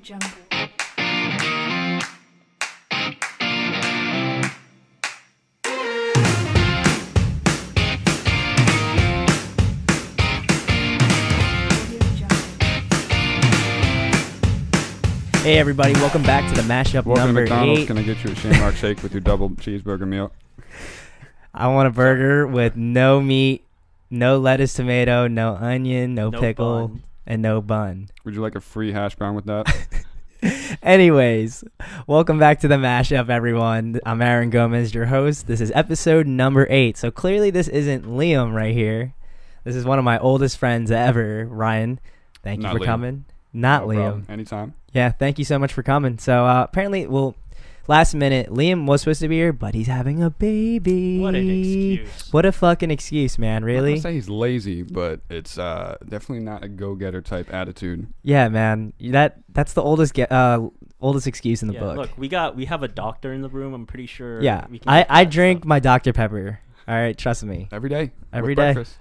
Jungle. Hey everybody, welcome back to the mashup Welcome number to McDonald's. 8. Can I get you a Shamrock shake with your double cheeseburger meal? I want a burger with no meat, no lettuce, tomato, no onion, no pickle, bun. and no bun. Would you like a free hash brown with that? Anyways, welcome back to the mashup, everyone. I'm Aaron Gomez, your host. This is episode number 8. So clearly this isn't Liam right here. This is one of my oldest friends ever, Ryan. Thank you Not for Liam. coming. Not No problem. Liam. Anytime. Yeah, thank you so much for coming. So apparently, last minute, Liam was supposed to be here, but he's having a baby. What an excuse. What a fucking excuse, man. I'm not Really? gonna say he's lazy, but it's definitely not a go-getter type attitude. Yeah, man. That's the oldest excuse in the book. Look, we have a doctor in the room. I'm pretty sure. Yeah, we can I get that drink stuff. my Dr. Pepper. All right, trust me. Every day. Every with day. breakfast.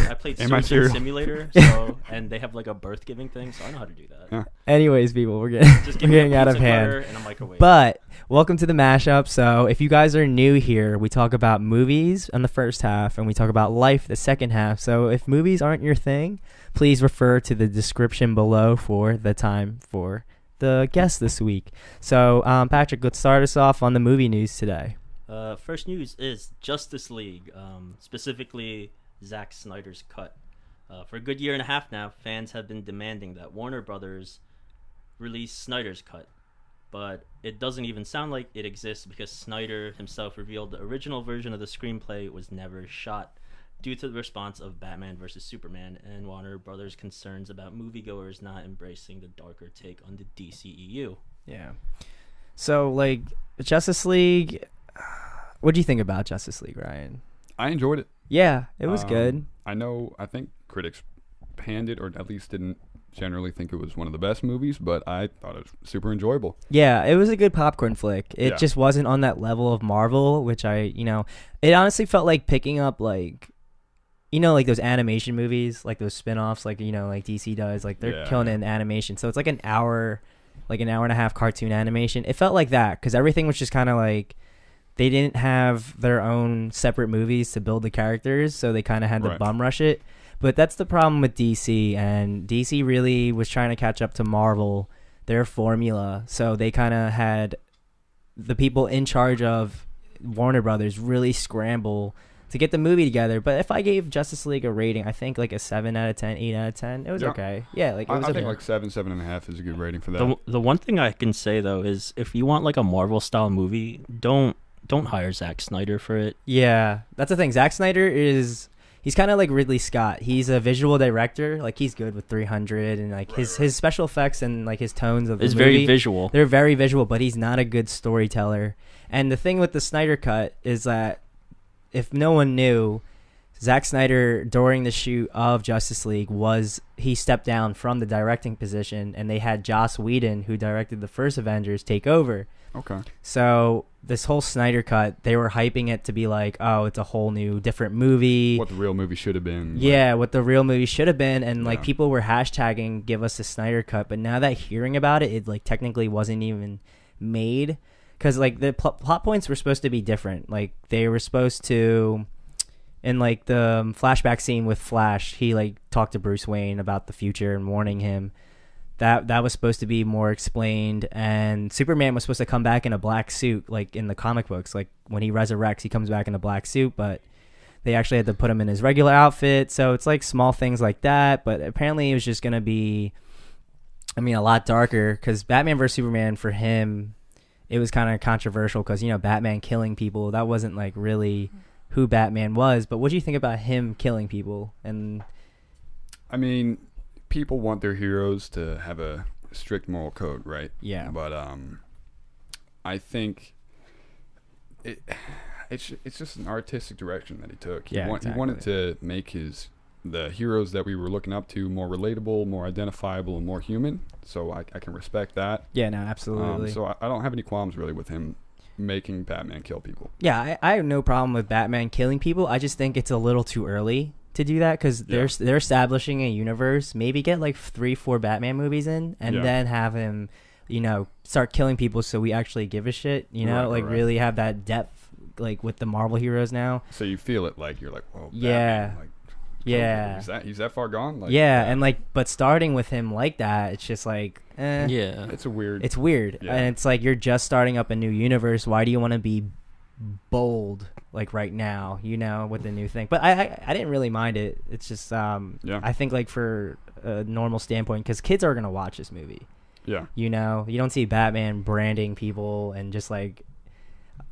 I played And my Surgeon cereal. Simulator, so and they have like a birth giving thing, so I know how to do that. Yeah. Anyways, people, we're getting Just we're give me getting a out of pizza hand. cutter and a microwave. But welcome to the mashup. So if you guys are new here, we talk about movies in the first half and we talk about life the second half. So if movies aren't your thing, please refer to the description below for the time for the guest this week. So Patrick, let's start us off on the movie news today. First news is Justice League, specifically Zack Snyder's cut. For a good year and a half now, fans have been demanding that Warner Brothers release Snyder's cut. But it doesn't even sound like it exists because Snyder himself revealed the original version of the screenplay was never shot due to the response of Batman vs. Superman and Warner Brothers' concerns about moviegoers not embracing the darker take on the DCEU. Yeah. So like Justice League, what do you think about Justice League, Ryan? I enjoyed it. Yeah, it was good. I think critics panned it, or at least didn't generally think it was one of the best movies, but I thought it was super enjoyable. Yeah, it was a good popcorn flick. It Yeah. just wasn't on that level of Marvel, which it honestly felt like picking up like those animation movies, like those spin-offs, like like DC does, like they're killing it in animation. So it's like an hour and a half cartoon animation. It felt like that because everything was just kind of like they didn't have their own separate movies to build the characters, so they kind of had to Right. bum rush it. But that's the problem with DC, and DC really was trying to catch up to Marvel, their formula. So they kind of had the people in charge of Warner Brothers really scramble to get the movie together. But if I gave Justice League a rating, I think like a 7 out of 10, 8 out of 10, it was Yeah. okay. Yeah, like it I was think okay. like 7.5 is a good rating for that. The one thing I can say though is if you want like a Marvel style movie, don't hire Zack Snyder for it. Yeah, that's the thing. Zack Snyder he's kind of like Ridley Scott. He's a visual director. Like he's good with 300 and like his special effects and like his tones of the It's movie. very visual. They're very visual, but he's not a good storyteller. And the thing with the Snyder Cut is that if no one knew, Zack Snyder during the shoot of Justice League he stepped down from the directing position, and they had Joss Whedon, who directed the first Avengers, take over. Okay. So this whole Snyder Cut, they were hyping it to be like, oh, it's a whole new different movie. What the real movie should have been. Yeah, what the real movie should have been. And like Yeah. people were hashtagging give us the Snyder Cut, but now that hearing about it, it like technically wasn't even made because like the plot points were supposed to be different. Like they were supposed to, in like the flashback scene with Flash, he like talked to Bruce Wayne about the future and warning him. That was supposed to be more explained, and Superman was supposed to come back in a black suit, like in the comic books. Like when he resurrects, he comes back in a black suit, but they actually had to put him in his regular outfit. So it's like small things like that, but apparently it was just going to be, a lot darker because Batman vs. Superman, for him, it was kind of controversial because, Batman killing people, that wasn't like really who Batman was. But what do you think about him killing people? And people want their heroes to have a strict moral code, right? Yeah. But I think it's just an artistic direction that he took. He wanted to make the heroes that we were looking up to more relatable, more identifiable, and more human. So I can respect that. Yeah, no, absolutely. So I don't have any qualms really with him making Batman kill people. Yeah, I have no problem with Batman killing people. I just think it's a little too early to do that because they're establishing a universe. Maybe get like 3-4 Batman movies in, and then have him start killing people so we actually give a shit, really have that depth, like with the Marvel heroes now. So you feel it, like you're like, whoa, yeah, Batman, like, yeah, he's that far gone, like, and but starting with him like that, it's just like, it's weird, and it's like you're just starting up a new universe. Why do you want to be bold like right now, with the new thing? But I didn't really mind it. It's just I think like for a normal standpoint, because kids are gonna watch this movie. You don't see Batman branding people and just like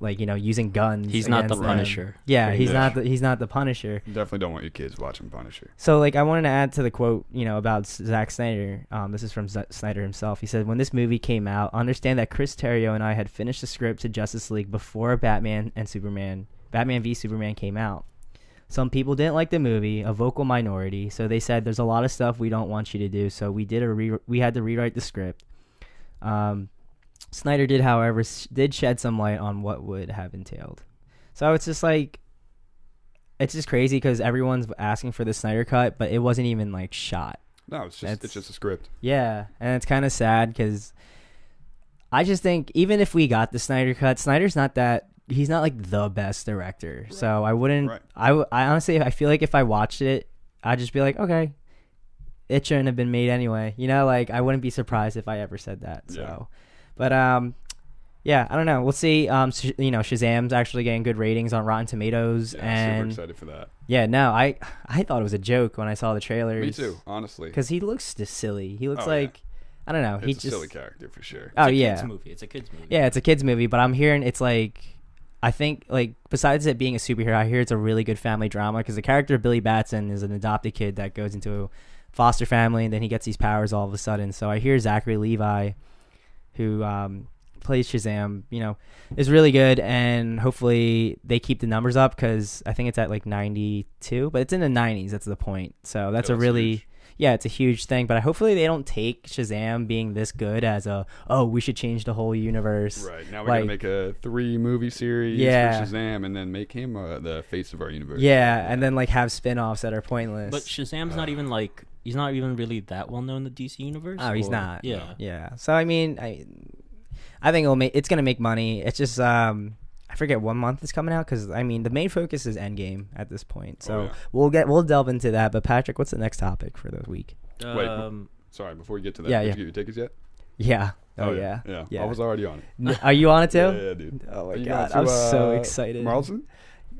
using guns. He's not the Punisher. He's not the Punisher. Definitely don't want your kids watching Punisher. So like I wanted to add to the quote, about Zack Snyder. This is from Snyder himself. He said, "When this movie came out, understand that Chris Terrio and I had finished the script to Justice League before Batman v Superman came out. Some people didn't like the movie, a vocal minority, so they said there's a lot of stuff we don't want you to do, so we had to rewrite the script. Snyder did, however, shed some light on what would have entailed." So it's just like, it's just crazy because everyone's asking for the Snyder cut, but it wasn't even like shot. No, it's just a script. Yeah, and it's kind of sad because I just think even if we got the Snyder cut, Snyder's not that. He's not like the best director. Right. So I wouldn't. Right. I honestly, I feel like if I watched it, I'd just be like, okay, it shouldn't have been made anyway. Like I wouldn't be surprised if I ever said that. So, but I don't know. We'll see. Shazam's actually getting good ratings on Rotten Tomatoes, and super excited for that. Yeah, no, I thought it was a joke when I saw the trailers. Me too, honestly. Because he looks just silly. He looks like. I don't know. It's a silly character for sure. It's a kid's movie. It's a kid's movie. Yeah, it's a kid's movie, but I'm hearing it's like. I think, like, besides it being a superhero, I hear it's a really good family drama because the character of Billy Batson is an adopted kid that goes into a foster family and then he gets these powers all of a sudden. So I hear Zachary Levi, who plays Shazam, is really good, and hopefully they keep the numbers up because I think it's at like 92, but it's in the 90s. That's the point. So that's a really... Huge. Yeah, it's a huge thing, but hopefully they don't take Shazam being this good as we should change the whole universe. Right, now we're going to make a 3-movie series for Shazam and then make him the face of our universe. Yeah, and then like have spin-offs that are pointless. But Shazam's not even like, he's not even really that well known in the DC universe? Oh, he's not. Yeah. Yeah, so I mean, I think it's going to make money. It's just... I forget what month it's coming out because I mean the main focus is Endgame at this point, so we'll delve into that. But Patrick, what's the next topic for the week? Wait, sorry, before we get to that, did you get your tickets yet? Yeah. Yeah. I was already on it. Are you on it too? Yeah, dude. Oh my god, I'm so excited. Marlton?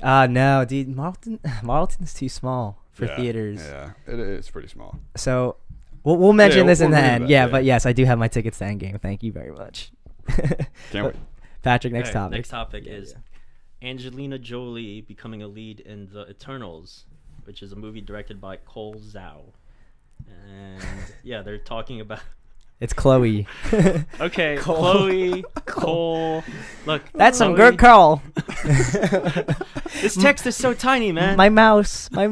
No, dude, Marlton's too small for theaters. Yeah, it is pretty small. So we'll mention this in the end. But yes, I do have my tickets to Endgame. Thank you very much. Can't wait. Patrick, next topic. Next topic is Angelina Jolie becoming a lead in The Eternals, which is a movie directed by Cole Zhao. And they're talking about... It's Chloe. Okay, Chloe, Cole. Look, that's some good call. This text is so tiny, man. My mouse. Patrick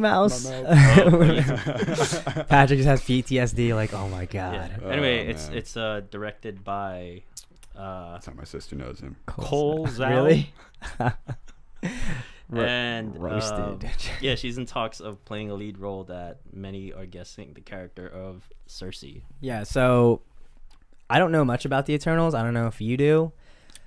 just has PTSD. Like, oh my god. Yeah. Anyway, it's directed by... that's how my sister knows him. Cole Zhao. Really? And roasted. She's in talks of playing a lead role that many are guessing the character of Cersei. Yeah, so I don't know much about the Eternals. I don't know if you do.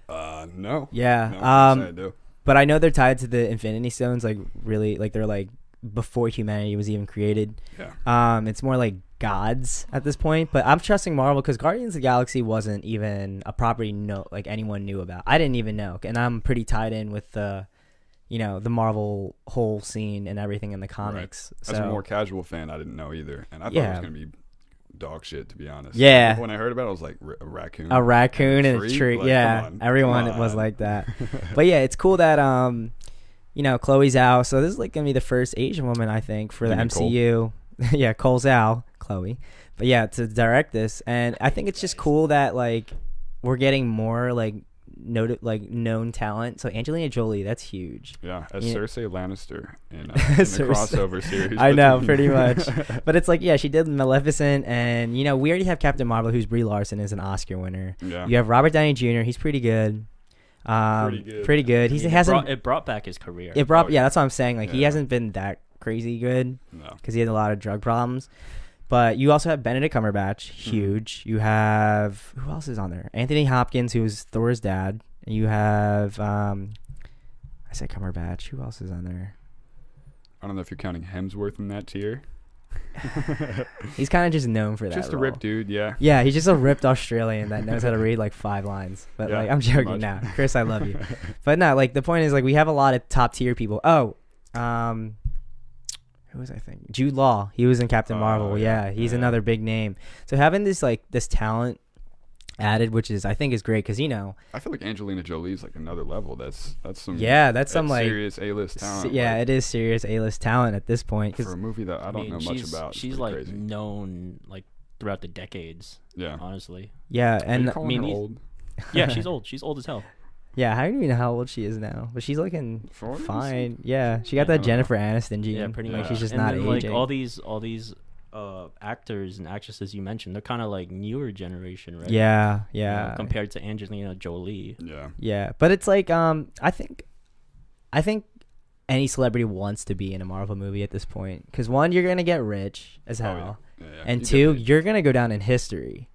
No. Yeah. No, I do. But I know they're tied to the Infinity Stones, like really, like they're like before humanity was even created. Yeah. It's more like gods at this point, but I'm trusting Marvel because Guardians of the Galaxy wasn't even a property like anyone knew about. I didn't even know, and I'm pretty tied in with the Marvel whole scene and everything in the comics. Right. As a more casual fan, I didn't know either, and I thought it was gonna be dog shit, to be honest. Yeah. When I heard about it, I was like, a raccoon. A raccoon and a tree. Like, yeah. Everyone was like that. But yeah, it's cool that Chloe Zhao. So this is like gonna be the first Asian woman, I think, for the MCU. Yeah, Cole Zhao, Chloe. But yeah, to direct this, and I think it's just cool that like we're getting more like known talent. So Angelina Jolie, that's huge. Yeah, as Cersei Lannister in the crossover series. I know, pretty much. But it's like, she did Maleficent, and we already have Captain Marvel, who's Brie Larson, is an Oscar winner. Yeah. You have Robert Downey Jr. He's pretty good. Pretty good. It brought back his career. That's what I'm saying. Like he hasn't been that crazy good. No, because he had a lot of drug problems. But you also have Benedict Cumberbatch, huge. You have, who else is on there? Anthony Hopkins, who's Thor's dad. And you have, I said Cumberbatch. Who else is on there? I don't know if you're counting Hemsworth in that tier. He's kind of just known for that. Just role. a ripped dude, yeah. Yeah, he's just a ripped Australian that knows how to read like 5 lines. But like, I'm joking now. Chris, I love you. But no, like the point is like we have a lot of top tier people. Oh, who was I thinking? Jude Law. He was in Captain Marvel. Yeah, he's another big name. So having this like this talent added, which is I think is great because I feel like Angelina Jolie is like another level. That's some like serious A-list talent. Yeah, it is serious A-list talent at this point. For a movie that I don't know much about. She's like crazy. Known like throughout the decades. Yeah, honestly. Yeah, and I mean, old. Yeah, she's old. She's old as hell. Yeah, I don't even know how old she is now, but she's looking 40s? Fine. Yeah, she got that Jennifer Aniston gene. Yeah, pretty much. She's just and not then, aging. Like all these actors and actresses you mentioned, they're kind of like newer generation, right? Yeah. Compared to Angelina Jolie. Yeah, but it's like I think any celebrity wants to be in a Marvel movie at this point because one, you're gonna get rich as hell, and two, you're gonna go down in history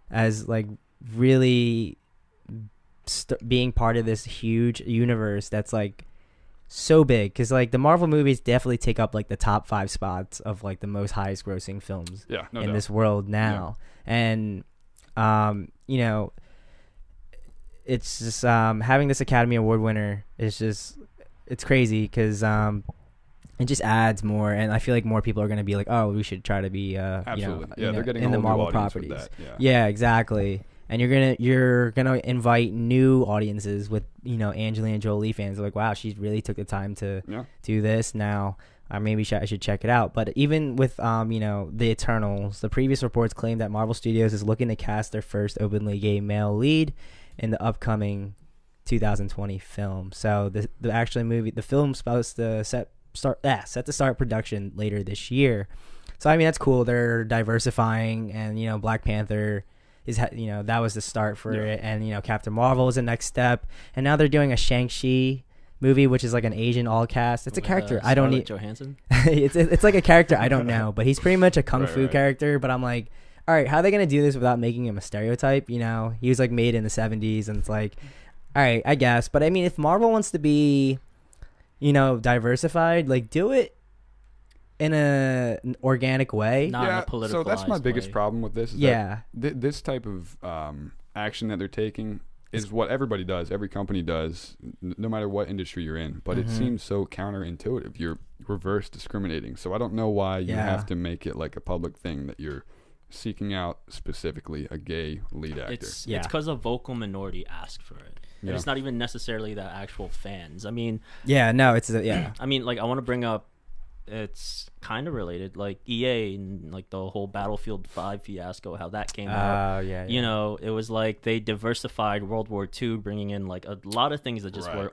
as like really being part of this huge universe that's like so big because like the Marvel movies definitely take up like the top 5 spots of like the most highest grossing films in this world now. And you know, it's just having this Academy Award winner is just it's crazy because it just adds more, and I feel like more people are going to be like, oh, we should try to be absolutely they're getting in the Marvel properties. Yeah, exactly. And you're gonna invite new audiences with Angelina Jolie fans. They're like, wow, she really took the time to do this. Now, maybe I should check it out. But even with the Eternals, the previous reports claim that Marvel Studios is looking to cast their first openly gay male lead in the upcoming 2020 film. So the film's supposed to set to start production later this year. So I mean that's cool. They're diversifying, and Black Panther is that was the start for it, and Captain Marvel is the next step, and now they're doing a Shang-Chi movie, which is like an Asian all cast. It's a character I don't need. Johansson. it's like a character I don't know, but he's pretty much a kung fu character. But I'm like, all right, how are they gonna do this without making him a stereotype? He was like made in the 70s, and it's like, all right, I guess. But I mean, if Marvel wants to be, diversified, like do it in an organic way. Not in a politicalized so that's my biggest way. problem with this. Is that this type of action that they're taking is what everybody does. Every company does, no matter what industry you're in. But it seems so counterintuitive. You're reverse discriminating. So I don't know why you have to make it like a public thing that you're seeking out specifically a gay lead actor. It's because a vocal minority asked for it. And it's not even necessarily the actual fans. I mean... I mean, like, I want to bring up, it's kind of related, like EA and like the whole Battlefield 5 fiasco, how that came out. It was like they diversified World War II, bringing in like a lot of things that just were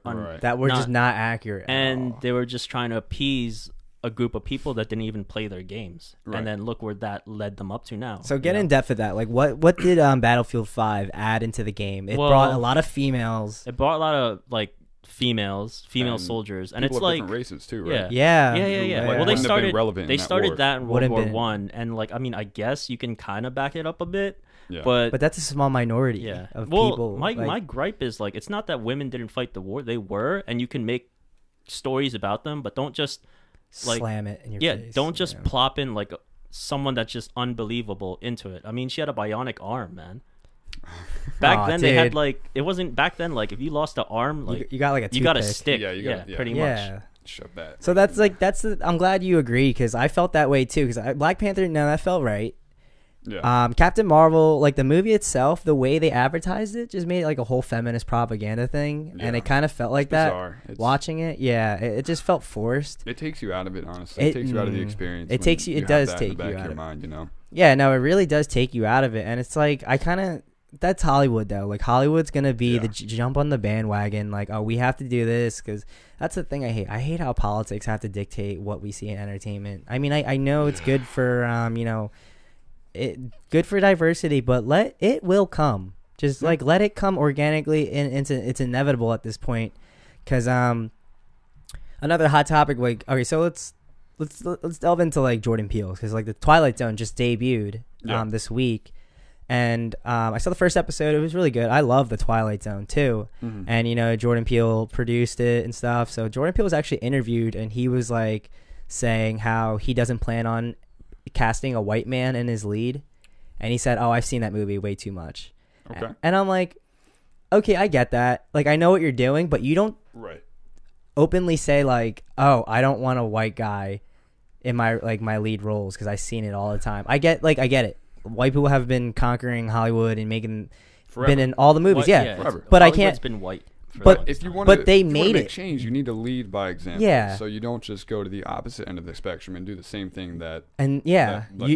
just not accurate, and they were just trying to appease a group of people that didn't even play their games, and then look where that led them up to now. So get in depth with that. Like, what did Battlefield 5 add into the game? It brought a lot of females. It brought a lot of like female soldiers, and it's like different races too, right? Yeah. Well, they started that that in World War One, and like I mean, I guess you can kind of back it up a bit. Yeah. But that's a small minority of people. My gripe is like it's not that women didn't fight the war; they were, and you can make stories about them, but don't just like slam it in your face. Don't just plop in like someone that's just unbelievable into it. I mean, she had a bionic arm, man. Back then, they had like it wasn't back then. Like if you lost an arm, like you got like you got a stick. Pretty much. Shove that. So that's like I'm glad you agree because I felt that way too. Because Black Panther, no, that felt right. Yeah. Captain Marvel, like the movie itself, the way they advertised it just made it like a whole feminist propaganda thing, and it kind of felt like that. Watching it, it just felt forced. It takes you out of it, honestly. It takes you out of the experience. It takes you. It does take you out of your mind, Yeah, no, it really does take you out of it, and it's like that's Hollywood though. Like Hollywood's gonna be the jump on the bandwagon. Like, oh, we have to do this because that's the thing I hate. I hate how politics have to dictate what we see in entertainment. I mean, I know it's good for good for diversity, but it will come. Just like let it come organically, and it's inevitable at this point. Because another hot topic, like, okay, so let's let's delve into like Jordan Peele, because like the Twilight Zone just debuted this week, and I saw the first episode. It was really good. I love the Twilight Zone too, and you know Jordan Peele produced it and stuff. So Jordan Peele was actually interviewed, and he was like saying how he doesn't plan on casting a white man in his lead, and he said, "Oh, I've seen that movie way too much." Okay. And I'm like, okay, I get that. Like, I know what you're doing, but you don't openly say like, "Oh, I don't want a white guy in my lead roles," because I've seen it all the time. I get it. White people have been conquering Hollywood and been in all the movies, forever. But Hollywood's I can't. been white. But if you want to, make change, you need to lead by example. Yeah. So you don't just go to the opposite end of the spectrum and do the same thing that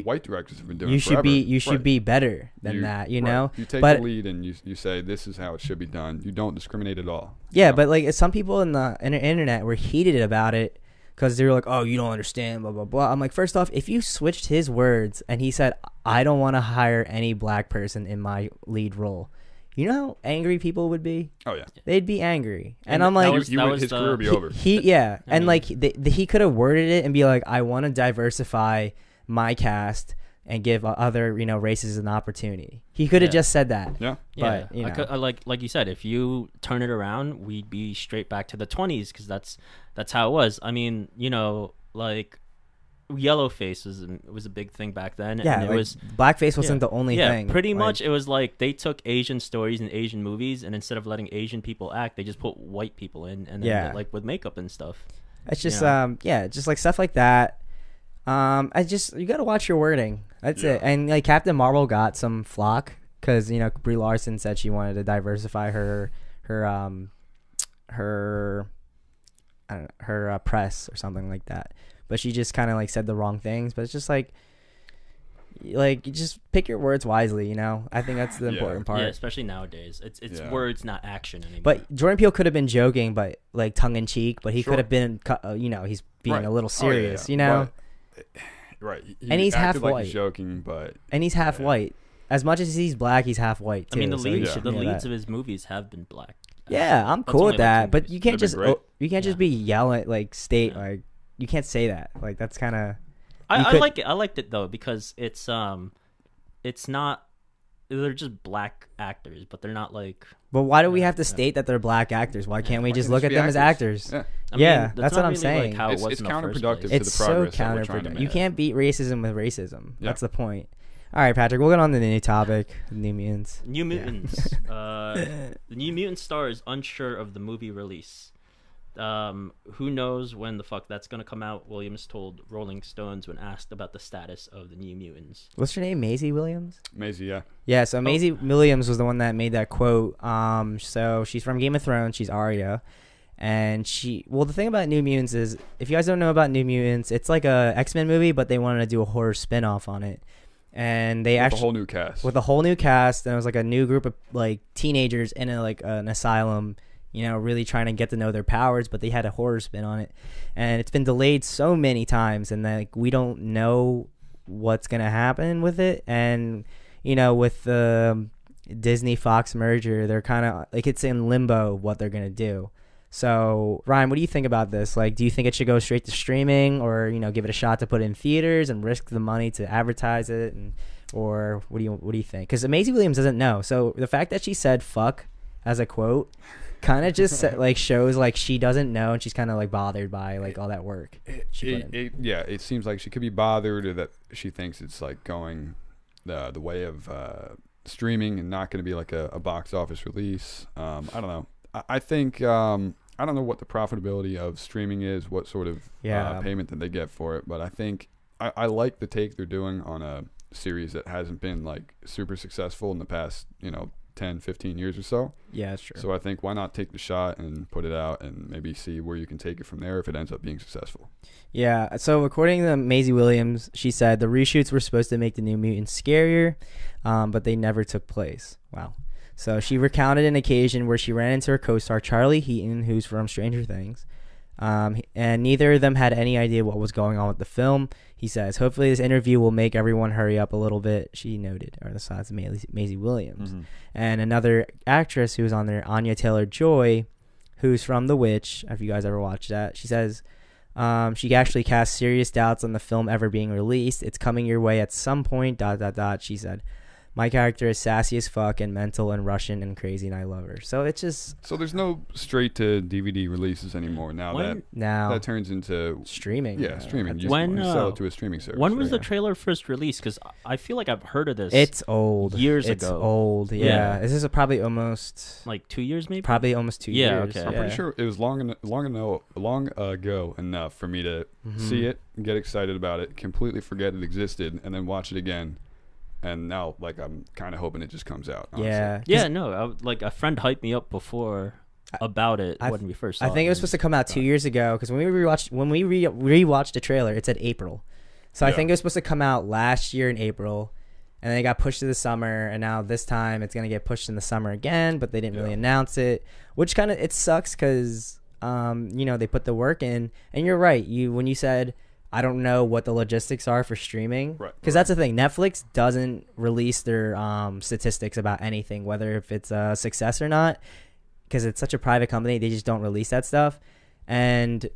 white directors have been doing. You forever. should be better than that. You know. You take the lead and you say this is how it should be done. You don't discriminate at all. Yeah, but like some people in the internet were heated about it because they were like, "Oh, you don't understand." Blah blah blah. I'm like, first off, if you switched his words and he said, "I don't want to hire any black person in my lead role." You know how angry people would be? Oh yeah, they'd be angry, and I'm like, his career would be over. He could have worded it and be like, I want to diversify my cast and give other races an opportunity. He could have just said that. Yeah, but like you said, if you turn it around, we'd be straight back to the 20s because that's how it was. I mean, like. Yellowface was a big thing back then. Yeah, and it was blackface wasn't the only thing. Yeah, pretty much. It was like they took Asian stories and Asian movies, and instead of letting Asian people act, they just put white people in, and then like with makeup and stuff. It's just just like stuff like that. You got to watch your wording. That's it. And like Captain Marvel got some flock because Brie Larson said she wanted to diversify her press or something like that. But she just kind of like said the wrong things. But it's just like you just pick your words wisely, I think that's the important part. Yeah, especially nowadays. It's words, not action anymore. But Jordan Peele could have been joking, but like tongue in cheek. But he could have been, he's being a little serious, But, right. And he's half like white. He's joking, but and he's half white. As much as he's black, he's half white too. I mean, the so leads of his movies have been black. Yeah, I'm cool with that. But you can't just be yelling like you can't say that. Like that's kind of. I like it. I liked it though because it's not. They're just black actors, but they're not like. But why do we have to state that they're black actors? Why can't we just look at them as actors? Yeah, that's what I'm saying. Like how it's counterproductive to the it's so progress that we're trying to counterproductive. make. You can't beat racism with racism. That's the point. All right, Patrick, we'll get on to the new topic, New Mutants. New Mutants. The New Mutants star is unsure of the movie release. Who knows when the fuck that's gonna come out? Williams told Rolling Stones when asked about the status of the New Mutants. What's her name? Maisie Williams? Maisie, yeah. Yeah, so Maisie Williams was the one that made that quote. So she's from Game of Thrones. She's Arya. And the thing about New Mutants is, if you guys don't know about New Mutants, it's like a X-Men movie, but they wanted to do a horror spin-off on it. And they with a whole new cast. With a whole new cast. And it was like a new group of like teenagers in an asylum, really trying to get to know their powers, but they had a horror spin on it. And it's been delayed so many times, and like we don't know what's going to happen with it. And, with the Disney Fox merger, they're kind of like it's in limbo what they're going to do. So, Ryan, what do you think about this? Like, do you think it should go straight to streaming or, give it a shot to put it in theaters and risk the money to advertise it? Or what do you think? Because Maisie Williams doesn't know. So the fact that she said fuck as a quote kind of just like shows like she doesn't know, and she's kind of like bothered by like all that work. It seems like she could be bothered, or that she thinks it's like going the way of streaming and not going to be like a box office release. I don't know. I think I don't know what the profitability of streaming is, what sort of payment that they get for it, but I think I like the take they're doing on a series that hasn't been like super successful in the past 10, 15 years or so. Yeah, that's true. So I think why not take the shot and put it out and maybe see where you can take it from there if it ends up being successful. Yeah, so according to Maisie Williams, she said the reshoots were supposed to make the New Mutants scarier, but they never took place. Wow. So she recounted an occasion where she ran into her co-star Charlie Heaton, who's from Stranger Things, and neither of them had any idea what was going on with the film. He says, hopefully this interview will make everyone hurry up a little bit, she noted, or the sides of Maisie Williams. Mm-hmm. And another actress who was on there, Anya Taylor-Joy, who's from The Witch, if you guys ever watched that, she says, She actually cast serious doubts on the film ever being released. It's coming your way at some point, ... She said, my character is sassy as fuck and mental and Russian and crazy, and I love her. So it's just... So there's no straight to DVD releases anymore now. That turns into streaming. Yeah, streaming. You sell it to a streaming service. When was the trailer first released? Because I feel like I've heard of this. It's old. Years ago. It's old. Yeah. This is probably almost like 2 years, maybe. Probably almost 2 years. Okay. I'm pretty sure it was long ago enough for me to see it, get excited about it, completely forget it existed, and then watch it again. And now, like, I'm kind of hoping it just comes out. Honestly. Yeah. No, like a friend hyped me up before about it when we first saw it. I think it was supposed to come out 2 years ago because when we rewatched the trailer, it said April. So I think it was supposed to come out last year in April, and then it got pushed to the summer, and now this time it's gonna get pushed in the summer again. But they didn't really announce it, which kind of it sucks because they put the work in. And you're right. When you said, I don't know what the logistics are for streaming. Because that's the thing. Netflix doesn't release their statistics about anything, whether if it's a success or not. Because it's such a private company, they just don't release that stuff. And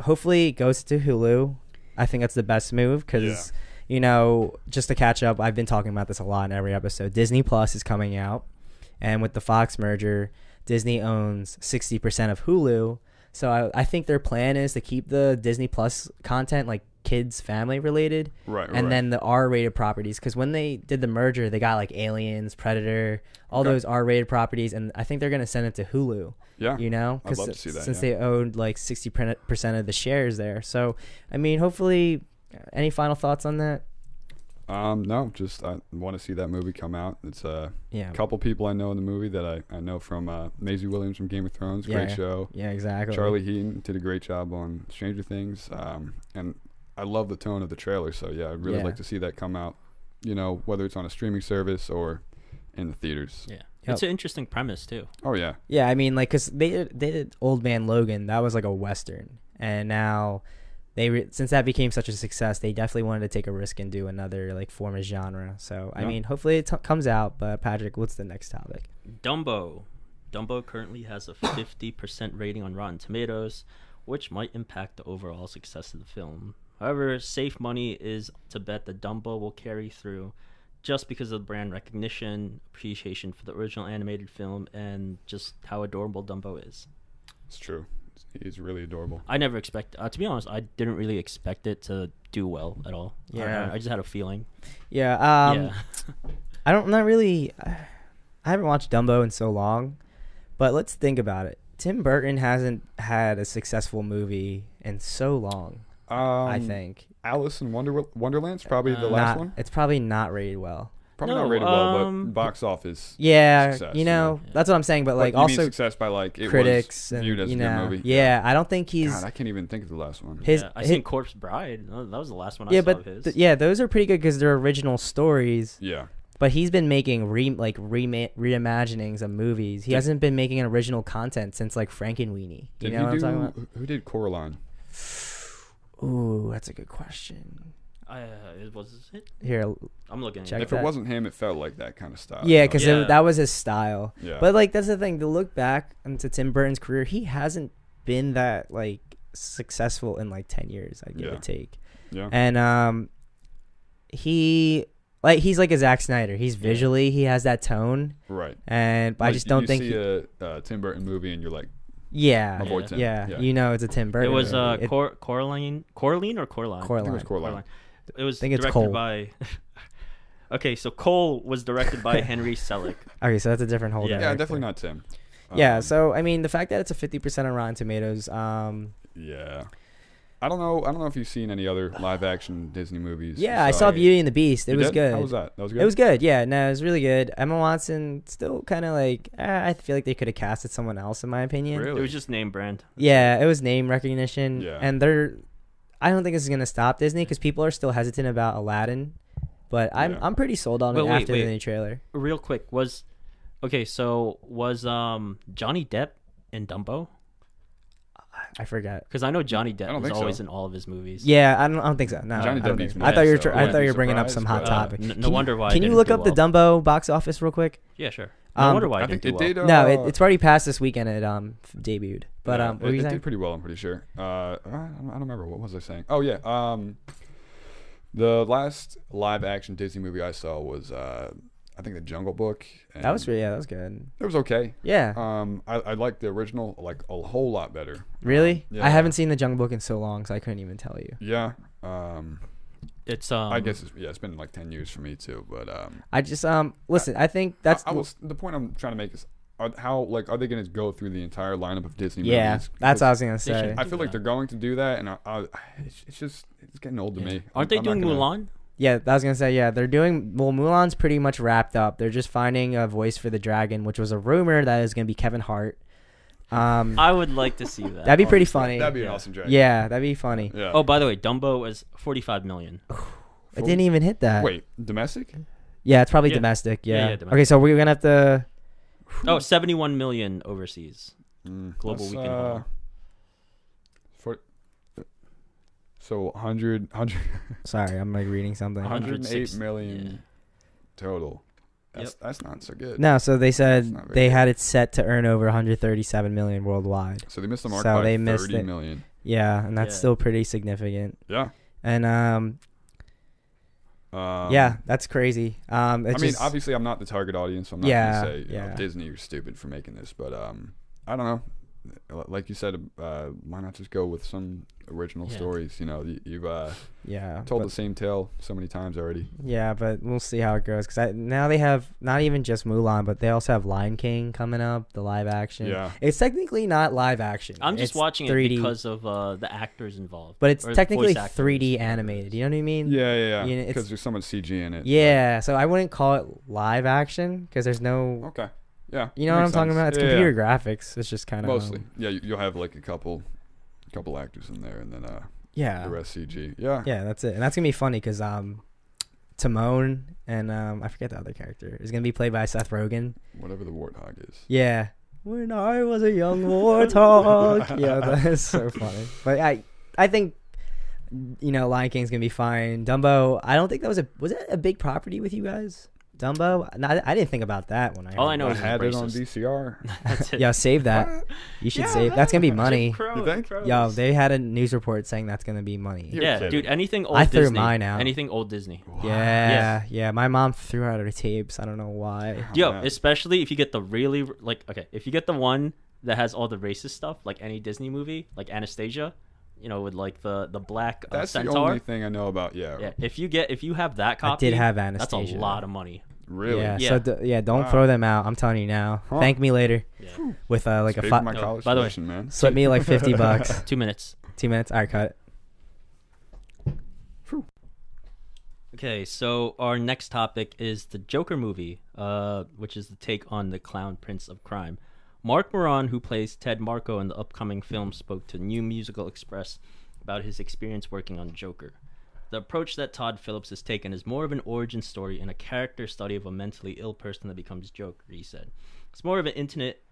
hopefully it goes to Hulu. I think that's the best move because, just to catch up, I've been talking about this a lot in every episode. Disney Plus is coming out. And with the Fox merger, Disney owns 60% of Hulu. So I think their plan is to keep the Disney Plus content like kids, family related, and then the R-rated properties. Because when they did the merger, they got like Aliens, Predator, all those R-rated properties, and I think they're gonna send it to Hulu. Yeah, I'd love to see that, since they owned like 60% of the shares there. So I mean, hopefully, any final thoughts on that? No, just I want to see that movie come out. It's a couple people I know in the movie that I know from Maisie Williams from Game of Thrones, great show. Yeah, exactly. Charlie Heaton did a great job on Stranger Things, and I love the tone of the trailer. So I'd really like to see that come out. Whether it's on a streaming service or in the theaters. Yeah, it's an interesting premise too. Oh yeah. Yeah, I mean, like, cause they did Old Man Logan. That was like a Western, and now. Since that became such a success, they definitely wanted to take a risk and do another like form of genre. So I mean, hopefully it comes out. But Patrick, what's the next topic? Dumbo currently has a 50% rating on Rotten Tomatoes, which might impact the overall success of the film. However, safe money is to bet that Dumbo will carry through, just because of the brand recognition, appreciation for the original animated film, and just how adorable Dumbo is. It's true. He's really adorable. I never to be honest, I didn't really expect it to do well at all. Yeah. I just had a feeling. Yeah. I haven't watched Dumbo in so long, but let's think about it. Tim Burton hasn't had a successful movie in so long, I think. Alice in Wonderland's probably the last one. It's probably not rated well. Probably not rated well, but box office. Yeah, success, that's what I'm saying. But like, you also mean success by like it critics was viewed as a good movie. Yeah, I don't think he's. God, I can't even think of the last one. I seen Corpse Bride. That was the last one I saw of his. Those are pretty good because they're original stories. Yeah. But he's been making reimaginings of movies. He hasn't been making original content since like Frankenweenie. You know what I'm talking about? Who did Coraline? Ooh, that's a good question. Was it? Here, I'm looking. If it wasn't him, it felt like that kind of style. Yeah, because that was his style. Yeah. But like, that's the thing. To look back into Tim Burton's career, he hasn't been that like successful in like 10 years. I'd give or take. Yeah. And he's like a Zack Snyder. He's visually he has that tone. Right. And I just don't think you see a Tim Burton movie and you're like. Yeah, my boy Tim. Yeah, it's a Tim Burton. It was Coraline or Coraline? I think it was Coraline. It was directed Cole. By. Okay, so Cole was directed by Henry Selick. Okay, so that's a different whole. Yeah, definitely not Tim. So I mean, the fact that it's a 50% on Rotten Tomatoes. Yeah. I don't know if you've seen any other live action Disney movies. Yeah, I saw Beauty and the Beast. It was good. How was that? That was good? It was good. Yeah, no, it was really good. Emma Watson still kind of like I feel like they could have casted someone else in my opinion. Really? It was just name brand. Yeah, it was name recognition. Yeah. And I don't think this is going to stop Disney because people are still hesitant about Aladdin, but I'm pretty sold on it after the new trailer. Real quick, was Johnny Depp in Dumbo? I forgot because I know Johnny Depp is always in all of his movies. Yeah, I don't think so. No, Johnny Depp needs more. I thought you were bringing up some hot topic. No wonder why. Can you look up the Dumbo box office real quick? Yeah, sure. I wonder why I think it did. did. No, it's already passed this weekend. It debuted. But Yeah, what were you it saying? did pretty well. I'm pretty sure. I don't remember, what was I saying? Oh yeah. The last live action Disney movie I saw was I think The Jungle Book. And That was good. it was okay. Yeah. I liked the original like a whole lot better. Really? Yeah. I haven't seen The Jungle Book in so long, so I couldn't even tell you. Yeah. It's I guess it's been like 10 years for me too, but I just listen. I think that's the point I'm trying to make is are they going to go through the entire lineup of Disney yeah. movies? That's what I was gonna They say. should. I feel like they're going to do that, and it's getting old to me. Aren't they I'm not doing gonna- Mulan? Yeah, I was gonna say yeah. They're doing Mulan's pretty much wrapped up. They're just finding a voice for the dragon, which was a rumor that is gonna be Kevin Hart. I would like to see that. That'd be pretty funny. That'd be an awesome dragon. Yeah, that'd be funny. Yeah. Oh, by the way, Dumbo was 45 million. It didn't even hit that. Wait, domestic? Yeah, it's probably Yeah. domestic. Yeah, Yeah. yeah, domestic. Okay, so we're gonna have to. Oh, 71 million overseas. Global That's, weekend haul. So 100 Sorry, I'm like reading something. 108 million Yeah. total. That's not so good. No, so they That's said not very they good. had it set to earn over 137 million worldwide. So they missed the mark So by they missed 30 it. million. Yeah, and that's Yeah. still pretty significant. Yeah. And yeah, that's crazy. I mean, Just, obviously, I'm not the target audience, so I'm not Yeah, going to say yeah. Disney, you're stupid for making this. But I don't know. Like you said, why not just go with some original Yeah. stories? You know, you've yeah, told but, the same tale so many times already. yeah, but we'll see how it goes because now they have not even just Mulan, but they also have Lion King coming up, the live action. Yeah. It's technically not live action. I'm just It's watching 3D, it because of the actors involved. but it's or the technically voice actors. 3D animated. You know what I mean? Yeah. You know, it's- Because there's so much CG in it. Yeah, so I wouldn't call it live action because there's no. But, okay. Yeah. You know what I'm makes talking sense. about? It's Yeah, computer graphics. It's just kind of Mostly. Yeah, you'll have like a couple actors in there, and then yeah, the rest CG. Yeah. yeah, that's it. And that's gonna be funny because Timon and I forget the other character is gonna be played by Seth Rogen. Whatever the warthog is. Yeah, when I was a young warthog. Yeah, that is so funny. But I think Lion King's gonna be fine. Dumbo, I don't think that was it a big property with you guys? Dumbo, no, I didn't think about that when I. All I know I is had it on racist. VCR. That's it. Yeah, save that. You should save. That's gonna be money. Jim Crow, You think? Crows. Yo, they had a news report saying that's gonna be money. You're Yeah, kidding. dude. Anything old I threw Disney. mine out. Anything old Disney. Yeah. My mom threw out her tapes. I don't know why. Yo, man. especially if you get the really if you get the one that has all the racist stuff, like any Disney movie, like Anastasia, with like the black That's centaur. the only thing I know about. Yeah. Yeah, if you have that I copy, did have that's Anastasia. a lot of money. Really? Yeah. Yeah. So don't Wow. throw them out. I'm telling you now. Huh. Thank me later Yeah. with like Paid a for five. my Oh, college by the way. tuition, man. Slip me like $50. 2 minutes. 2 minutes. All right, cut it. Okay, so our next topic is the Joker movie, which is the take on the Clown Prince of Crime. Mark Moran, who plays Ted Marco in the upcoming film, spoke to New Musical Express about his experience working on Joker. The approach that Todd Phillips has taken is more of an origin story and a character study of a mentally ill person that becomes Joker, he said. It's more of an intimate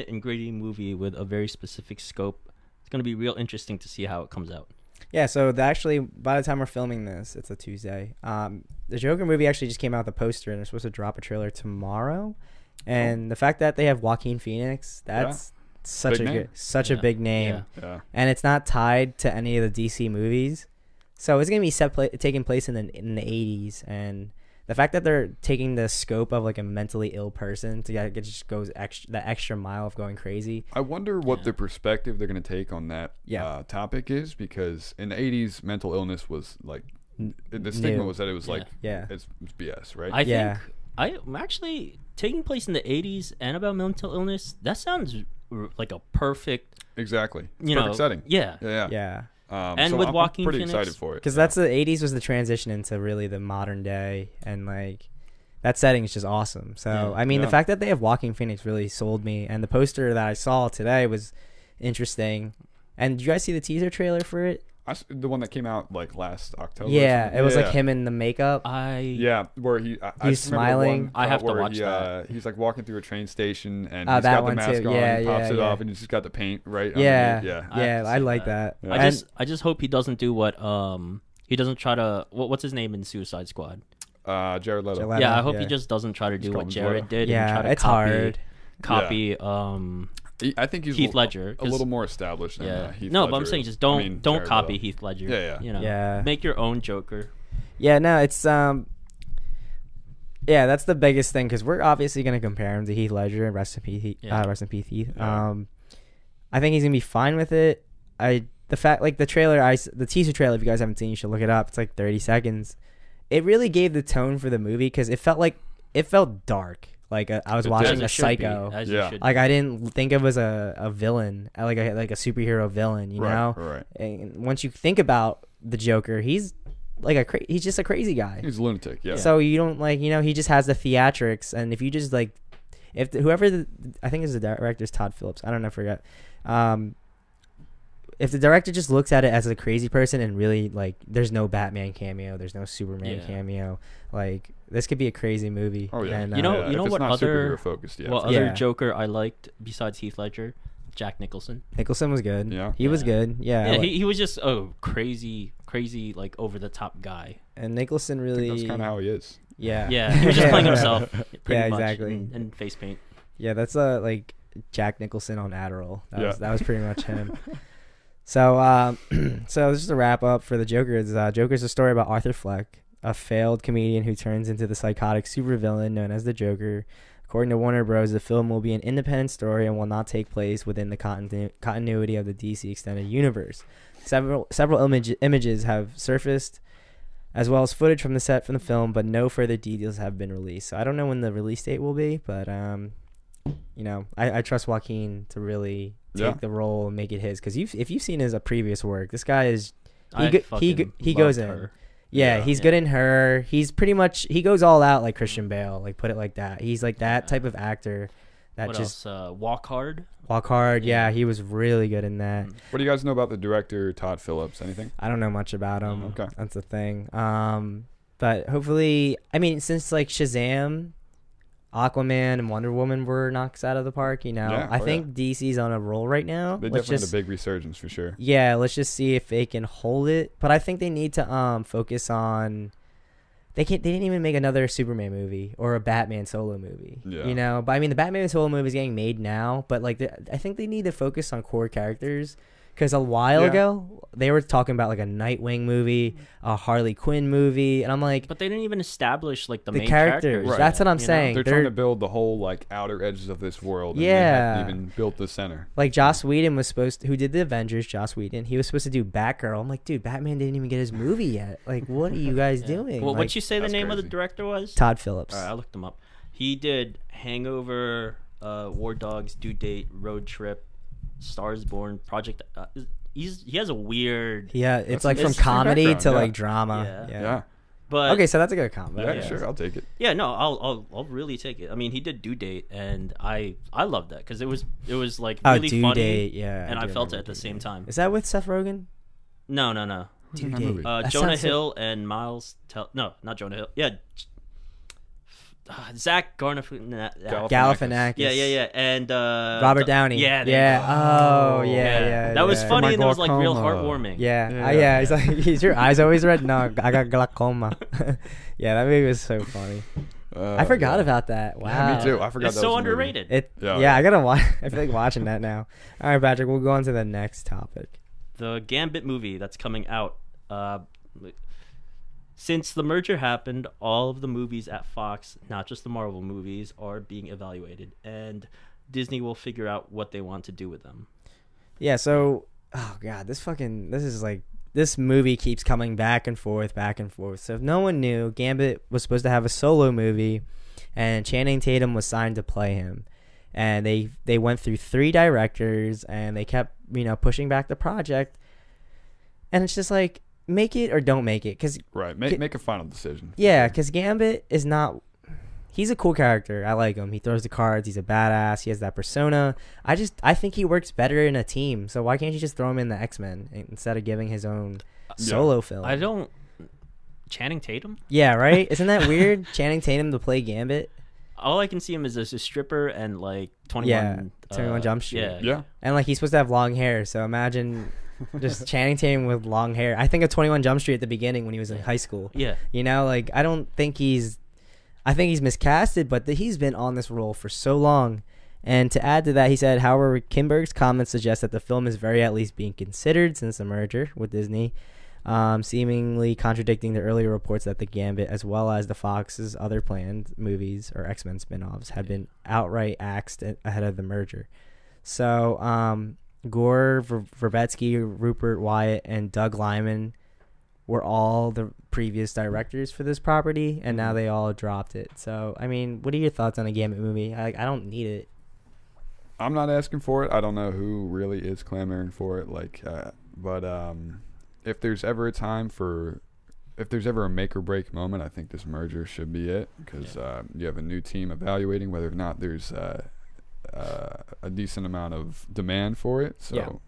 and gritty movie with a very specific scope. It's going to be real interesting to see how it comes out. Yeah. So actually, by the time we're filming this, it's a Tuesday. The Joker movie actually just came out with a poster, and they're supposed to drop a trailer tomorrow. And the fact that they have Joaquin Phoenix, that's such Big name. a big name. Yeah. Yeah. And it's not tied to any of the DC movies, so it's gonna be taking place in the 80s. And the fact that they're taking the scope of like a mentally ill person to it just goes the extra mile of going crazy. I wonder what Yeah. the perspective they're going to take on that topic is, because in the 80s, mental illness was like, the stigma New. was that it was like, Yeah. it's BS, right? I Yeah. think I'm actually taking place in the 80s and about mental illness. That sounds like a perfect, Exactly. It's you perfect know, setting. Yeah. Yeah. Yeah. And so with I'm Joaquin pretty Phoenix, excited for it. Because that's the 80s was the transition into really the modern day, and like that setting is just awesome. So Yeah. I mean, the Yeah. fact that they have Joaquin Phoenix really sold me, and the poster that I saw today was interesting. And did you guys see the teaser trailer for it? The one that came out like last October. or Yeah, something? it was Yeah. like him in the makeup. Yeah, where I He's just remember smiling. one I have to where watch that. He's like walking through a train station, and Oh, he's that got the one mask too. on. Yeah, and he pops yeah, it yeah. off, and he's just got the paint right. Yeah, underneath. Yeah. I have to I see like that. that. Yeah. And- I just hope he doesn't do what he doesn't try to what's his name in Suicide Squad. Jared Leto. Jared Yeah, I hope yeah. he just doesn't try to do Just what call him Jared Leto. did. Yeah, and try to it's copy, hard. Copy I think he's Heath Ledger. a little more established than Heath No, Ledger. but I'm saying just don't Jared copy Leto. Heath Ledger. Yeah. You know, Yeah. make your own Joker. Yeah, no, it's yeah, that's the biggest thing because we're obviously gonna compare him to Heath Ledger. Rest in peace, rest in peace, Heath. Yeah. I think he's gonna be fine with it. The fact, like the teaser trailer, if you guys haven't seen, you should look it up. It's like 30 seconds. It really gave the tone for the movie because it felt dark. Like I was watching a Psycho. Like I didn't think it was a villain, like a superhero villain, you know. Right. And once you think about the Joker, he's like he's just a crazy guy. He's a lunatic. Yeah. So you don't he just has the theatrics, and if you just I think it's the director's Todd Phillips. I don't know, forget. If the director just looks at it as a crazy person and really there's no Batman cameo, there's no Superman cameo, this could be a crazy movie. Oh yeah. And, you know what other focused, other Joker I liked besides Heath Ledger? Jack Nicholson. Nicholson was good. Yeah. He was good. Yeah. He was just crazy like over the top guy. And Nicholson really. That's kind of how he is. Yeah. Yeah. He was just playing himself. Pretty much, exactly. And face paint. Yeah, that's Jack Nicholson on Adderall. That was pretty much him. So, so just to wrap up for the Joker, Joker's a story about Arthur Fleck, a failed comedian who turns into the psychotic supervillain known as the Joker. According to Warner Bros., the film will be an independent story and will not take place within the continuity of the DC Extended Universe. Several images have surfaced, as well as footage from the set from the film, but no further details have been released. So I don't know when the release date will be, but I trust Joaquin to really take the role and make it his, because if you've seen his previous work, this guy is he goes in her. Yeah, he's good in Her. He's pretty much, he goes all out like Christian Bale, put it like that. He's like that type of actor that what else? Walk Hard. Yeah, he was really good in that. What do you guys know about the director Todd Phillips? Anything? I don't know much about him. Okay, that's the thing. But hopefully, since Shazam, Aquaman, and Wonder Woman were knocks out of the park, I think DC's on a roll right now. They definitely had a big resurgence for sure. Yeah, let's just see if they can hold it. But I think they need to focus on. They didn't even make another Superman movie or a Batman solo movie. Yeah. But the Batman solo movie is getting made now. But I think they need to focus on core characters. Because a while ago, they were talking about a Nightwing movie, a Harley Quinn movie, and I'm like... But they didn't even establish the main characters. Right. That's what I'm saying. They're trying to build the whole outer edges of this world. And yeah. they hadn't even built the center. Joss Whedon was supposed to... Who did the Avengers, Joss Whedon. He was supposed to do Batgirl. I'm like, dude, Batman didn't even get his movie yet. What are you guys doing? Well, what'd you say the name of the director was? Todd Phillips. All right, I looked him up. He did Hangover, War Dogs, Due Date, Road Trip, Stars Born, Project... he has a weird... Yeah, it's from comedy to drama. Yeah. But okay, so that's a good combo. Yeah, sure, I'll take it. Yeah, no, I'll really take it. He did Due Date, and I loved that because it was really Due funny. Date, yeah, and I felt it at the same time. Is that with Seth Rogen? No. Due Date. Jonah Hill and Miles. No, not Jonah Hill. Yeah. Zach Galifianakis. Yeah. And Robert Downey. Yeah. Oh, yeah. That was funny and it was real heartmearwarming. Yeah. He's like, is your eyes always red? No, I got glaucoma. Yeah, that movie was so funny. I forgot about that. Wow. Yeah, me too. I forgot it's that so was underrated. I gotta watch. I feel like watching that now. All right, Patrick, we'll go on to the next topic. The Gambit movie that's coming out. Since the merger happened, all of the movies at Fox, not just the Marvel movies, are being evaluated, and Disney will figure out what they want to do with them. Yeah, so, oh god, this movie keeps coming back and forth. So if no one knew, Gambit was supposed to have a solo movie, and Channing Tatum was signed to play him. And they went through 3 directors, and they kept, pushing back the project. And it's just make it or don't make it, make a final decision. Yeah, because Gambit is not. He's a cool character. I like him. He throws the cards. He's a badass. He has that persona. I think he works better in a team. So why can't you just throw him in the X-Men instead of giving his own solo film? Channing Tatum? Yeah, right. Isn't that weird? Channing Tatum to play Gambit. All I can see him is as a stripper and 21. Yeah, 21 Jump Street. Yeah. And he's supposed to have long hair. So imagine. Just Channing Tatum with long hair. I think of 21 Jump Street at the beginning when he was in high school. Yeah. I don't think I think he's miscasted, but he's been on this role for so long. And to add to that, he said, however, Kinberg's comments suggest that the film is very at least being considered since the merger with Disney, seemingly contradicting the earlier reports that the Gambit, as well as the Fox's other planned movies or X-Men spin-offs, had been outright axed ahead of the merger. So Gore Verbetsky, Rupert Wyatt, and Doug Liman were all the previous directors for this property, and now they all dropped it. So, I mean, what are your thoughts on a Gambit movie? I don't need it. I'm not asking for it. I don't know who really is clamoring for it. But if there's ever a time if there's ever a make or break moment, I think this merger should be it, because you have a new team evaluating whether or not there's a decent amount of demand for it. So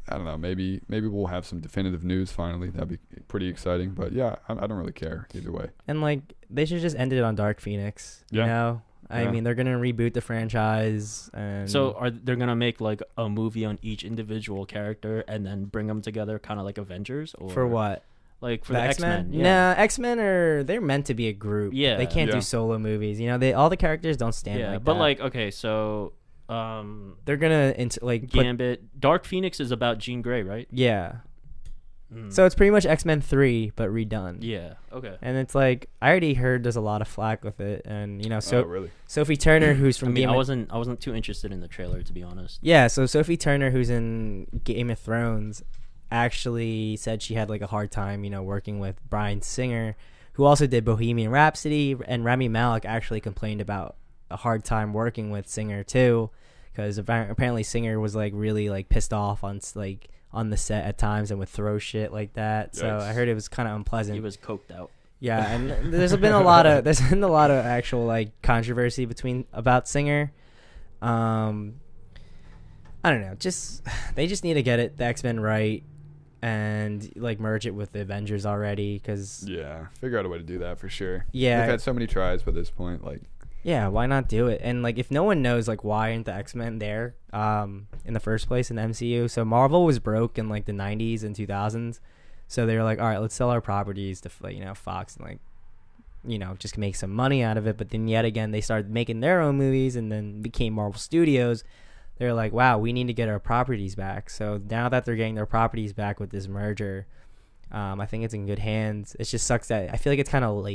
I don't know. Maybe we'll have some definitive news finally. That'd be pretty exciting. But yeah, I don't really care either way. And they should just end it on Dark Phoenix. You know. I mean, they're gonna reboot the franchise, and so they're gonna make like a movie on each individual character and then bring them together, kind of like Avengers, or for what? Like for the X-Men? Nah, X-Men they're meant to be a group. Yeah, they can't do solo movies. You know, all the characters don't stand like that. But okay, so they're gonna Gambit. Dark Phoenix is about Jean Grey, right? Yeah. So it's pretty much X-Men 3 but redone. Yeah. Okay. And it's I already heard there's a lot of flack with it, and really? Sophie Turner, who's from I wasn't too interested in the trailer, to be honest. Yeah, so Sophie Turner, who's in Game of Thrones, actually said she had a hard time, working with Bryan Singer, who also did Bohemian Rhapsody, and Rami Malek actually complained about a hard time working with Singer too, because apparently Singer was really pissed off on the set at times and would throw shit like that. Yikes. So I heard it was kind of unpleasant. He was coked out. Yeah, and there's been a lot of actual controversy about Singer. I don't know. They just need to get the X-Men right and merge it with the Avengers already, because figure out a way to do that for sure. Yeah, they've had so many tries by this point. Yeah, why not do it? And if no one knows why aren't the X-Men there in the first place in the MCU? So Marvel was broke in the 90s and 2000s. So they were like, all right, let's sell our properties to Fox and just make some money out of it. But then yet again, they started making their own movies and then became Marvel Studios. They're like, wow, we need to get our properties back. So now that they're getting their properties back with this merger, I think it's in good hands. It just sucks that I feel it's kind of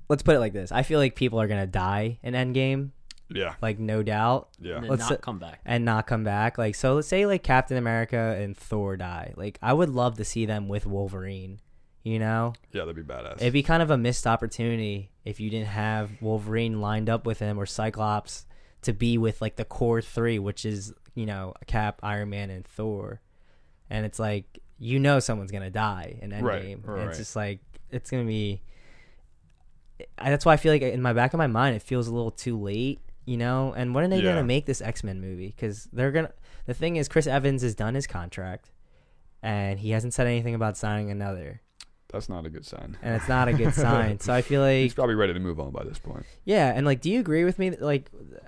let's put it like this. I feel people are going to die in Endgame. Yeah. No doubt. Yeah. And not come back. And not come back. So let's say Captain America and Thor die. I would love to see them with Wolverine, Yeah, that'd be badass. It'd be kind of a missed opportunity if you didn't have Wolverine lined up with him, or Cyclops to be with the core three, which is, Cap, Iron Man, and Thor. And it's someone's going to die in Endgame. Right. And it's just it's going to be... That's why I feel in my back of my mind it feels a little too late, and when are they gonna make this X-Men movie? Because the thing is, Chris Evans has done his contract and he hasn't said anything about signing another. That's not a good sign, and it's not a good sign. So I feel he's probably ready to move on by this point. Yeah. And do you agree with me?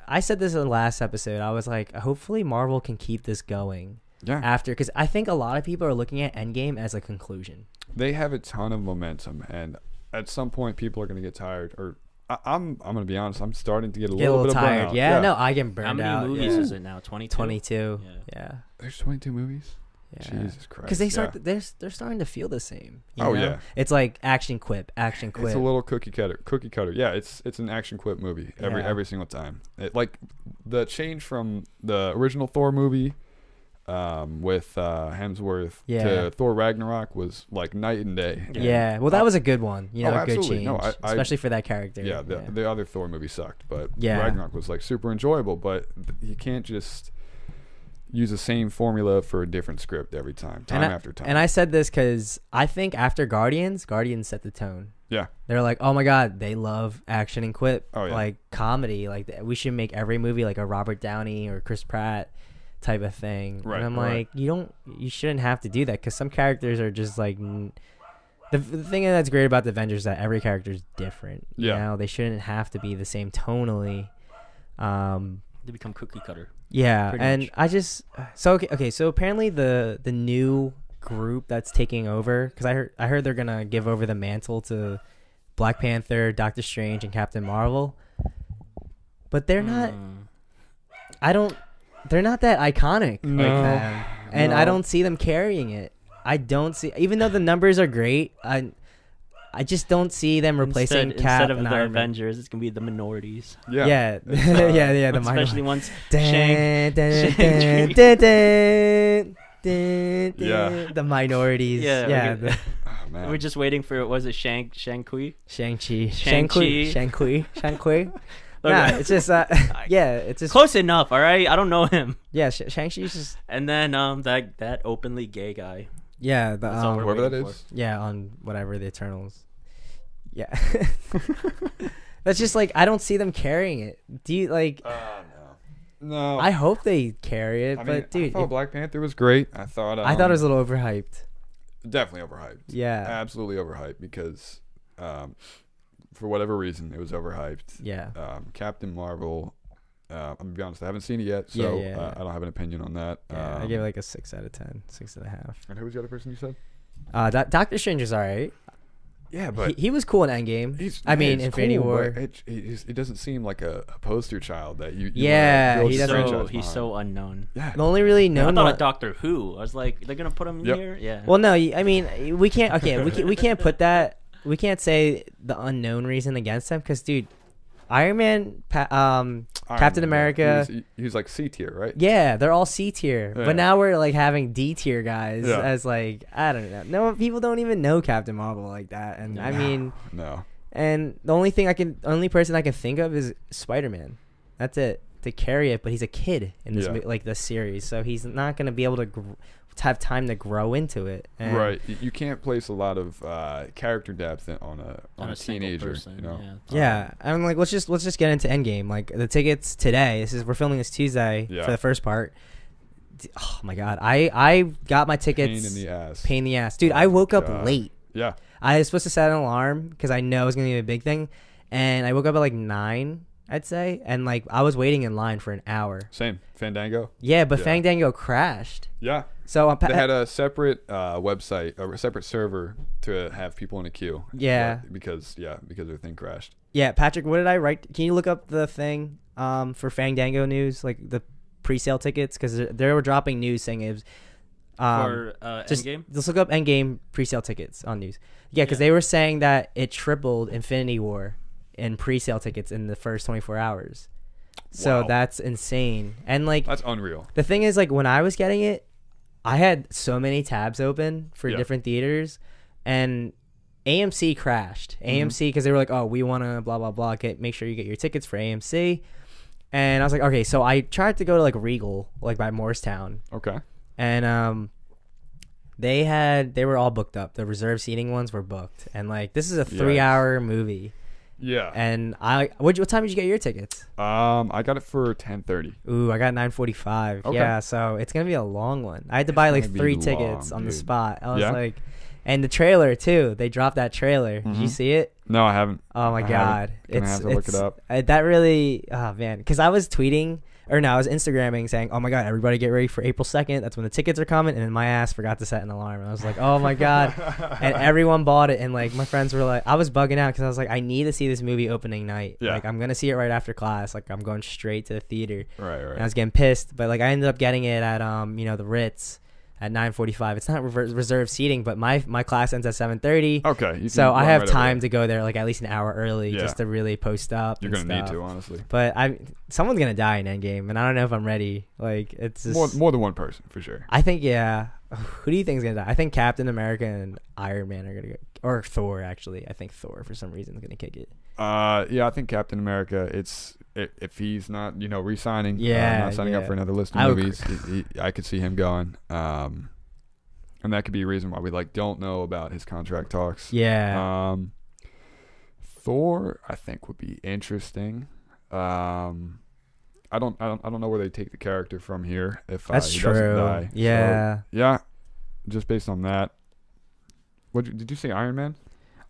I said this in the last episode, I was hopefully Marvel can keep this going after, because I think a lot of people are looking at Endgame as a conclusion. They have a ton of momentum, and at some point, people are going to get tired. Or I'm going to be honest. I'm starting to get a little bit tired. Of burnout. Yeah, no, I get burned out. How many movies is it now? 22. 22. Yeah. There's 22 movies. Yeah. Jesus Christ. Because they're starting to feel the same. Yeah. It's action quip. It's a little cookie cutter. Yeah, it's an action quip movie every single time. The change from the original Thor movie with Hemsworth to Thor Ragnarok was night and day. Yeah, well, that was a good one. A good absolutely. change, No, especially for that character. Yeah, the other Thor movie sucked, but Ragnarok was super enjoyable. But you can't just use the same formula for a different script every time after time. And I said this because I think after Guardians set the tone. Yeah, they're oh my god, they love action and quip, yeah. Comedy. We should make every movie a Robert Downey or Chris Pratt type of thing. Right, and I'm you shouldn't have to do that, because some characters are just the thing that's great about the Avengers is that every character is different. They shouldn't have to be the same tonally. They become cookie cutter. Yeah, and much. I just so apparently the new group that's taking over, because I heard they're gonna give over the mantle to Black Panther, Doctor Strange, and Captain Marvel. but they're not. They're not that iconic like that, and I don't see them carrying it. I don't see, even though the numbers are great. I just don't see them replacing Cap instead of and the Iron Man. Avengers. It's gonna be the minorities. Yeah. The Especially once the minorities. Yeah. Oh, man. We're just waiting for, was it Shang-Chi? Shang-Chi. Nah, it's just it's just close enough. All right, I don't know him. Yeah, Shang-Chi's just And then that openly gay guy. yeah That's all we're whoever that waiting is. yeah on whatever the Eternals. Yeah, that's just like I don't see them carrying it. Do you like? No. I hope they carry it, but dude, I thought Black Panther was great. I thought it was a little overhyped. definitely overhyped. Yeah, Absolutely overhyped because for whatever reason it was overhyped. yeah. Captain Marvel. I'm gonna be honest, I haven't seen it yet, so I don't have an opinion on that. I gave it like a 6 out of 10, 6.5. And who was the other person you said? Doctor Strange is alright. Yeah, but he was cool in Endgame. Infinity cool, War. but it doesn't seem like a poster child that you Yeah, wanna he build a doesn't- franchise He's behind. so unknown. Yeah. The only really I known thought one. of Doctor Who. I was like, they're gonna put him Yep. here. Yeah. Well, no, I mean we can't. Okay, we can't put that. We can't say the unknown reason against them because, dude, Iron Man, Iron Captain Man, America. He was like C tier, right? Yeah, they're all C tier, Yeah. but now we're like having D tier guys Yeah. as like I don't know. No people don't even know Captain Marvel like that, and I mean, No. and the only person I can think of is Spider-Man. That's it to carry it, but he's a kid in this like this series, so he's not gonna be able to have time to grow into it. And Right. You can't place a lot of character depth on a single teenager. person, You know. Yeah, I'm like, let's just get into Endgame. Like the tickets today. We're filming this Tuesday for the first part. Oh my god, I got my tickets. Pain in the ass. Pain in the ass, dude. I woke up God. late. Yeah. I was supposed to set an alarm because I know it was gonna be a big thing, and I woke up at like 9, I'd say, and like I was waiting in line for an hour. Same. Fandango. Yeah, but Yeah. Fandango crashed. Yeah. So They had a separate website, a separate server to have people in a queue. Yeah. Because their thing crashed. Yeah, Patrick, what did I write? Can you look up the thing for Fandango news, like the pre-sale tickets? Because they were dropping news saying it was For just Endgame. Just look up Endgame pre-sale tickets on news. Yeah, because they were saying that it tripled Infinity War in pre-sale tickets in the first 24 hours. So Wow. that's insane. And like That's unreal. the thing is, like when I was getting it, I had so many tabs open for different theaters, and AMC crashed. AMC because they were like, "Oh, we want to blah blah blah. Make sure you get your tickets for AMC." And I was like, "Okay." So I tried to go to like Regal, like by Morristown, Okay. and they were all booked up. The reserve seating ones were booked, and like this is a 3-hour movie. Yeah. And what time did you get your tickets? I got it for 10:30. Ooh, I got 9:45. Okay. Yeah, so it's gonna be a long one. I had to buy like gonna be 3 long, tickets on the dude. spot. I was Yeah? like, and the trailer too. They dropped that trailer. Did you Mhm. see it? No, I haven't. Oh my I god, haven't. Gonna have to look it up. That really, oh man, because I was tweeting. Or no, I was Instagramming saying, "Oh my god, everybody get ready for April 2nd. That's when the tickets are coming." And then my ass forgot to set an alarm. And I was like, "Oh my god!" And everyone bought it. And like my friends were like, I was bugging out because I was like, I need to see this movie opening night. Yeah. Like I'm gonna see it right after class. Like I'm going straight to the theater. Right. And I was getting pissed, but like I ended up getting it at the Ritz at 9:45. It's not reserved seating, but my class ends at 7:30. Okay. So I have time to go there like at least an hour early Yeah. just to really post up. You're and gonna need stuff. to, honestly. But someone's gonna die in Endgame, and I don't know if I'm ready. Like it's just More than one person for sure. I think Who do you think is gonna die? I think Captain America and Iron Man are gonna go, or Thor actually. I think Thor for some reason is gonna kick it. Yeah, I think Captain America. If he's not re-signing, not signing up for another list of movies, I could see him going. And that could be a reason why we don't know about his contract talks. Yeah. Thor, I think, would be interesting. I don't know where they take the character from here if That's he true. doesn't die. Yeah. So, yeah. Just based on that. Did you say Iron Man?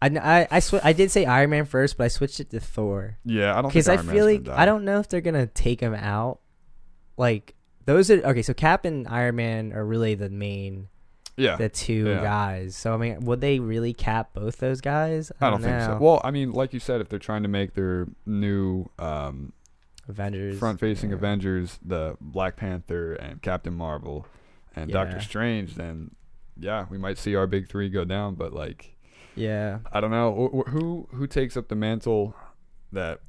I did say Iron Man first, but I switched it to Thor. Yeah, I don't think because I Iron feel Man's like gonna die. I don't know if they're gonna take him out. Like those are okay. So Cap and Iron Man are really the main. Yeah. The two guys. So I mean, would they really cap both those guys? I don't think so. Well, I mean, like you said, if they're trying to make their new Avengers. front-facing Avengers, the Black Panther and Captain Marvel and Doctor Strange, then yeah, we might see our big three go down. But like, Yeah. I don't know who takes up the mantle that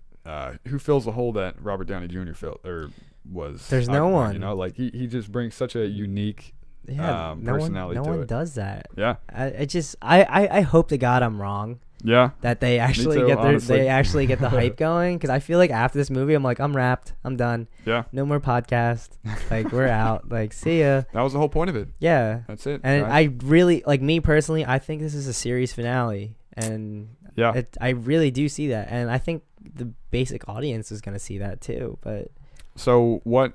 who fills the hole that Robert Downey Jr. filled or was. There's no one. You know, like he just brings such a unique personality no to one it. does that. Yeah. I hope to God I'm wrong. Yeah. That they actually too, honestly. they actually get the hype going, because I feel like after this movie I'm like, I'm wrapped, I'm done, Yeah. no more podcast, like we're out, like see ya. That was the whole point of it. Yeah, That's it. and guys. I really, like, me personally, I think this is a series finale, and Yeah. I really do see that, and I think the basic audience is gonna see that too. But So where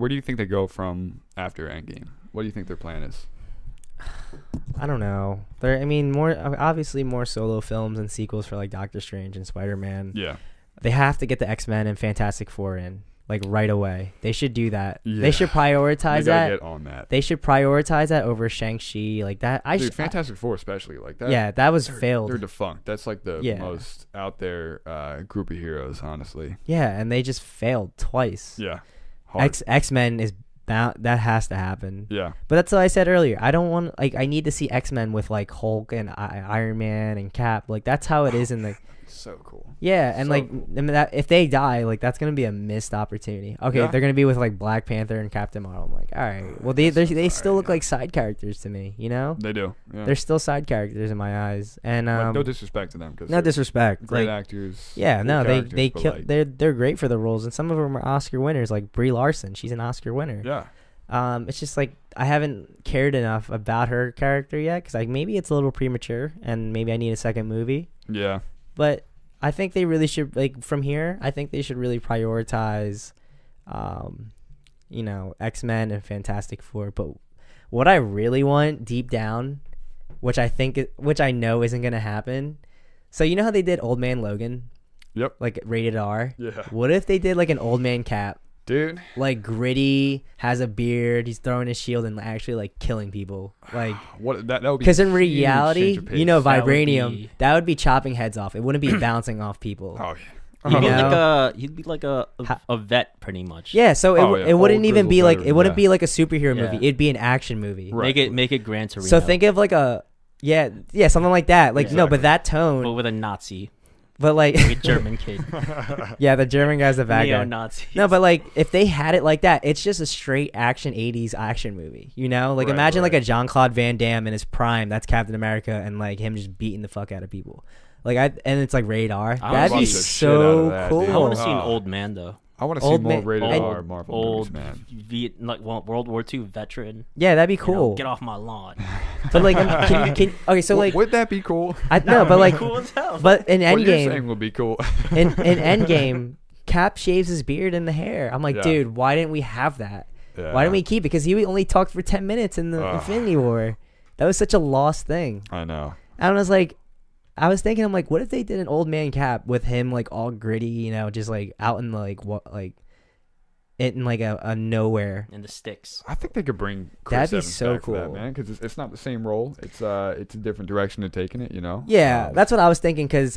do you think they go from after Endgame? What do you think their plan is? I don't know. Obviously more solo films and sequels for like Doctor Strange and Spider-Man. Yeah. They have to get the X-Men and Fantastic Four in, like, right away. They should do that. Yeah. They should prioritize They gotta that. get on that. They should prioritize that over Shang-Chi, like that. Dude, Fantastic Four especially, like that. Yeah, that was They're failed. defunct. That's like the Yeah. most out there group of heroes, honestly. Yeah, and they just failed twice. Yeah. Hard. X-Men is bound. That has to happen. Yeah. But that's what I said earlier. I don't want, like, I need to see X-Men with like Hulk and Iron Man and Cap. Like, that's how it is in the. So cool. Yeah, and So like, cool. I mean, that, if they die, like, that's gonna be a missed opportunity. Okay, Yeah. if they're gonna be with like Black Panther and Captain Marvel, I'm like, all right. Well, they still look like side characters to me. You know, They do. Yeah. they're still side characters in my eyes. And Like, no disrespect to them, because no disrespect. great Like, actors. yeah, cool no, they characters, but, kill. like, They're great for the roles, and some of them are Oscar winners. Like Brie Larson, she's an Oscar winner. Yeah. It's just like I haven't cared enough about her character yet, because like maybe it's a little premature, and maybe I need a second movie. Yeah. But I think they really should, like, from here, I think they should really prioritize, X-Men and Fantastic Four. But what I really want deep down, which I know isn't gonna happen. So you know how they did Old Man Logan? Yep. Like rated R. Yeah. What if they did like an Old Man Cap? Dude. Like gritty, has a beard, he's throwing his shield and actually like killing people. Like, What that would be. because in a huge reality, change of pace. you know, That would vibranium, be- that would be chopping heads off. It wouldn't be bouncing off people. Oh He'd be know? he'd be like a vet pretty much. Yeah, so yeah. it wouldn't Old even be grizzled like, veteran, it wouldn't yeah. be like a superhero Yeah. movie. It'd be an action movie. Right. Make it Gran Torino. So think of like yeah, something like that. Like, Yeah. no, but that but tone, with a Nazi, but like, like a German kid, yeah, the German guy's the bad guy. neo-Nazi. No, but like, if they had it like that, it's just a straight action 80s action movie, you know? Like, Right, imagine like right. a Jean-Claude Van Damme in his prime, that's Captain America, and like him just beating the fuck out of people. Like, and it's like radar. I That'd would be love the shit out of so that, cool. dude. I want to see an Oh. old man though. I want to see Old more man- rated and- R Marvel Old movies, man. like World War II veteran. Yeah, that'd be You know, cool. get off my lawn. But like, okay, so like, Would that be cool? no, but like, Cool as hell. but in What you're saying Endgame, would be cool. in Endgame, Cap shaves his beard and the hair. I'm like, Yeah. dude, why didn't we have that? Yeah. Why didn't we keep it? Because he only talked for 10 minutes in the Ugh. Infinity War. That was such a lost thing. I know. And I was thinking, I'm like, what if they did an old man Cap with him like all gritty, you know, just like out in like what, like in like a nowhere. in the sticks. I think they could bring Chris That'd be Evans so back for that, cool. man, because it's not the same role. It's a different direction to taking it, you know. Yeah, that's what I was thinking, because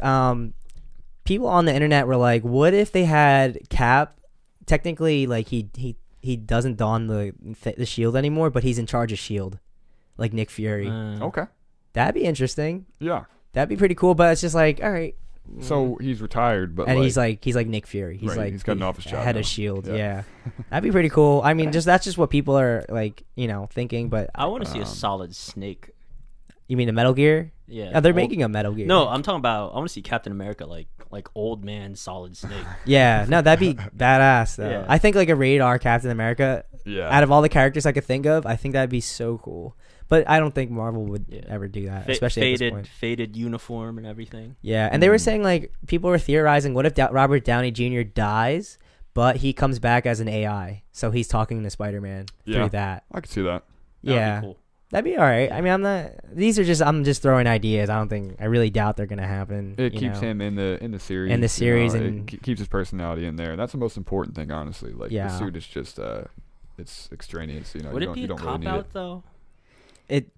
people on the internet were like, what if they had Cap? Technically, like he doesn't don the shield anymore, but he's in charge of Shield, like Nick Fury. Okay. That'd be interesting. Yeah. That'd be pretty cool. But it's just like, all right. So he's retired, but And like, he's like Nick Fury. He's Right, like he's got an office job head now. of Shield. Yeah. Yeah, that'd be pretty cool. I mean, that's just what people are like, you know, thinking. But I want to see a solid Snake. you mean the Metal Gear? Yeah. Yeah, they're Old- making a Metal Gear. No, I'm talking about. I want to see Captain America like old man Solid Snake. Yeah, no, that'd be badass though. Yeah. I think like a rated R Captain America. yeah. Out of all the characters I could think of, I think that'd be so cool. But I don't think Marvel would Yeah. ever do that, especially at this point. Faded uniform and everything. Yeah, and they were saying like people were theorizing, what if Robert Downey Jr. dies, but he comes back as an AI, so he's talking to Spider-Man Yeah. through that. I could see that. That'd Yeah, be cool. that'd be all right. I mean, I'm not. I'm just throwing ideas. I really doubt they're gonna happen. It you keeps know? him in the series. In the series, you know, and- it keeps his personality in there. That's the most important thing, honestly. Like Yeah. the suit is just it's extraneous. You know, Would you it don't, be you a don't really cop need out it. though? It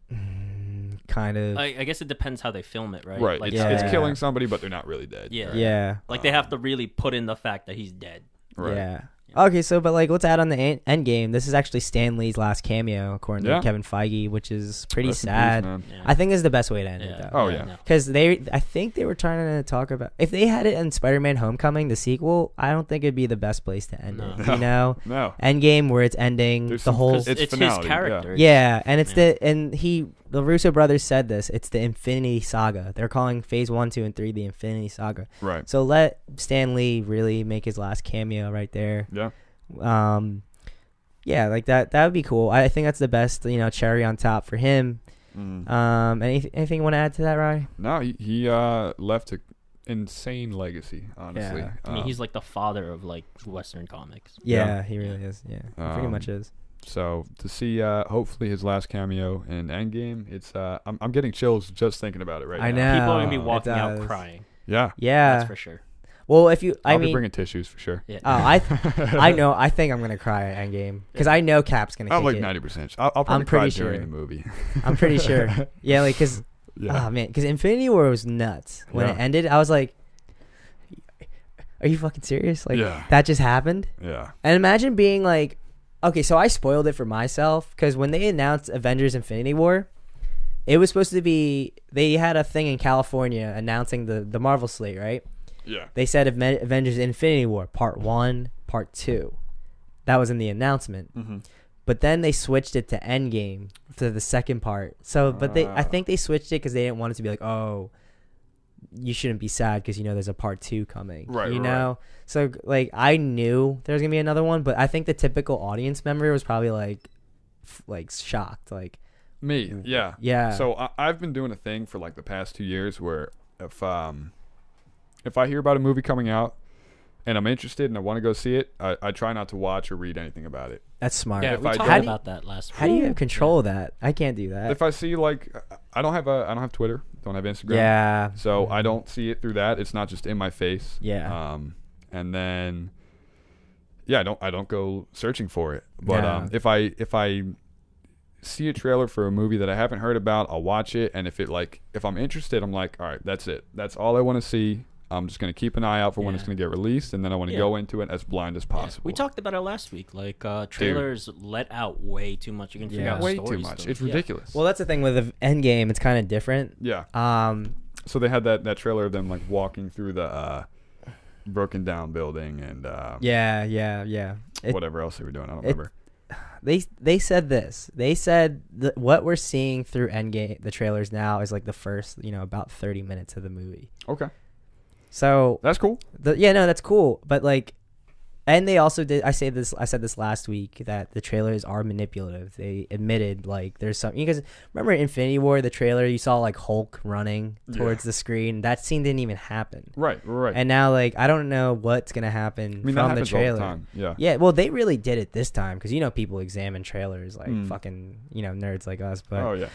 kind of. I guess it depends how they film it, right? Right. Like, It's, Yeah. it's killing somebody, but they're not really dead. Yeah. Right? Yeah. Like they have to really put in the fact that he's dead. Right. Yeah. Okay, so but like let's add on the end game. This is actually Stan Lee's last cameo, according to Kevin Feige, which is pretty Rest in peace, sad. man. Yeah. I think this is the best way to end it, though. Oh yeah. no. Because I think they were trying to talk about if they had it in Spider-Man: Homecoming, the sequel. I don't think it'd be the best place to end No. it. You know, No. Endgame where it's ending There's the some- whole. It's It's his finality, character. Yeah, and it's Yeah. the Russo brothers said this. It's the Infinity Saga. They're calling Phase 1, 2, and 3 the Infinity Saga. Right. So let Stan Lee really make his last cameo right there. Yeah. Yeah, like that would be cool. I think that's the best, cherry on top for him. Anything you want to add to that, Rye? No, he left an insane legacy. Honestly, Yeah. I mean, he's like the father of like Western comics. Yeah, he really is. Yeah, he pretty much is. So to see hopefully his last cameo in Endgame, it's I'm getting chills just thinking about it right now. I know. People are gonna be it walking out does. crying. Yeah. Yeah. That's for sure. Well, if you, I'll be bringing tissues for sure. Yeah. I know. I think I'm gonna cry at Endgame because I know Cap's gonna. I'm kick like it. 90%. I'll probably I'm cry pretty during sure. the movie. I'm pretty sure. Yeah, like because Yeah. oh man, because Infinity War was nuts when it Yeah. ended. I was like, "Are you fucking serious? Like Yeah. that just happened?" Yeah. And imagine being like, okay, so I spoiled it for myself because when they announced Avengers Infinity War, it was supposed to be, they had a thing in California announcing the Marvel slate, right? Yeah. They said Avengers Infinity War, Part 1, Part 2. That was in the announcement. Mm-hmm. But then they switched it to Endgame to the second part. So, but I think they switched it because they didn't want it to be like, oh, you shouldn't be sad because there's a part 2 coming. Right, You right. know? So like I knew there was gonna be another one, but I think the typical audience member was probably like shocked. Like Me. Yeah. yeah. So I've been doing a thing for like the past 2 years where if I hear about a movie coming out and I'm interested and I want to go see it, I try not to watch or read anything about it. That's smart. Yeah, If we I talked don't- about that last week. How do you have control of that? I can't do that. If I see like I don't have Twitter, don't have Instagram. Yeah. So I don't see it through that. It's not just in my face. Yeah. And then I don't go searching for it. But Yeah. if I see a trailer for a movie that I haven't heard about, I'll watch it, and if I'm interested, I'm like, all right, that's it. That's all I want to see. I'm just going to keep an eye out for when it's Yeah. going to get released, and then I want to Yeah. go into it as blind as Yeah, possible. we talked about it last week. Like trailers let out way too much. You can figure Yeah. out way too stories much. from- It's yeah. ridiculous. Well, that's the thing with the Endgame. It's kind of different. Yeah. So So they had that trailer of them like walking through the broken down building and yeah. whatever else they were doing. I don't remember. They said this. They said that what we're seeing through Endgame, the trailers now, is like the first, about 30 minutes of the movie. Okay. So That's cool. that's cool. But like, and they also did. I said this last week that the trailers are manipulative. They admitted like there's some, because remember in Infinity War, the trailer you saw like Hulk running towards the screen. That scene didn't even happen. Right. And now like I don't know what's gonna happen I mean, that from the happens all trailer. the time. Yeah. Yeah, well, they really did it this time because people examine trailers like Mm. fucking nerds like us. But Oh yeah.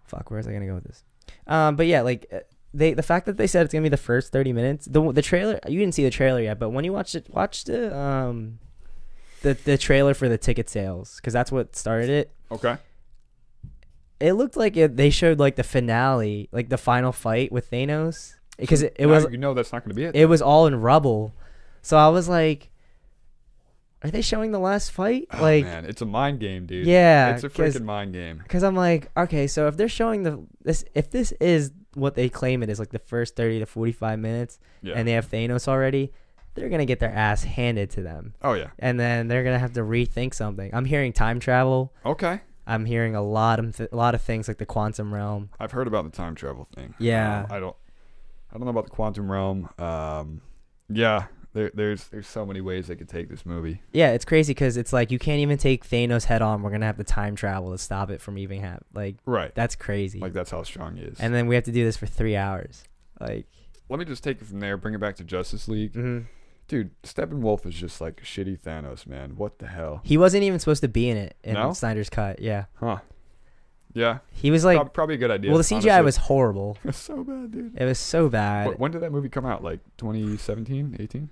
fuck, where's I gonna go with this? But yeah, like the fact that they said it's gonna be the first 30 minutes. The trailer, you didn't see the trailer yet, but when you watch the trailer for the ticket sales, because that's what started it. Okay. It looked like they showed like the finale, like the final fight with Thanos, because it Now was that's not going to be it. it was all in rubble. So I was like, are they showing the last fight? Oh, Like, man, it's a mind game, dude. yeah, It's a freaking mind game. because I'm like, okay, so if they're showing if this is what they claim it is, like the first 30 to 45 minutes, Yeah. and they have Thanos already, they're gonna get their ass handed to them, Oh yeah. and then they're gonna have to rethink something. I'm hearing time travel. Okay. I'm hearing a lot of things like the quantum realm. I've heard about the time travel thing. Yeah. I don't know about the quantum realm. Yeah. There's so many ways they could take this movie. Yeah, it's crazy because it's like you can't even take Thanos head on. We're gonna have to time travel to stop it from even happening. Like, Right. that's crazy. Like that's how strong he is. And then we have to do this for 3 hours. Like, let me just take it from there. Bring it back to Justice League. Dude, Steppenwolf is just like shitty Thanos, man. What the hell? he wasn't even supposed to be in it in No? Snyder's cut. Yeah, Huh. Yeah. he was like, Probably a good idea. well, the CGI honestly. was horrible. It's so bad, dude. It was so bad. When did that movie come out? Like 2017, 18?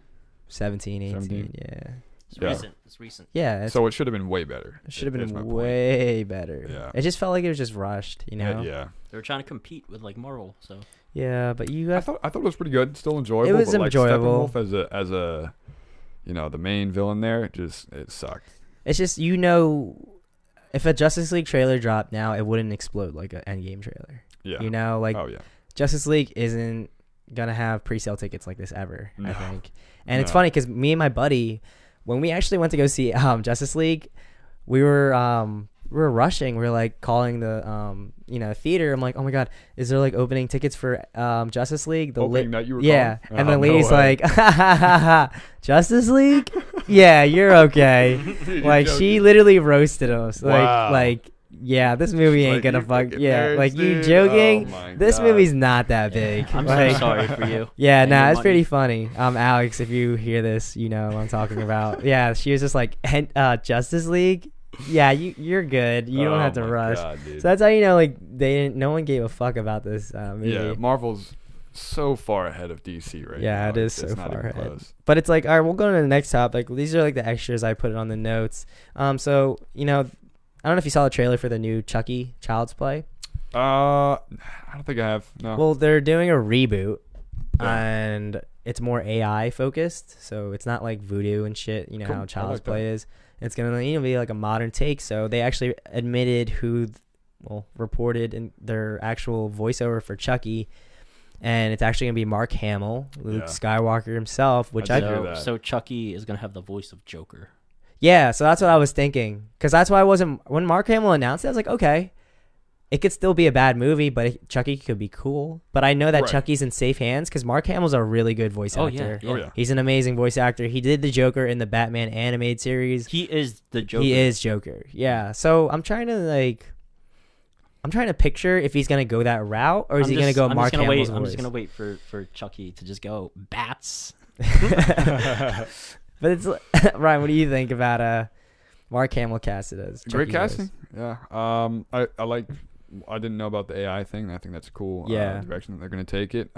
17, 18, 17? yeah. It's Yeah. recent. It's recent. Yeah, So it should have been way better. it should have is my been point. way better. Yeah. It just felt like it was just rushed, Yeah. They were trying to compete with like Marvel, so Yeah, but you I got thought it was pretty good. Still enjoyable. It was but, like, enjoyable. Steppenwolf as a the main villain there, it sucked. it's just if a Justice League trailer dropped now, it wouldn't explode like an Endgame trailer. Yeah. Like Oh yeah. Justice League isn't gonna have pre-sale tickets like this ever. I No. think, and it's No. funny because me and my buddy, when we actually went to go see Justice League, we were rushing. We were like calling the theater. I'm like, oh my god, is there like opening tickets for Justice League? Opening night you were yeah, calling? and Oh, the no lady's way. like, ha ha ha ha, Justice League? Yeah, you're okay. Like she literally roasted us. Wow. Like yeah, this movie ain't Like, gonna you fuck. fucking Yeah, nerds, like you dude. joking? Oh my This God. movie's not that big. I'm Like, so sorry for you. yeah, And nah, your it's money. pretty funny. Alex, if you hear this, you know what I'm talking about. Yeah, she was just like, Justice League? Yeah, you're good. You don't Oh have to my rush. God, dude. So that's how you know, like, no one gave a fuck about this movie. Yeah, Marvel's so far ahead of DC right now. Yeah, it is It's so not far even ahead. close. But it's like, all right, we'll go to the next topic. These are like the extras I put on the notes. So, I don't know if you saw the trailer for the new Chucky Child's Play. I don't think I have. No. Well, they're doing a reboot, Yeah. and it's more AI focused, so it's not like voodoo and shit. You know Cool. how I Child's like Play is. It's gonna be like a modern take. So they actually admitted reported in their actual voiceover for Chucky, and it's actually gonna be Mark Hamill, Luke Yeah. Skywalker himself, which I I did hear So, that. so Chucky is gonna have the voice of Joker. yeah. So that's what I was thinking, because that's why I wasn't when Mark Hamill announced it. I was like, okay. It could still be a bad movie, but Chucky could be cool. But I know that Right. Chucky's in safe hands because Mark Hamill's a really good voice Oh actor. yeah, Oh yeah. He's an amazing voice actor. He did the Joker in the Batman animated series. He is the Joker. He is Joker. Yeah. So I'm trying to picture if he's gonna go that route or is he gonna go Mark Hamill's voice. I'm just gonna wait for Chucky to just go bats. But it's Ryan. What do you think about Mark Hamill casted as Great Chucky casting. voice? Yeah. I didn't know about the AI thing. I think that's a cool Yeah. direction that they're going to take it.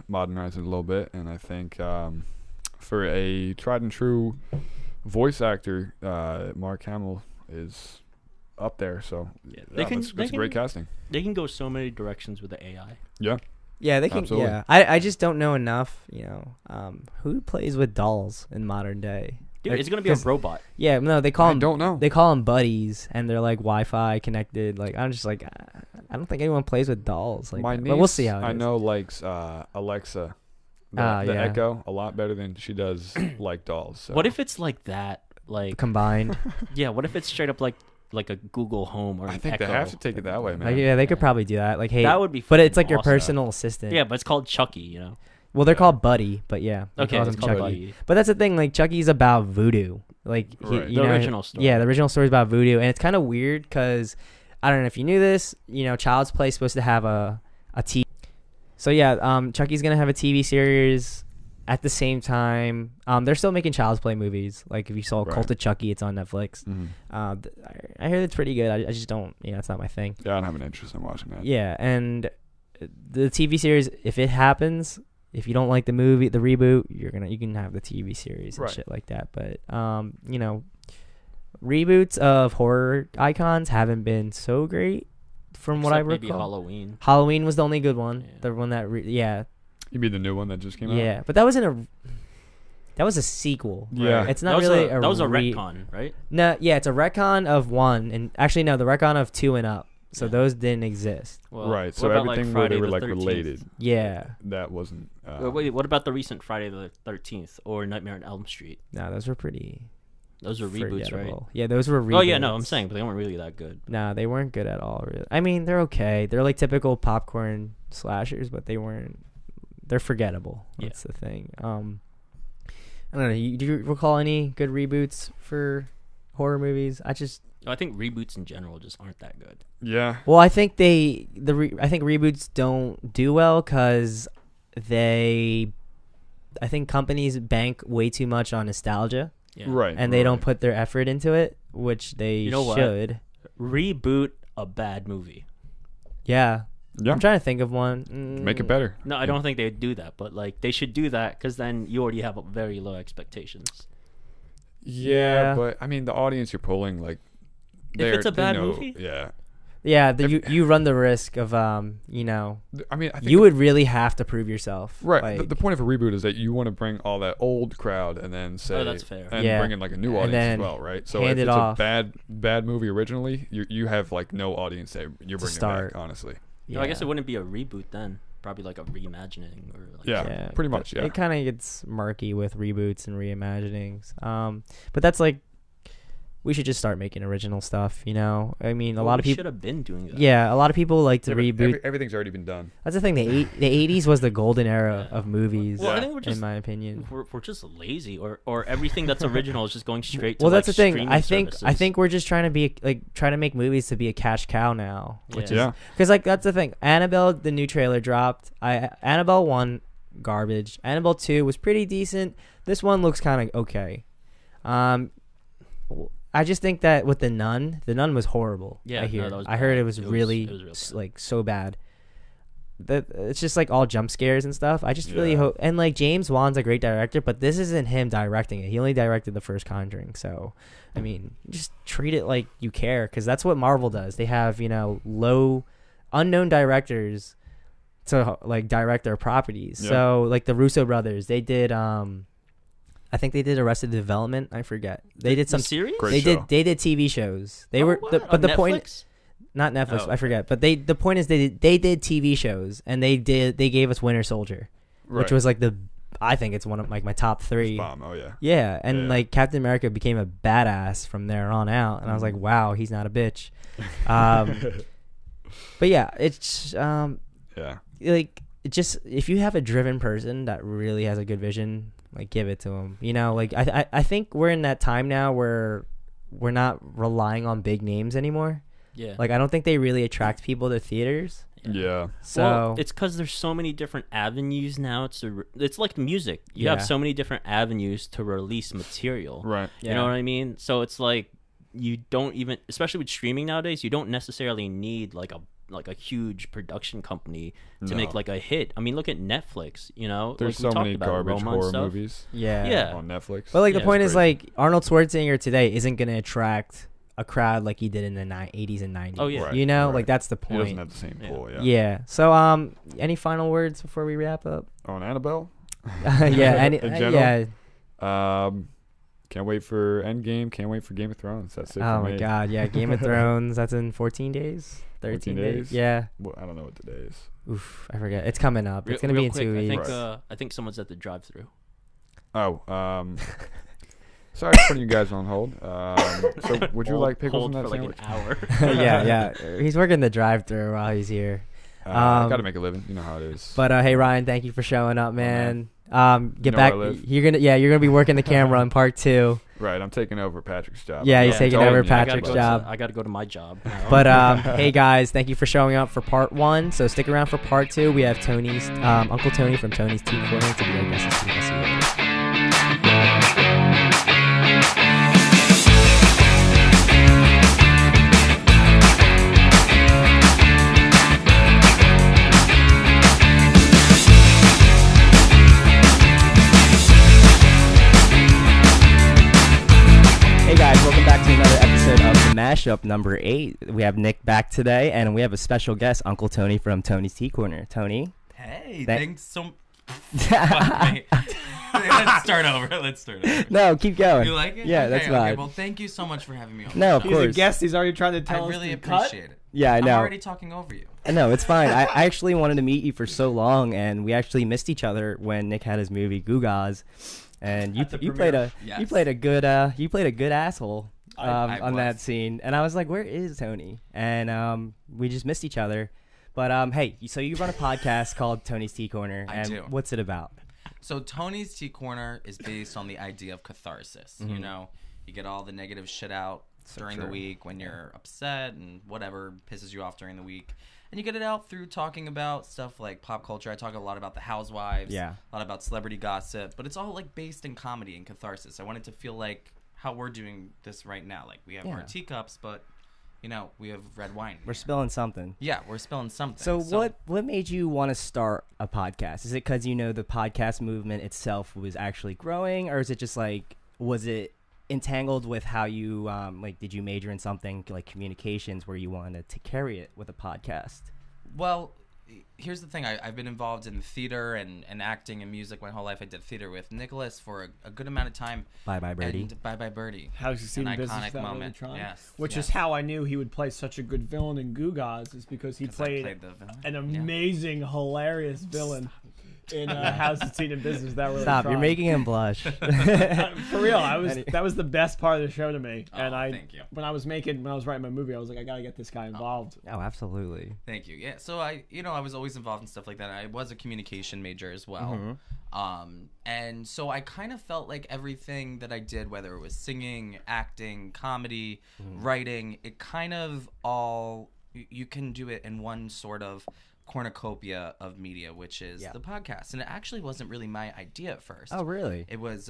Modernize it a little bit. And I think for a tried and true voice actor, Mark Hamill is up there. So Yeah, that's great casting. They can go so many directions with the AI. Yeah. Yeah, they can. Absolutely. Yeah, I just don't know enough. Who plays with dolls in modern day? Dude, Like, it's gonna be a 'cause- robot. Yeah, no, they call I them. don't know. They call them buddies, and they're like Wi-Fi connected. Like I'm just like, I don't think anyone plays with dolls. Like, My that. niece, But we'll see how it is. I know, likes Alexa, the Yeah. Echo, a lot better than she does like dolls. So. What if it's like that? Like, Combined. yeah. What if it's straight up like a Google Home or I an think Echo? they have to take it that way, man. Like, yeah, they could probably do that. Like, hey, That would be. but it's fucking like your awesome. personal assistant. Yeah, but it's called Chucky. Well, they're Yeah. called Buddy, but yeah. they Okay, call it's them called Chucky. Buddy. But that's the thing. Like Chucky's about voodoo. Like Right. you The know, original story. Yeah, the original story is about voodoo, and it's kind of weird because I don't know if you knew this. Child's Play is supposed to have a TV. So yeah, Chucky's gonna have a TV series at the same time. They're still making Child's Play movies. Like if you saw Right. Cult of Chucky, it's on Netflix. Mhm. I hear it's pretty good. I just don't. It's not my thing. Yeah, I don't have an interest in watching that. Yeah, and the TV series, if it happens, if you don't like the movie, the reboot, you can have the TV series and Right. shit like that. But reboots of horror icons haven't been so great from what I Except maybe recall. Halloween. Halloween was the only good one. Yeah. The one that yeah. You mean the new one that just came out? Yeah, but that was a sequel. Yeah. It's not that was really that was a retcon, right? No, yeah, it's a retcon of one, and actually no, the retcon of 2 and up. So Yeah. those didn't exist. Well, Right. So what about, everything like, where they Friday were the like 13th? related, Yeah. that wasn't. Wait, what about the recent Friday the 13th or Nightmare on Elm Street? No, those were pretty. Those are reboots, right? forgettable. Yeah, those were reboots. Oh yeah, no, I'm saying, but they weren't really that good. Nah, they weren't good at all. Really, I mean, they're okay. They're like typical popcorn slashers, but they weren't. They're forgettable. Yeah. That's the thing. I don't know. Do you recall any good reboots for horror movies? I think reboots in general just aren't that good. Yeah. Well, I think I think reboots don't do well because I think companies bank way too much on nostalgia. Yeah. Right. And they don't right. put their effort into it, which they You know what? should. Reboot a bad movie. Yeah. Yeah. I'm trying to think of one. Make it better. No, I don't think they would do that, but like they should do that because then you already have very low expectations. Yeah, but I mean, the audience you're pulling, like, If it's a they bad know- movie? yeah. Yeah, you run the risk of you know, I mean, I think you would really have to prove yourself. right. Like, The point of a reboot is that you want to bring all that old crowd and then say, that's fair. and Yeah. bring in like a new And audience then as well, right? So hand if it it's off. a bad movie originally, you have like no audience that you're bringing start. back, honestly. No, I guess it wouldn't be a reboot then. Probably like a reimagining or like Yeah, pretty much. Yeah, It kind of gets murky with reboots and reimaginings. But that's like, we should just start making original stuff. You know, I mean, a lot of people should have been doing that. Yeah, a lot of people like to Yeah, but reboot. everything's already been done. That's the thing. The 80s was the golden era Yeah. of movies. Well, I Yeah. think we're just in my opinion. we're just lazy, or everything that's original is just going straight to Well, like, that's the thing. streaming I services. think we're just trying to be like trying to make movies to be a cash cow now, which Yeah. is because like that's the thing. Annabelle, the new trailer dropped. Annabelle 1 garbage. Annabelle 2 was pretty decent. This one looks kind of okay. I just think that with the Nun was horrible. Yeah, I hear. that was I heard bad. it was really real bad. like so bad. That it's just like all jump scares and stuff. I just really Yeah. hope, and like James Wan's a great director, but this isn't him directing it. He only directed the first Conjuring, so I mean, just treat it like you care, because that's what Marvel does. They have, you know, low, unknown directors to like direct their properties. Yeah. So like the Russo brothers, they did I think they did Arrested Development. I forget. They did The some. series. Great They show. did TV shows. They were, what? but On the point, Netflix? not Netflix. Oh, I forget. But the point is they did TV shows, and they gave us Winter Soldier, which Right. was like I think it's one of like my top 3. Bomb. Oh yeah. Yeah, and Yeah. like Captain America became a badass from there on out, and I was like, wow, he's not a bitch. But yeah, it's Yeah. like it just, if you have a driven person that really has a good vision, like give it to them. You know, like I think we're in that time now where we're not relying on big names anymore. Yeah. Like I don't think they really attract people to theaters. Yeah. So Well, it's because there's so many different avenues now. It's like music. You have Yeah. so many different avenues to release material. Right. You know what I mean? So it's like you don't even, especially with streaming nowadays, you don't necessarily need like a huge production company to No. make like a hit. I mean, look at Netflix. You know, There's like we so talked many about garbage Roma and horror stuff. movies Yeah. Yeah. on Netflix. But like Yeah, the point it's is crazy. like Arnold Schwarzenegger today isn't going to attract a crowd like he did in the 80s and 90s. Oh, yeah. Right, You know, right. like that's the He doesn't point. have the same Yeah. pull. Yeah. Yeah. So any final words before we wrap up? On Annabelle. Yeah, In general? yeah. Can't wait for Endgame. Can't wait for Game of Thrones. That's it. Oh for my me. god, yeah, Game of Thrones, that's in 14 days. 13 14 days. days? Yeah. Well, I don't know what today is. Oof, I forget. It's coming up. It's going to be Real in quick, 2 I weeks. think I think someone's at the drive-through. Oh, sorry for putting you guys on hold. So, would you like pickles Hold in that for sandwich? like an hour? yeah. He's working the drive-thru while he's here. Got to make a living. You know how it is. But hey Ryan, thank you for showing up, man. Get You know back. where I live. You're gonna be working the camera in part 2. Right, I'm taking over Patrick's job. Yeah, he's I'm taking telling over you. Patrick's job. I got to go to my job. now. But hey guys, thank you for showing up for part 1. So stick around for part 2. We have Tony's Uncle Tony from Tony's Tea Corner to be our guest this week. See you later. Hey guys, welcome back to another episode of the Mashup number 8. We have Nick back today, and we have a special guest, Uncle Tony from Tony's Tea Corner. Tony. Hey, Thank- thanks so. Wait. Let's start over. No, keep going. You like it? Yeah, okay, that's okay. fine. Well, thank you so much for having me on. No, of the He's show. a course. guest. He's already trying to tell I us really to cut. appreciate it. Yeah, I I'm know. already talking over you. No, it's fine. I actually wanted to meet you for so long, and we actually missed each other when Nick had his movie Gugas, and you At the you played a premiere. you Yes. played a good asshole I on that was. scene, and I was like, where is Tony? And we just missed each other. But hey, so you run a podcast called Tony's Tea Corner, I and do. what's it about? So Tony's Tea Corner is based on the idea of catharsis. You know, you get all the negative shit out during the true. week when you're upset and whatever pisses you off during the week. And you get it out through talking about stuff like pop culture. I talk a lot about the Housewives, Yeah. a lot about celebrity gossip, but it's all like based in comedy and catharsis. I wanted to feel like how we're doing this right now. Like we have our Yeah. teacups, but you know, we have red wine. We're here. spilling something. Yeah, we're spilling something. So what made you want to start a podcast? Is it because you know the podcast movement itself was actually growing, or is it just like was it entangled with how you like, did you major in something like communications where you wanted to carry it with a podcast? Well, here's the thing. I've been involved in theater and acting and music my whole life. I did theater with Nicholas for a good amount of time. Bye Bye Birdie. And Bye Bye Birdie. How's he seen An business iconic without moment. really trying? Yes. Which yes. is how I knew he would play such a good villain in Goo Gods, is because he 'Cause I played the villain. an Yeah. amazing, hilarious villain in How's He Seen in Business Without Really Stop! Trying. You're making him blush. For real, that was the best part of the show to me. Oh, And thank you. when I was writing my movie, I was like, I gotta get this guy involved. Oh, absolutely. Thank you. Yeah. So I was always involved in stuff like that. I was a communication major as well. And so I kind of felt like everything that I did, whether it was singing, acting, comedy, writing, it kind of all, you can do it in one sort of cornucopia of media, which is the podcast. And it actually wasn't really my idea at first. Oh, really? It was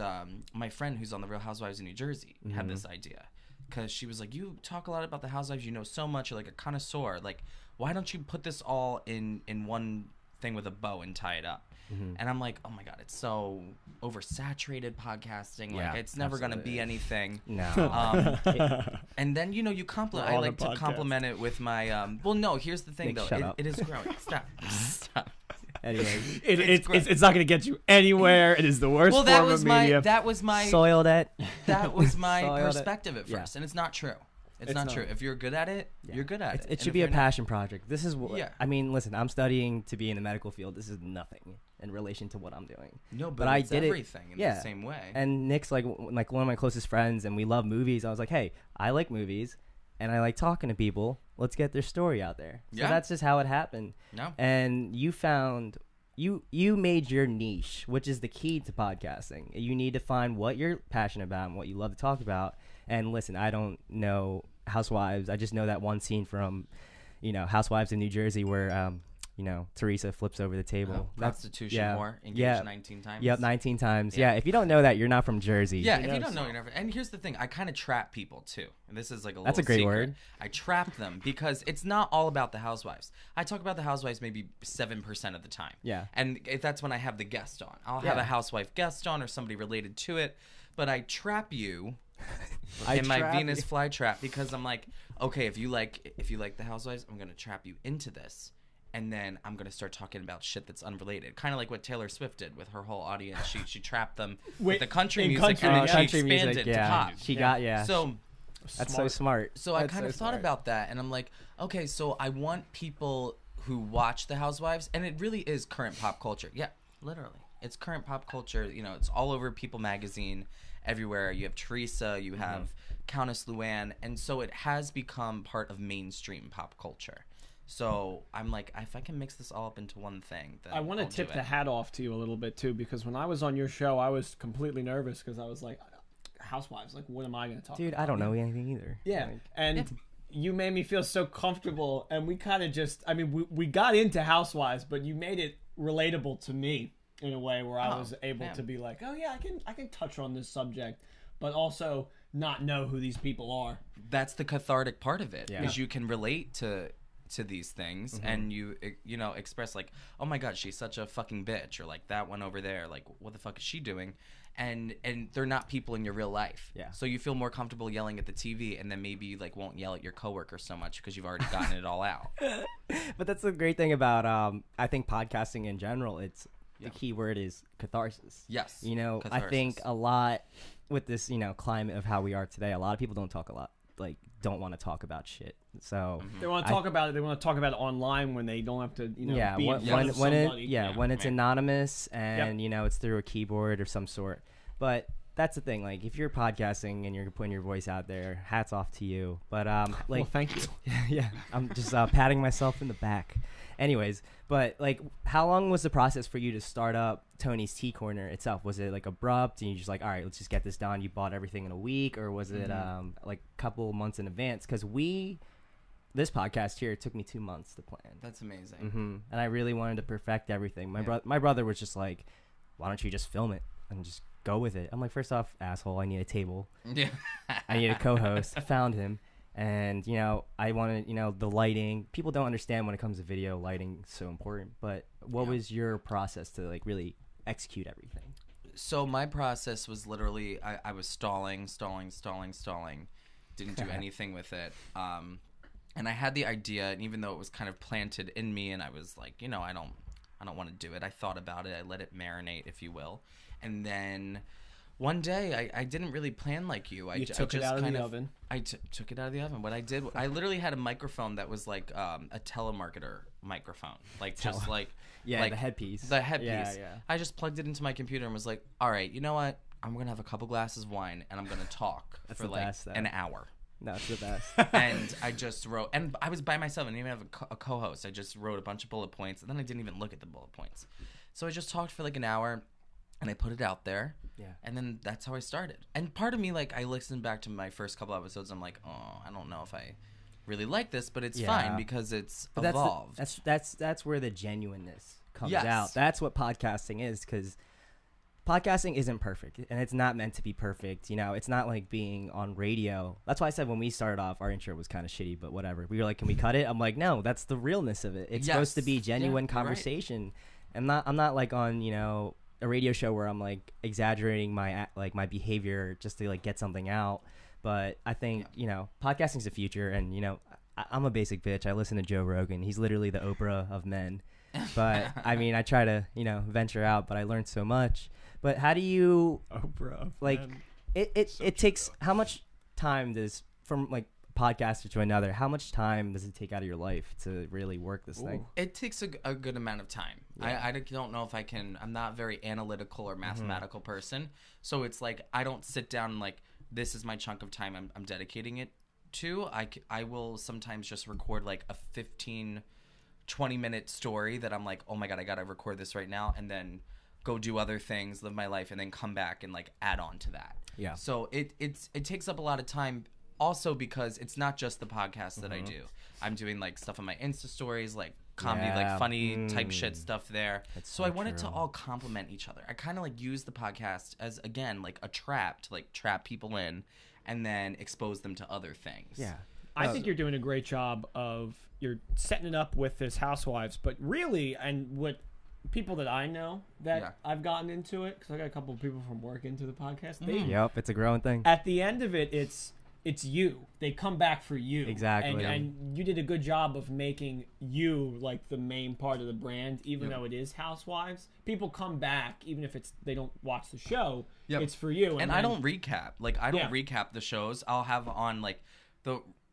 my friend who's on the Real Housewives in New Jersey had this idea. Because she was like, you talk a lot about the Housewives, you know so much, you're like a connoisseur. Like, why don't you put this all in one thing with a bow and tie it up? And I'm like, oh my God, it's so oversaturated podcasting. Like, Yeah, it's never going to be anything. No. And then, you compliment, I We're on like the to podcast. compliment it with my, well, no, here's the thing, Nick, though. shut up. It is growing. Stop. Stop. Anyway, It's not gonna get you anywhere. It is the worst Well, form of media. that was my soiled it. that was my Soiled it. perspective at first, and it's not true. It's not true. If you're good at it, you're good at it. It And should if be a you're not- passion project. This is what Yeah. I mean. Listen, I'm studying to be in the medical field. This is nothing in relation to what I'm doing. No, but I it's did everything it. in Yeah. the same way. And Nick's like one of my closest friends, and we love movies. I was like, hey, I like movies, and I like talking to people. Let's get their story out there. So Yeah. that's just how it happened. No. And you found. You made your niche, which is the key to podcasting. You need to find what you're passionate about and what you love to talk about. And listen, I don't know Housewives. I just know that one scene from, Housewives in New Jersey where, Teresa flips over the table. Prostitution whore, engaged yeah. 19 times. Yep, 19 times. Yeah. Yeah, if you don't know that, you're not from Jersey. Yeah, He if you does. don't know, you're never. And here's the thing: I kind of trap people too. And this is like That's a little great secret. word. I trap them because it's not all about the Housewives. I talk about the Housewives maybe 7% of the time. Yeah. And that's when I have the guest on. I'll have Yeah. a housewife guest on or somebody related to it. But I trap you I in my trap Venus you. flytrap because I'm like, okay, if you like the Housewives, I'm gonna trap you into this. And then I'm gonna start talking about shit that's unrelated, kind of like what Taylor Swift did with her whole audience. She trapped them with the country in music, country, and then yeah. she Country expanded music, to yeah. pop. She got So That's so smart. So I That's kind so of thought smart. about that, and I'm like, okay, so I want people who watch The Housewives, and it really is current pop culture. Yeah, literally, it's current pop culture. It's all over People magazine, everywhere. You have Teresa, you have Countess Luann, and so it has become part of mainstream pop culture. So I'm like, if I can mix this all up into one thing, then I want to I'll tip do the it. hat off to you a little bit too, because when I was on your show, I was completely nervous because I was like, Housewives, like, what am I going to talk Dude, about? I don't know anything either. Yeah, Like, and you made me feel so comfortable, and we kind of just, I mean, we got into Housewives, but you made it relatable to me in a way where I was able to be like, oh yeah, I can touch on this subject, but also not know who these people are. That's the cathartic part of it, Yeah. is you can relate to these things, and you express like, oh my god, she's such a fucking bitch, or like that one over there, like what the fuck is she doing? And they're not people in your real life. Yeah. So you feel more comfortable yelling at the TV, and then maybe you like won't yell at your coworker so much because you've already gotten it all out. But that's the great thing about I think podcasting in general. It's the key word is catharsis. Yes. I think a lot with this climate of how we are today. A lot of people don't talk a lot, like don't want to talk about shit. So They want to talk about it. They want to talk about it online when they don't have to, be in front of somebody. when it's right. anonymous and it's through a keyboard of some sort. But that's the thing. Like if you're podcasting and you're putting your voice out there, hats off to you. But Well, thank you. yeah, I'm just patting myself in the back. Anyways, but like, how long was the process for you to start up Tony's Tea Corner itself? Was it like abrupt and you just like, all right, let's just get this done? You bought everything in a week, or was it like a couple months in advance? Because this podcast here, it took me 2 months to plan. That's amazing. And I really wanted to perfect everything. My brother was just like, why don't you just film it and just go with it? I'm like, first off, asshole, I need a table. Yeah. I need a co-host. I found him. And, I wanted, the lighting. People don't understand when it comes to video, lighting is so important. But what was your process to, like, really execute everything? So my process was literally I was stalling, didn't do anything with it. And I had the idea, and even though it was kind of planted in me, and I was like, I don't want to do it. I thought about it. I let it marinate, if you will. And then one day, I didn't really plan like you. I took it out of the oven. I took it out of the oven. What I did, I literally had a microphone that was like a telemarketer microphone, like just like the headpiece. The headpiece. Yeah. I just plugged it into my computer and was like, all right, you know what? I'm gonna have a couple glasses of wine and I'm gonna talk for like best, an hour. That's the best. And I just wrote, and I was by myself. I didn't even have a co-host. I just wrote a bunch of bullet points, and then I didn't even look at the bullet points. So I just talked for like an hour, and I put it out there. Yeah. And then that's how I started. And part of me, like, I listened back to my first couple episodes. I'm like, oh, I don't know if I really like this, but it's fine because it's evolved. That's where the genuineness comes Yes. out. That's what podcasting is, because podcasting isn't perfect, and it's not meant to be perfect. It's not like being on radio. That's why I said when we started off, our intro was kind of shitty, but whatever. We were like, can we cut it? I'm like, no, that's the realness of it. It's supposed to be genuine conversation. Right. I'm not like on, a radio show where I'm like exaggerating my behavior just to like get something out. But I think, podcasting's the future, and, I'm a basic bitch. I listen to Joe Rogan. He's literally the Oprah of men. But I mean, I try to, venture out, but I learned so much. But how do you Oprah like it takes how much time does from like podcaster to another, how much time does it take out of your life to really work this thing? It takes a good amount of time. I don't know if I can. I'm not a very analytical or mathematical person, so it's like I don't sit down and like, this is my chunk of time I'm dedicating it to. I will sometimes just record like a 15-20-minute story that I'm like, oh my god, I gotta record this right now, and then go do other things, live my life, and then come back and like add on to that. Yeah. So it takes up a lot of time. Also because it's not just the podcast that I do. I'm doing like stuff on my Insta stories, like comedy, like funny type shit stuff there. So I want it to all complement each other. I kind of like use the podcast as, again, like a trap to like trap people in and then expose them to other things. Yeah. I think you're doing a great job of, you're setting it up with this Housewives, but really, and what people that I know that I've gotten into it, because I got a couple of people from work into the podcast. Yep, it's a growing thing. At the end of it, it's you. They come back for you. Exactly. And you did a good job of making you like the main part of the brand, even though it is Housewives. People come back, even if they don't watch the show. It's for you. And I don't recap. Like, I don't recap the shows. I'll have on like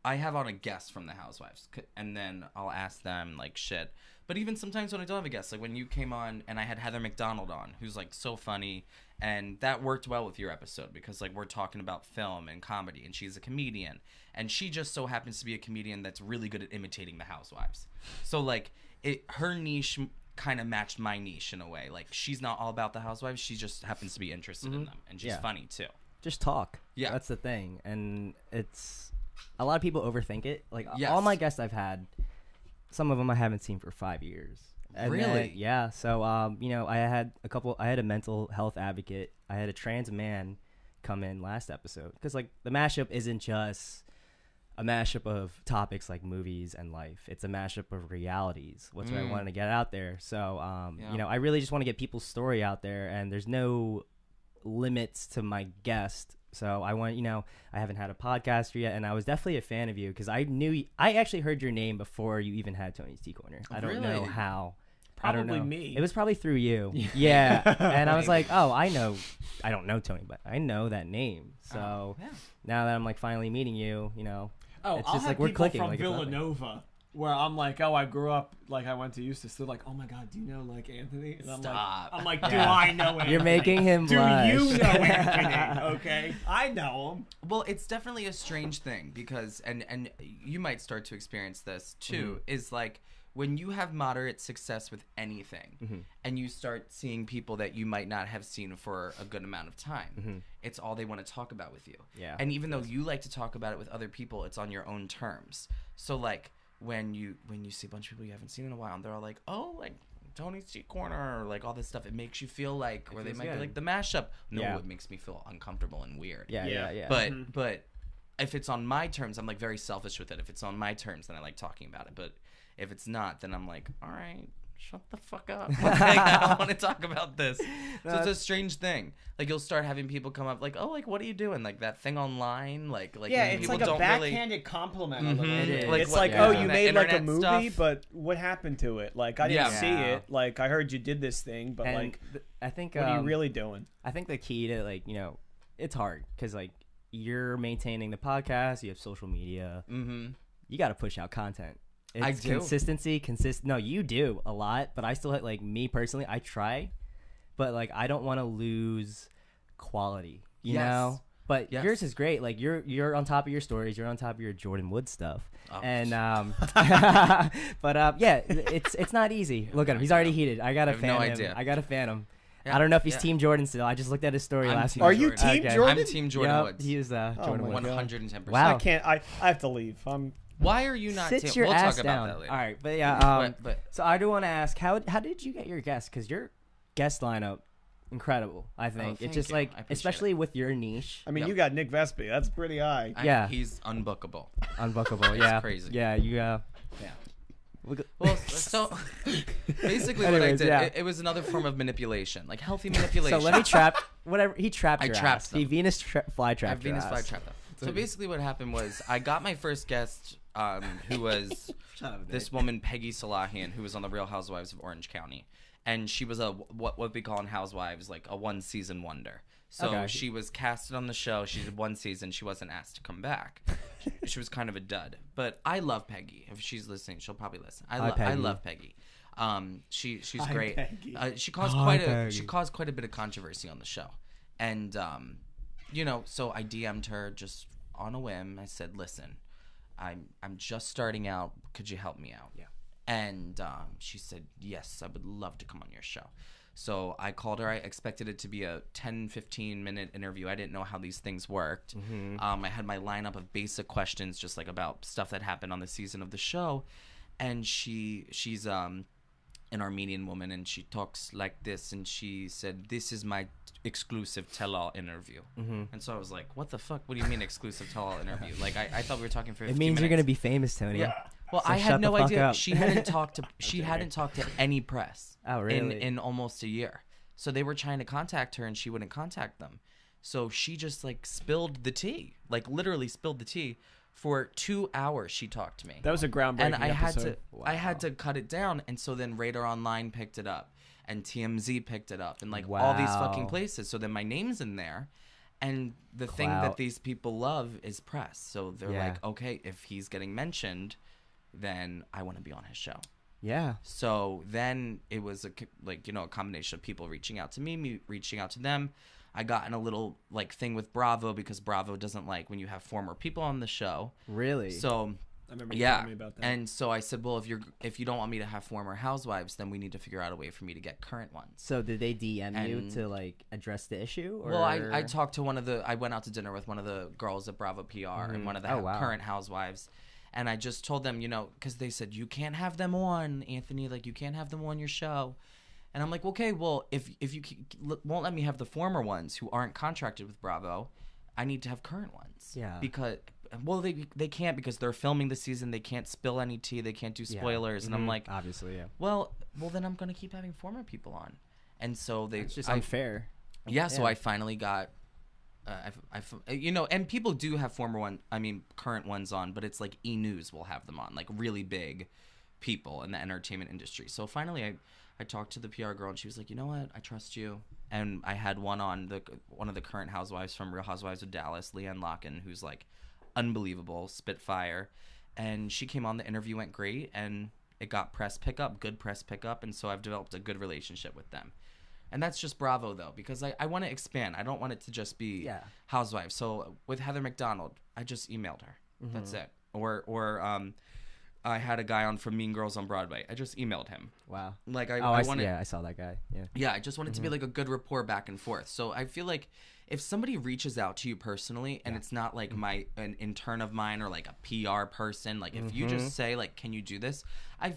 I have on a guest from the Housewives, and then I'll ask them like shit. But even sometimes when I don't have a guest, like when you came on and I had Heather McDonald on, who's like so funny, and that worked well with your episode because like we're talking about film and comedy, and she's a comedian, and she just so happens to be a comedian that's really good at imitating the Housewives. So like her niche kind of matched my niche in a way. Like, she's not all about the Housewives, she just happens to be interested in them, and she's funny too. Just talk. Yeah, that's the thing, and it's a lot of people overthink it. Like all my guests I've had, some of them I haven't seen for 5 years. And really? Yeah. So, I had a mental health advocate. I had a trans man come in last episode. Because, like, the mashup isn't just a mashup of topics like movies and life. It's a mashup of realities. What's what I wanted to get out there. So, I really just want to get people's story out there. And there's no limits to my guest. So I want, I haven't had a podcaster yet, and I was definitely a fan of you because I actually heard your name before you even had Tony's Tea Corner. I don't know how. Probably me. It was probably through you. Yeah. And I was like, oh, I don't know Tony, but I know that name. So now that I'm like finally meeting you, it's I'll just have like we're people clicking. From like Villanova. Where I'm like, oh, I grew up, like, I went to Eustis. They're like, oh, my God, do you know, like, Anthony? And I'm like, do I know Anthony? You're making him blush. Do you know Anthony? Okay. I know him. Well, it's definitely a strange thing because, and you might start to experience this, too, is, like, when you have moderate success with anything and you start seeing people that you might not have seen for a good amount of time, it's all they want to talk about with you. Yeah. And even though you like to talk about it with other people, it's on your own terms. So, like, when you see a bunch of people you haven't seen in a while and they're all like, oh, like Tony's Tea Corner or like all this stuff, it makes you feel like, or they might be like the mashup. No, it makes me feel uncomfortable and weird. Yeah. But if it's on my terms, I'm like very selfish with it. If it's on my terms, then I like talking about it. But if it's not, then I'm like, all right, shut the fuck up. Like, I don't want to talk about this. So it's a strange thing. Like, you'll start having people come up like, oh, like, what are you doing? Like, that thing online? Like yeah, when it's people like a don't backhanded compliment. A little Mhm. bit. Like, It's what- like, yeah. oh, you made like a Internet movie, stuff. but what happened to it? Like, I didn't Yeah. see Yeah. it. Like, I heard you did this thing, but And like, I think what are you really doing? I think the key to like it's hard because like you're maintaining the podcast, you have social media, Mm-hmm. you got to push out content. It's I do. consistency. No, you do a lot, but I still like me personally. I try, but like I don't want to lose quality. You Yes. know. But Yes. yours is great. Like you're on top of your stories. You're on top of your Jordan Wood stuff. Oh. And yeah, it's not easy. Look at him. He's already heated. I gotta I have fan no him. idea. I gotta fan him. Yeah, I don't know if he's yeah. Team Jordan still. I just looked at his story I'm last Team night. Are you Jordan. Team Okay. Jordan? I'm Team Jordan Yep, Woods. he is Jordan my Wood. God. 110%. Wow. I can't. I have to leave. Why are you not Sit Team? your We'll ass talk down. about that later. All right, but yeah. But So I do want to ask, how did you get your guests? Because your guest lineup, incredible. I think thank it's just you. like, I appreciate especially with your niche, I mean, Yep. you got Nick Vespi. That's pretty high. Yeah. he's unbookable. unbookable. Yeah, crazy. Yeah, you. Yeah. Look, Well, so basically, what I Anyways, did, yeah. it was another form of manipulation, like healthy manipulation. so let me trap whatever he trapped. I your trapped ass. them. He Venus fly I trapped. Venus your ass. flytrap them. So basically, what happened was I got my first guest, who was this woman Peggy Salahian, who was on the Real Housewives of Orange County, and she was a what we call in Housewives like a 1-season wonder. So Okay. she was casted on the show. She did 1 season. She wasn't asked to come back. She was kind of a dud. But I love Peggy. If she's listening, she'll probably listen. I Peggy. love Peggy. She's Hi, great. Peggy. She caused Hi, Peggy. she caused quite a bit of controversy on the show, and so I DM'd her just on a whim. I said, "Listen, I'm just starting out. Could you help me out?" Yeah. And she said, "Yes, I would love to come on your show." So I called her. I expected it to be a 10-15 minute interview. I didn't know how these things worked. I had my lineup of basic questions, just like about stuff that happened on the season of the show. And she's an Armenian woman, and she talks like this. And she said, "This is my exclusive tell-all interview." And so I was like, "What the fuck? What do you mean exclusive tell-all interview?" Like I thought we were talking for 15 It means you're minutes. gonna be famous, Tony. Yeah. Well, So I shut had the no fuck idea. up. She hadn't talked to any press. Oh, really? In almost a year. So they were trying to contact her, and she wouldn't contact them. So she just like spilled the tea, like literally spilled the tea. For 2 hours, she talked to me, That was a groundbreaking and I episode. had to cut it down. And so then Radar Online picked it up, and TMZ picked it up, and like all these fucking Wow. places. So then my name's in there. And the thing Clout. that these people love is press. So they're Yeah. like, okay, if he's getting mentioned, then I want to be on his show. Yeah. So then it was a combination of people reaching out to me reaching out to them. I got in a little like thing with Bravo because Bravo doesn't like when you have former people on the show. Really? So I remember you yeah, telling me about that. and so I said, well, if you don't want me to have former housewives, then we need to figure out a way for me to get current ones. So did they DM you And- to like address the issue? Or? Well, I talked to I went out to dinner with one of the girls at Bravo PR and one of the Oh, wow. current housewives. And I just told them, because they said, you can't have them on, Anthony, like you can't have them on your show. And I'm like, okay, well, if you won't let me have the former ones who aren't contracted with Bravo, I need to have current ones. Yeah. Because, well, they can't because they're filming the season. They can't spill any tea. They can't do spoilers. And I'm like, obviously, yeah. well, then I'm going to keep having former people on. And so It's just unfair. yeah, so Yeah. I finally got, and people do have current ones on, but it's like E! News will have them on, like really big people in the entertainment industry. So finally I talked to the PR girl, and she was like, you know what, I trust you. And I had one of the current housewives from Real Housewives of Dallas, Leanne Locken, who's like unbelievable, spitfire. And she came on, the interview went great, and it got good press pickup, and so I've developed a good relationship with them. And that's just Bravo, though, because I want to expand. I don't want it to just be Housewives. So with Heather McDonald, I just emailed her. That's it. Or I had a guy on from Mean Girls on Broadway. I just emailed him. Wow. Like I wanted, I saw that guy. Yeah. yeah, I just want it to be like a good rapport back and forth. So I feel like if somebody reaches out to you personally, and it's not like an intern of mine or like a PR person, like if you just say like, "Can you do this?"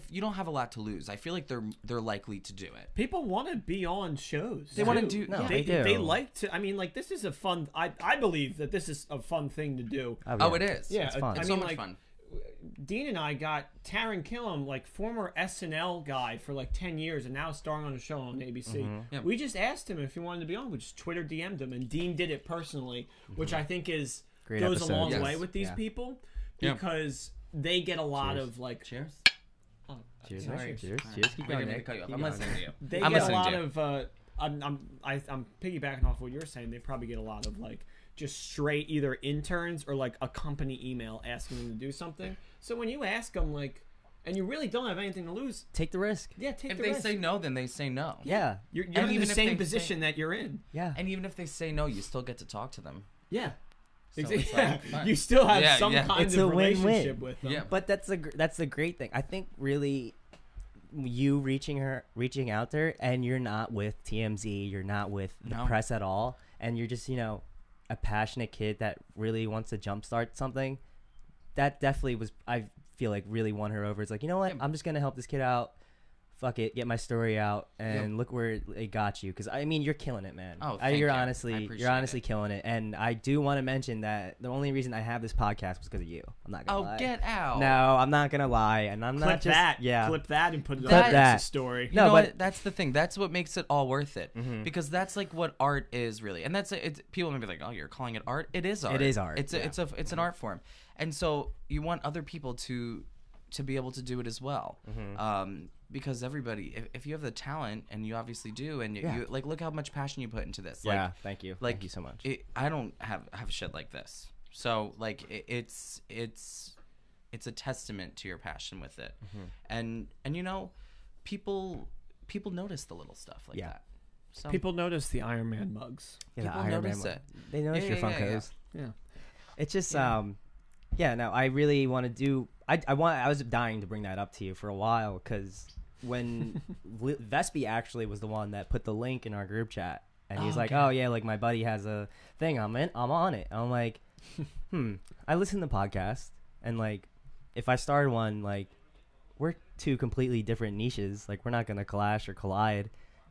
you don't have a lot to lose. I feel like they're likely to do it. People want to be on shows. They want to do. No, yeah. they do. They like to. I mean, like this is a fun. I believe that this is a fun thing to do. Oh, it is. Yeah, It's fun. It's I so mean, much like, fun. Dean and I got Taron Killam, like former SNL guy for like 10 years and now starring on a show on ABC. Yeah. We just asked him if he wanted to be on. We just Twitter DM'd him, and Dean did it personally, which I think goes episode. a long Yes. way with these people because they get a lot of like. Cheers. Oh, Cheers. sorry. Cheers. All right. Cheers. Keep Wait, going, I didn't mean to Nick. cut you off. Keep I'm going. listening to you. They I'm get a listening lot to you. of. I'm piggybacking off what you're saying. They probably get a lot of like just straight either interns or like a company email asking them to do something. So when you ask them like, and you really don't have anything to lose, Take the risk. yeah, take If the they risk. say no, then they say no. Yeah. You're And in even the if same they position that you're in. Yeah. And even if they say no, you still get to talk to them. Yeah. So Exactly. it's like, fine. You still have Yeah, some yeah. kind It's of a win-win. relationship with them. Yeah. But that's the great thing. I think really you reaching out to her, and you're not with TMZ, you're not with the No. press at all, and you're just a passionate kid that really wants to jumpstart something. That definitely was, I feel like, really won her over. It's like, you know what, Yeah. I'm just gonna help this kid out. Fuck it, get my story out, and look where it got you. Because I mean, you're killing it, man. Oh, thank you're you. I honestly, appreciate it. killing it. And I do want to mention that the only reason I have this podcast was because of you. I'm not gonna lie. Get out. No, I'm not gonna lie, and I'm Clip not just that. yeah. Clip that and put it Clip on that. Insta story. You No, know but- what? That's the thing. That's what makes it all worth it. Mm-hmm. Because that's like what art is really. And that's it's people may be like, "Oh, you're calling it art?" It is art. It is art, It's an art form. And so you want other people to be able to do it as well. Mm-hmm. Because everybody, if you have the talent, and you obviously do, and Yeah. you like, look how much passion you put into this. Yeah, Like, thank you. like Thank you so much. I don't have shit like this. So like it's a testament to your passion with it. And people notice the little stuff like Yeah. that. So People notice the Iron Man mugs. Yeah, the people Iron Man notice one. it. They notice Yeah, your yeah, yeah, Funkos. Yeah. It's just no, I really want to do. I was dying to bring that up to you for a while because when Vespi actually was the one that put the link in our group chat, and he's like, "Oh yeah, like my buddy has a thing. I'm on it." I'm like, I listen to podcasts, and like, if I started one, like, we're two completely different niches. Like, we're not gonna clash or collide.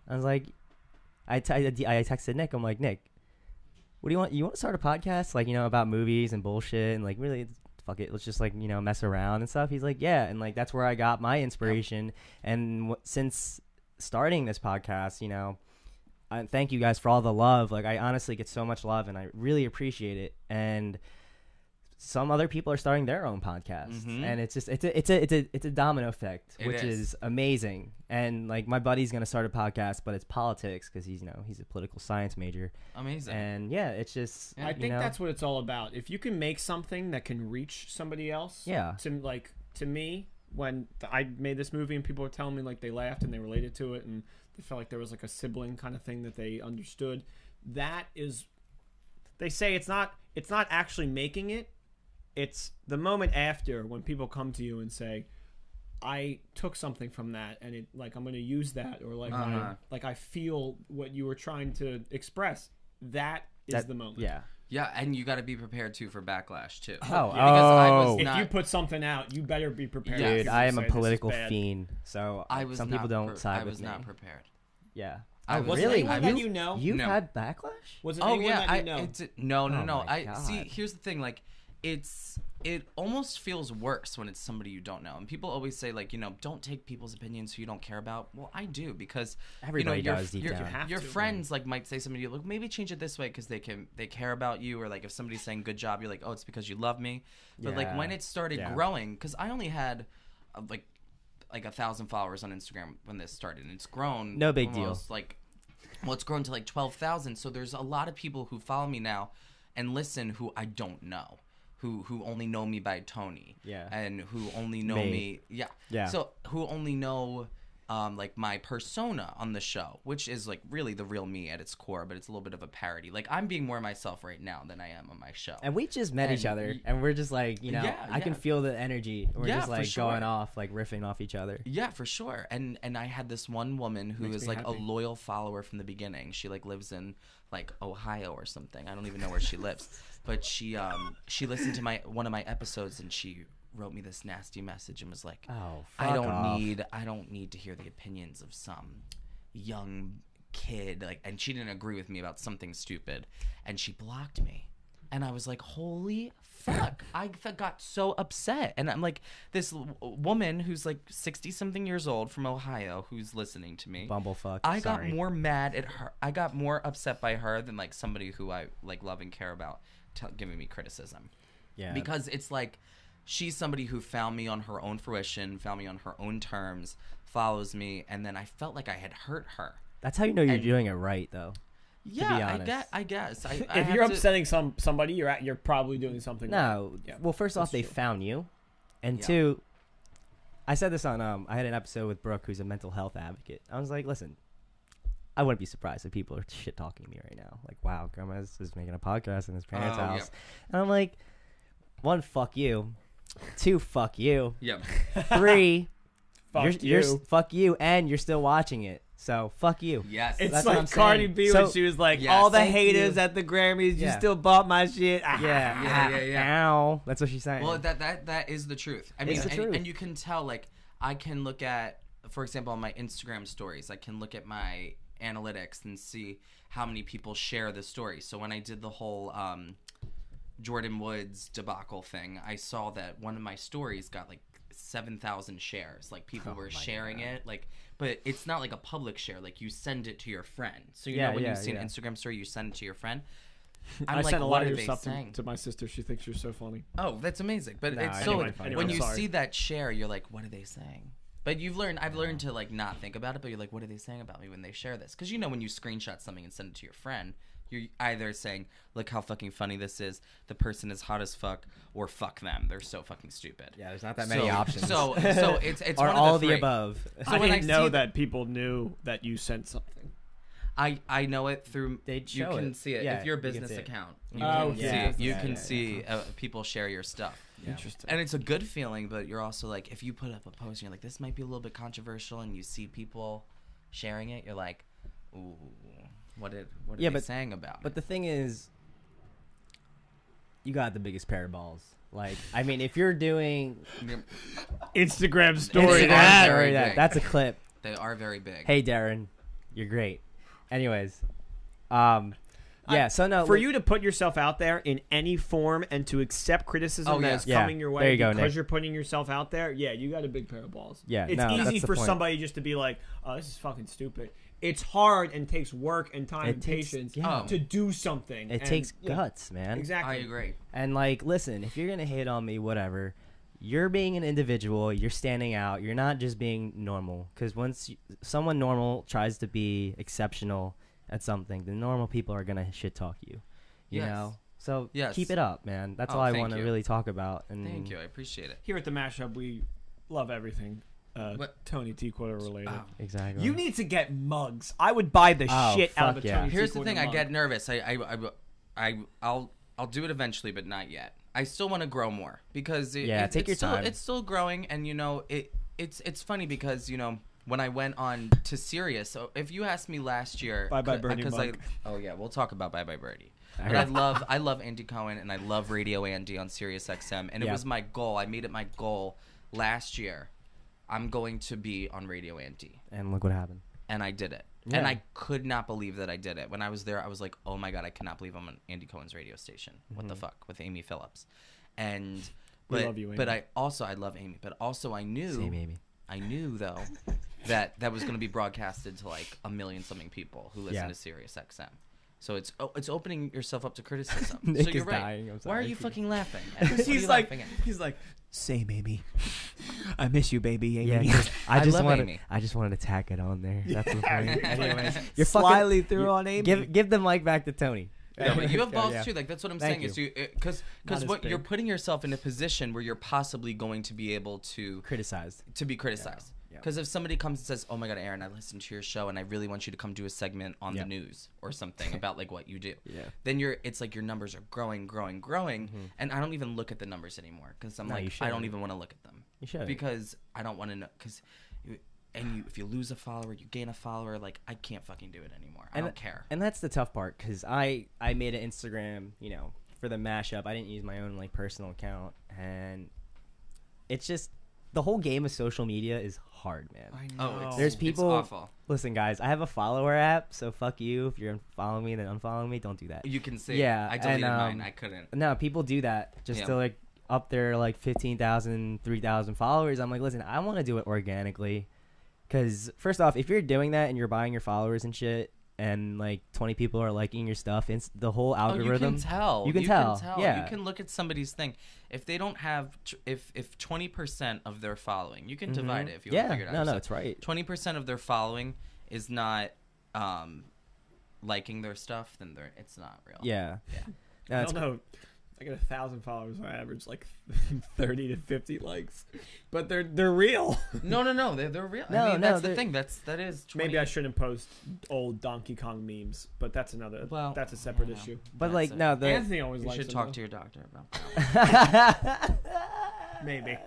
I was like, I texted Nick. I'm like, Nick, what do you want? You want to start a podcast, like, about movies and bullshit, and like, really, fuck it, let's just like, mess around and stuff. He's like, yeah, and like, that's where I got my inspiration. And since starting this podcast, I thank you guys for all the love. Like, I honestly get so much love, and I really appreciate it. And some other people are starting their own podcasts, and it's just it's a domino effect, It which is amazing. And like, my buddy's gonna start a podcast, but it's politics because he's a political science major. amazing. And yeah, it's just I think that's what it's all about. If you can make something that can reach somebody else, Yeah. To me, when I made this movie and people were telling me like they laughed and they related to it and they felt like there was like a sibling kind of thing that they understood, that is, they say it's not actually making it. It's the moment after when people come to you and say, I took something from that and it like I'm going to use that, or like I feel what you were trying to express. That is the moment. Yeah. Yeah, and you got to be prepared too for backlash too. Oh, because I was If not, you put something out, you better be prepared. Yes. for Dude, people I to am a say, "This is political bad." fiend, so I was some not people don't side I with was me. not prepared. Yeah. I Oh, was really? anyone that you know? You've No. had backlash? Was it Oh anyone yeah, that you know? no. Oh, my I see. God. Here's the thing, like it almost feels worse when it's somebody you don't know. And people always say like, don't take people's opinions who you don't care about. Well, I do, because Everybody your, does deep your, down. your friends like might say something to you, look, maybe change it this way because they care about you, or like if somebody's saying good job, you're like, oh, it's because you love me. But like when it started growing, because I only had like 1,000 followers on Instagram when this started, and it's grown. No big deal. Almost it's grown to like 12,000. So there's a lot of people who follow me now and listen who I don't know, who only know me by Tony, and who only know me, so who only know like my persona on the show, which is like really the real me at its core, but it's a little bit of a parody. Like, I'm being more myself right now than I am on my show. And we just met each other, and we're just like, I can feel the energy. We're just for like sure. going off, like riffing off each other. Yeah, for sure. And I had this one woman who Makes is me like happy. a loyal follower from the beginning. She like lives in like Ohio or something. I don't even know where she lives. But she listened to one of my episodes, and she wrote me this nasty message and was like, Oh, I fuck don't off. need to hear the opinions of some young kid, like, and she didn't agree with me about something stupid, and she blocked me. And I was like, holy fuck. I got so upset. And I'm like, this woman who's like 60-something years old from Ohio who's listening to me. Bumblefuck. I got more mad at her. I got more upset by her than like somebody who I like love and care about giving me criticism. Yeah. Because it's like she's somebody who found me on her own fruition, found me on her own terms, follows me, and then I felt like I had hurt her. That's how you know you're doing it right, though. Yeah, I guess. If you're upsetting somebody, you're probably doing something. No. Right. Yeah. Well, first off, they found you, and two, I said this on I had an episode with Brooke, who's a mental health advocate. I was like, listen, I wouldn't be surprised if people are shit talking me right now. Like, wow, grandma's is making a podcast in his parents' house, and I'm like, 1, fuck you, 2, fuck you, 3, fuck you, and you're still watching it. So fuck you. Yes, it's that's like Cardi B when she was like, all the haters at the Grammys, you still bought my shit. Yeah. Ow. That's what she's saying. Well, that is the truth. I mean, and you can tell. Like, I can look at, for example, on my Instagram stories, I can look at my analytics and see how many people share the story. So when I did the whole Jordan Woods debacle thing, I saw that one of my stories got like 7,000 shares. Like, people were sharing it. Like, but it's not like a public share. Like, you send it to your friend. So you know when you see an Instagram story, you send it to your friend. I sent a lot of your stuff to my sister. She thinks you're so funny. Oh, that's amazing. But it's so when you see that share, you're like, what are they saying? But I've learned to like not think about it. But you're like, what are they saying about me when they share this? Because when you screenshot something and send it to your friend, you're either saying, look how fucking funny this is, the person is hot as fuck, or fuck them, they're so fucking stupid. Yeah, there's not that many options. So it's or one all of the the above. So I didn't know that people knew that you sent something. I know it through. You can see it if you're a business account. You can see people share your stuff. Yeah. Interesting. And it's a good feeling, but you're also like, if you put up a post and you're like, this might be a little bit controversial, and you see people sharing it, you're like, ooh, what are they saying about But it? the thing is, you got the biggest pair of balls. Like, I mean, if you're doing Instagram story, that's a clip. They are very big. Hey, Darren, you're great. Anyways, so no. For you to put yourself out there in any form and to accept criticism that's coming your way because you're putting yourself out there, you got a big pair of balls. Yeah, it's easy for somebody just to be like, oh, this is fucking stupid. It's hard and takes work and time and patience to do something. It takes guts, man. Exactly. I agree. And like, listen, if you're gonna hate on me, whatever, you're being an individual. You're standing out. You're not just being normal. Because once someone normal tries to be exceptional at something, the normal people are gonna shit talk you. You know. So keep it up, man. That's all I want to really talk about. And thank you. I appreciate it. Here at the Mashup, we love everything. Tony T Quarter related. Exactly. You need to get mugs. I would buy the shit out of a Tony T. Here's the Quarter thing. mug. I get nervous. I'll do it eventually, but not yet. I still want to grow more because take your time. It's still growing, and it's funny because when I went on to Sirius. So if you asked me last year, Bye Bye Birdie mug. We'll talk about Bye Bye Birdie. But I love Andy Cohen, and I love Radio Andy on Sirius XM, and it was my goal. I made it my goal last year. I'm going to be on Radio Andy. And look what happened. And I did it. Yeah. And I could not believe that I did it. When I was there, I was like, oh my God, I cannot believe I'm on Andy Cohen's radio station. What the fuck? With Amy Phillips. And we love you, Amy. But I love Amy. But also I knew Same Amy. I knew though that was going to be broadcasted to like 1 million something people who listen to Sirius XM. So it's opening yourself up to criticism. Nick so you're is right. dying. I'm Why are sorry. you fucking laughing? He's like, same Amy. I miss you, baby. Amy. Yeah, I just wanted to tack it on there. That's the point. Anyways, you're slyly through on Amy. Give the mic back to Tony. Yeah, but you have balls too. Like that's what I'm saying. You. Is because you're putting yourself in a position where you're possibly going to be able to be criticized. Because if somebody comes and says, "Oh my God, Aaron, I listened to your show and I really want you to come do a segment on the news or something about like what you do," then it's like your numbers are growing, and I don't even look at the numbers anymore because I'm I don't even want to look at them. You should because I don't want to know because. If you lose a follower, you gain a follower. Like I can't fucking do it anymore. I don't care. And that's the tough part because I made an Instagram, for the mashup. I didn't use my own like personal account, and it's just the whole game of social media is hard, man. I Oh, know. There's it's people. awful. Listen, guys, I have a follower app, so fuck you if you're following me and then unfollowing me. Don't do that. You can see. Yeah, I deleted and, mine. I couldn't. No, people do that just Yeah. to like up their like 15,000, 3,000 followers. I'm like, listen, I want to do it organically, because first off, if you're doing that and you're buying your followers and shit, and like 20 people are liking your stuff, it's the whole algorithm. Oh, you can tell. You can tell. Yeah. You can look at somebody's thing. If they don't have, if 20% of their following, you can divide it if you want to figure it out. No, yourself. it's right. 20% of their following is not liking their stuff, then it's not real. Yeah. Yeah. No, I it's don't know. I got 1,000 followers. I average like 30 to 50 likes, but they're real. No, they're real. No, I mean, no, that's the they're- thing. That is 20. Maybe I shouldn't post old Donkey Kong memes, but that's another. Well, that's a separate you know. issue. But That's like it. no, the Anthony always You likes should them, talk though. to your doctor about that. Maybe.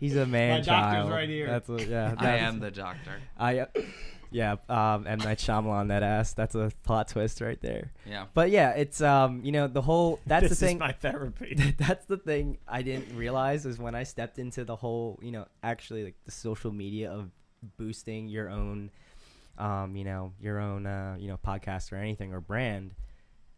he's a man My doctor's child. right here. That's what, yeah. I that's- am the doctor. Yeah. M Night Shyamalan that ass. That's a plot twist right there. Yeah. But yeah, it's the whole. That's This the thing. is my therapy. That's the thing I didn't realize is when I stepped into the whole, actually like the social media of boosting your own, podcast or anything or brand.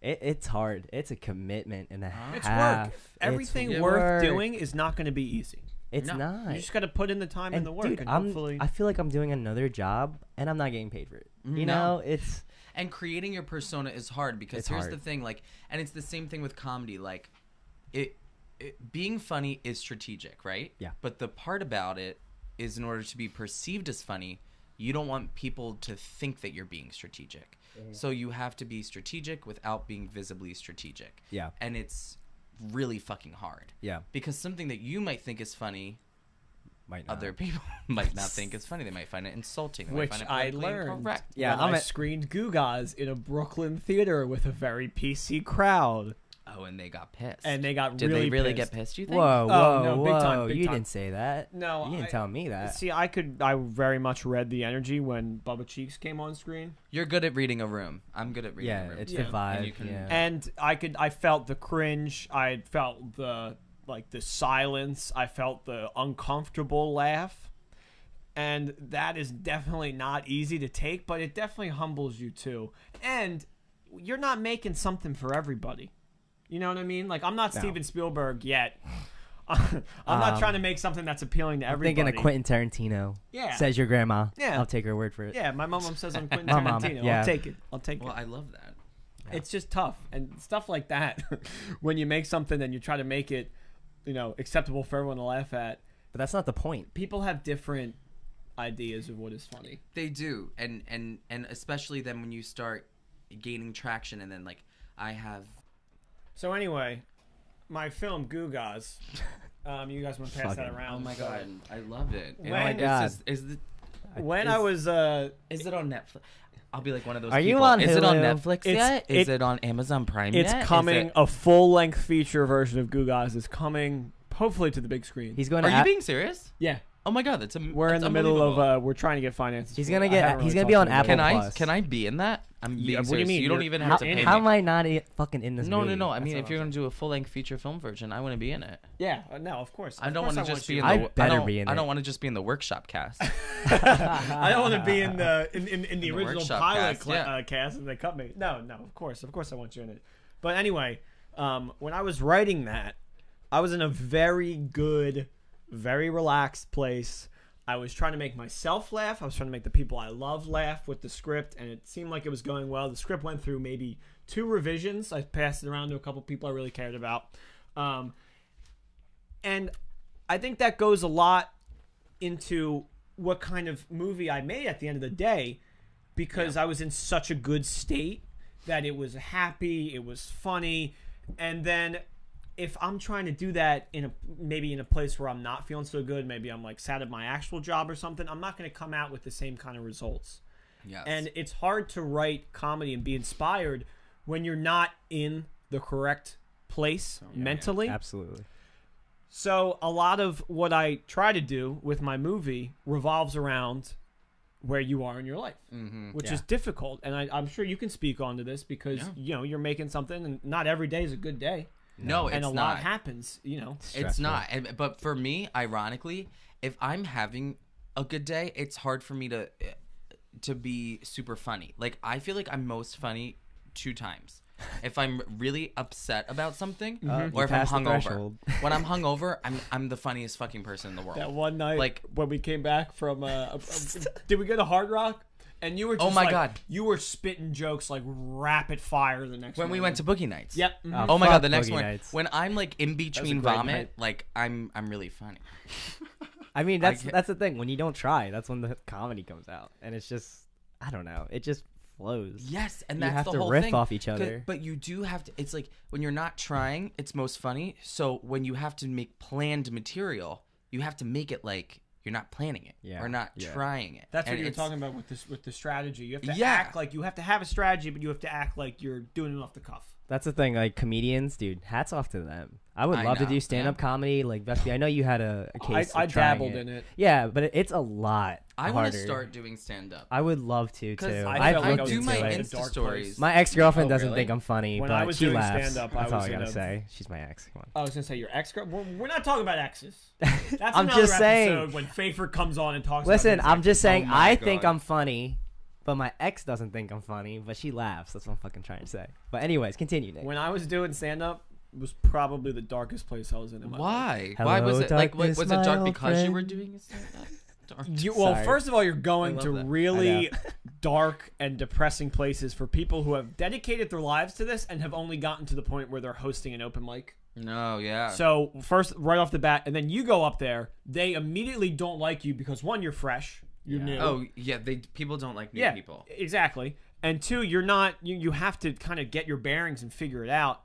It's hard. It's a commitment and a It's half. work. Everything It's worth work. doing is not going to be easy. It's No. not. You just got to put in the time and the work, dude, and hopefully. I feel like I'm doing another job and I'm not getting paid for it. You No. know, it's And creating your persona is hard because It's here's hard. the thing, like, and it's the same thing with comedy. Like, it being funny is strategic, right? Yeah. But the part about it is, in order to be perceived as funny, you don't want people to think that you're being strategic. So you have to be strategic without being visibly strategic. yeah, And it's really fucking hard yeah. because something that you might think is funny, Might not. other people might not think is funny. They might find it insulting. They Which might find it I politically learned. incorrect. Yeah, when I'm I at- screened Gugas in a Brooklyn theater with a very PC crowd, Oh, and they got pissed. and they got Did really they really pissed. get pissed? You think? Whoa, Oh, no, whoa, big whoa! time, big You time. didn't say that. No, you didn't tell me that. See, I very much read the energy when Bubba Cheeks came on screen, You're good at reading a room. I'm good at reading Yeah, a room. it's too. the vibe. And you can, yeah. and I felt the cringe. I felt the silence. I felt the uncomfortable laugh, and that is definitely not easy to take, but it definitely humbles you too. And you're not making something for everybody. You know what I mean? Like, I'm not No. Steven Spielberg yet. I'm not trying to make something that's appealing to I'm everybody. thinking of Quentin Tarantino. Yeah. Says your grandma. Yeah. I'll take her word for it. Yeah, my mom says I'm Quentin My mom, Tarantino. yeah. I'll take it. I'll take Well, it. I love that. It's just tough and stuff like that. When you make something and you try to make it, acceptable for everyone to laugh at. But that's not the point. People have different ideas of what is funny. They do, and especially then when you start gaining traction, and then like I have. So anyway, my film Gugas. You guys want to pass that Fucking- around? Oh my god, I loved it. Oh my God. When is- I was Is it on Netflix? I'll be like one of those. Are you people. on Is it on Hulu? Netflix It's- yet? Is it- it on Amazon Prime it's yet? Is coming. it- A full-length feature version of Gugas is coming. Hopefully to the big screen. He's going Are to. you being serious? Yeah, Oh my god, we're in the middle of. We're trying to get finances. He's for gonna it. I get- haven't he's really gonna be talked on to him Apple about it. Can Plus. can I be in that? I'm being Yeah, what do you serious. mean? You don't You're- even how- have to pay How me. am I not fucking in this No, movie? no. I That's mean, what if I'm you're gonna do a full length feature film version, I want to be in it. Yeah, no, of course. I don't want want to just be in I the. better don't, be in I it. don't want to just be in the workshop cast. I don't want to be in the the original workshop pilot cast, yeah. cast, and they cut me. No, of course I want you in it. But anyway, when I was writing that, I was in a very good, very relaxed place. I was trying to make myself laugh. I was trying to make the people I love laugh with the script, and it seemed like it was going well. The script went through maybe 2 revisions. I passed it around to a couple people I really cared about. And I think that goes a lot into what kind of movie I made at the end of the day, because I was in such a good state that it was happy, it was funny, and then if I'm trying to do that maybe in a place where I'm not feeling so good, maybe I'm like sad at my actual job or something, I'm not going to come out with the same kind of results. Yes. And it's hard to write comedy and be inspired when you're not in the correct place mentally. Absolutely. So a lot of what I try to do with my movie revolves around where you are in your life, which is difficult. And I'm sure you can speak onto this because, you're making something and not every day is a good day. No, and it's a not. lot happens. It's Stressful. not. But for me, ironically, if I'm having a good day, it's hard for me to be super funny. Like, I feel like I'm most funny 2 times. If I'm really upset about something, or if I'm hungover. When I'm hungover, I'm the funniest fucking person in the world. That one night, Like, when we came back from, did we go to Hard Rock? And you were just Oh my God. you were spitting jokes like rapid fire the next when we morning. went to Boogie Nights. Yep. mhm. Oh my Fuck God, the next Boogie one. Nights. When I'm like in between great vomit, night. like I'm really funny. I mean, that's get- that's the thing. When you don't try, that's when the comedy comes out, and it's just, I don't know, it just flows. Yes, and You that's have the to whole riff thing. off each 'Cause- other. But you do have to. It's like when you're not trying, it's most funny. So when you have to make planned material, you have to make it like you're not planning it Yeah, or not yeah. trying it. That's what And you were it's- talking about with the strategy. You have to Yeah. act like you have to have a strategy, but you have to act like you're doing it off the cuff. That's the thing. Like comedians, dude, hats off to them. I would I love to know, do stand-up yeah. comedy. Like Vespi, I know you had a case. I of trying dabbled in it. Yeah, but it's a lot. I want harder. to start doing stand up. I would love to Because too. I I've felt like looked I was do into my in a it. Insta dark stories. place. My ex-girlfriend Oh, doesn't really? think I'm funny, When but I was she doing laughs. stand-up, I That's all was I in gotta a- say. She's my ex. Come on. I was gonna say your ex girl. We're not talking about exes. That's I'm another just saying. episode when Fafer comes on and talks. Listen, about his I'm just saying. Oh my I think God. I'm funny, but my ex doesn't think I'm funny. But she laughs. That's what I'm fucking trying to say. But anyways, continue, Nick. When I was doing stand up, it was probably the darkest place I was in my life. Why? Hello, Why was it like? darkness, Was it my dark old because you were friend. doing stand up? Well, Sorry. first of all, you're going I to love that. really dark and depressing places for people who have dedicated their lives to this and have only gotten to the point where they're hosting an open mic. No, yeah. So first, right off the bat, and then you go up there, they immediately don't like you because one, you're fresh, you're new. Oh yeah, people don't like new people. Exactly. And two, you're not. You have to kind of get your bearings and figure it out.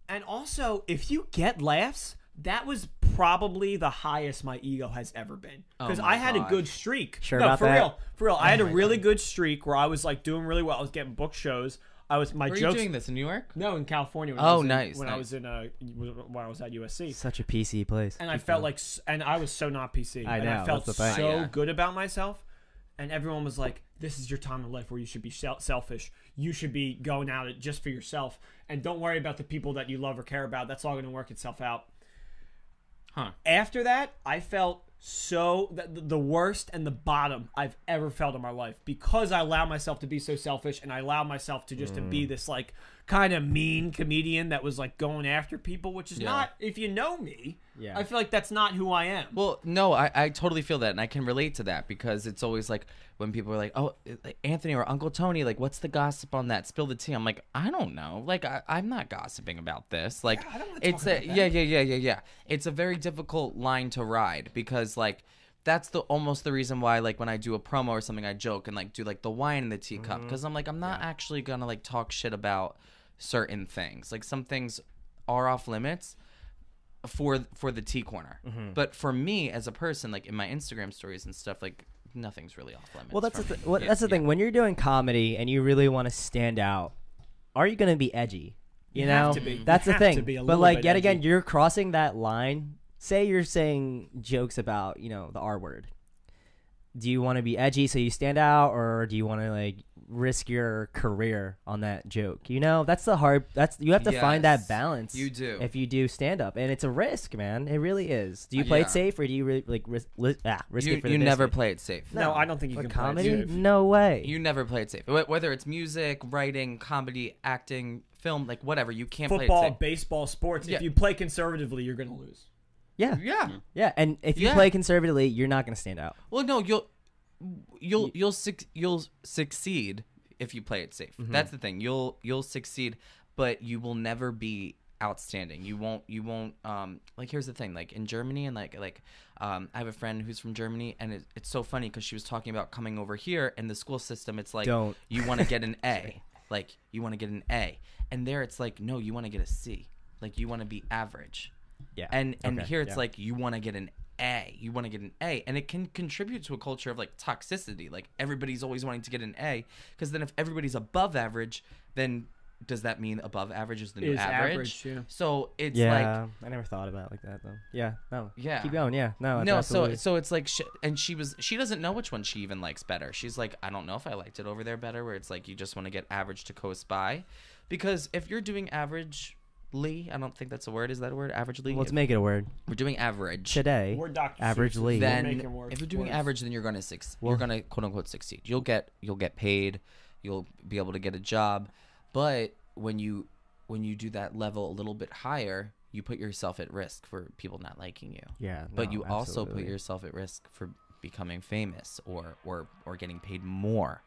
And also, if you get laughs, that was probably the highest my ego has ever been. Because Oh my I had a God. good streak. Sure no, about for that? real, for real. I had a my really God. good streak where I was like doing really well. I was getting booked shows. I was my Were you jokes. doing this in New York? No, in California. When Oh, I was in, nice, When I nice. was in when I was at USC. Such a PC place. And I felt like, and I was so not PC. I and know, I felt that's the thing. so Yeah. good about myself. And everyone was like, this is your time in life where you should be selfish. You should be going out just for yourself. And don't worry about the people that you love or care about. That's all going to work itself out. Huh. After that, I felt the worst and the bottom I've ever felt in my life because I allowed myself to be so selfish and I allowed myself to just to be this like kind of mean comedian that was like going after people, which is Yeah. not, if you know me, Yeah. I feel like that's not who I am. Well, no, I totally feel that, and I can relate to that because it's always like when people are like, "Oh, like Anthony or Uncle Tony, like, what's the gossip on that? Spill the tea." I'm like, I don't know. Like, I'm not gossiping about this. Like, I don't wanna talk it's about that. yeah. It's a very difficult line to ride because like. That's almost the reason why, like, when I do a promo or something, I joke and like do like the wine in the teacup because I'm like, I'm not actually gonna like talk shit about certain things. Like, some things are off limits for the tea corner, but for me as a person, like in my Instagram stories and stuff, like nothing's really off limits. Well, that's for the me. that's the thing. When you're doing comedy and you really want to stand out, are you going to be edgy? You know, have to be. You that's the have to thing. be a But little like bit yet again, edgy. you're crossing that line. Say you're saying jokes about the R word. Do you want to be edgy so you stand out, or do you want to like risk your career on that joke? That's the hard. You have to find that Yes, balance. you do. if you do stand up, and it's a risk, man. It really is. Do you play Yeah. it safe, or do you really like risk it for the You never biscuit? play it safe. No, I don't think you For can play it comedy. safe. No way. You never play it safe. Whether it's music, writing, comedy, acting, film, like whatever, you can't Football, play it safe. baseball, sports. Yeah. If you play conservatively, you're going to lose. Yeah. Yeah. And if you Yeah. play conservatively, you're not going to stand out. Well, no, you'll succeed if you play it safe. Mm-hmm. That's the thing. You'll succeed, but you will never be outstanding. You won't like, here's the thing, like in Germany and like I have a friend who's from Germany, and it's so funny because she was talking about coming over here in the school system. It's like, Don't. you want to get an A, like you want to get an A, and there it's like, no, you want to get a C, like you want to be average. Yeah. And Okay, here it's yeah. like you want to get an A. You want to get an A, and it can contribute to a culture of like toxicity. Like everybody's always wanting to get an A, because then if everybody's above average, then does that mean above average is the new Is average? average, yeah. So it's Yeah, I never thought about it like that though. Yeah, no. Yeah. Keep going. Yeah, no. like That's absolutely- so it's like she doesn't know which one she even likes better. She's like, I don't know if I liked it over there better, where it's like you just want to get average to coast by, because if you're doing average I don't think that's a word. Is that a word? Averagely. Let's make it a word We're doing average. today. We're Dr. Averagely. Seuss. Then We're making words. if you're doing words. average, then you're gonna you're gonna quote unquote succeed. You'll get paid. You'll be able to get a job. But when you do that level a little bit higher, you put yourself at risk for people not liking you. Yeah, But no, you also put absolutely. yourself at risk for becoming famous or getting paid more.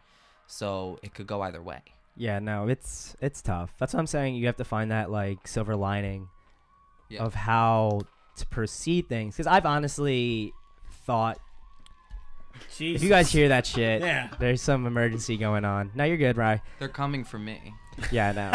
So it could go either way. Yeah, no, it's tough. That's what I'm saying. You have to find that like silver lining Yeah. of how to proceed things. Because I've honestly thought, Jesus. if you guys hear that shit, Yeah. there's some emergency going on. No, you're good, Rye. They're coming for me. Yeah, no.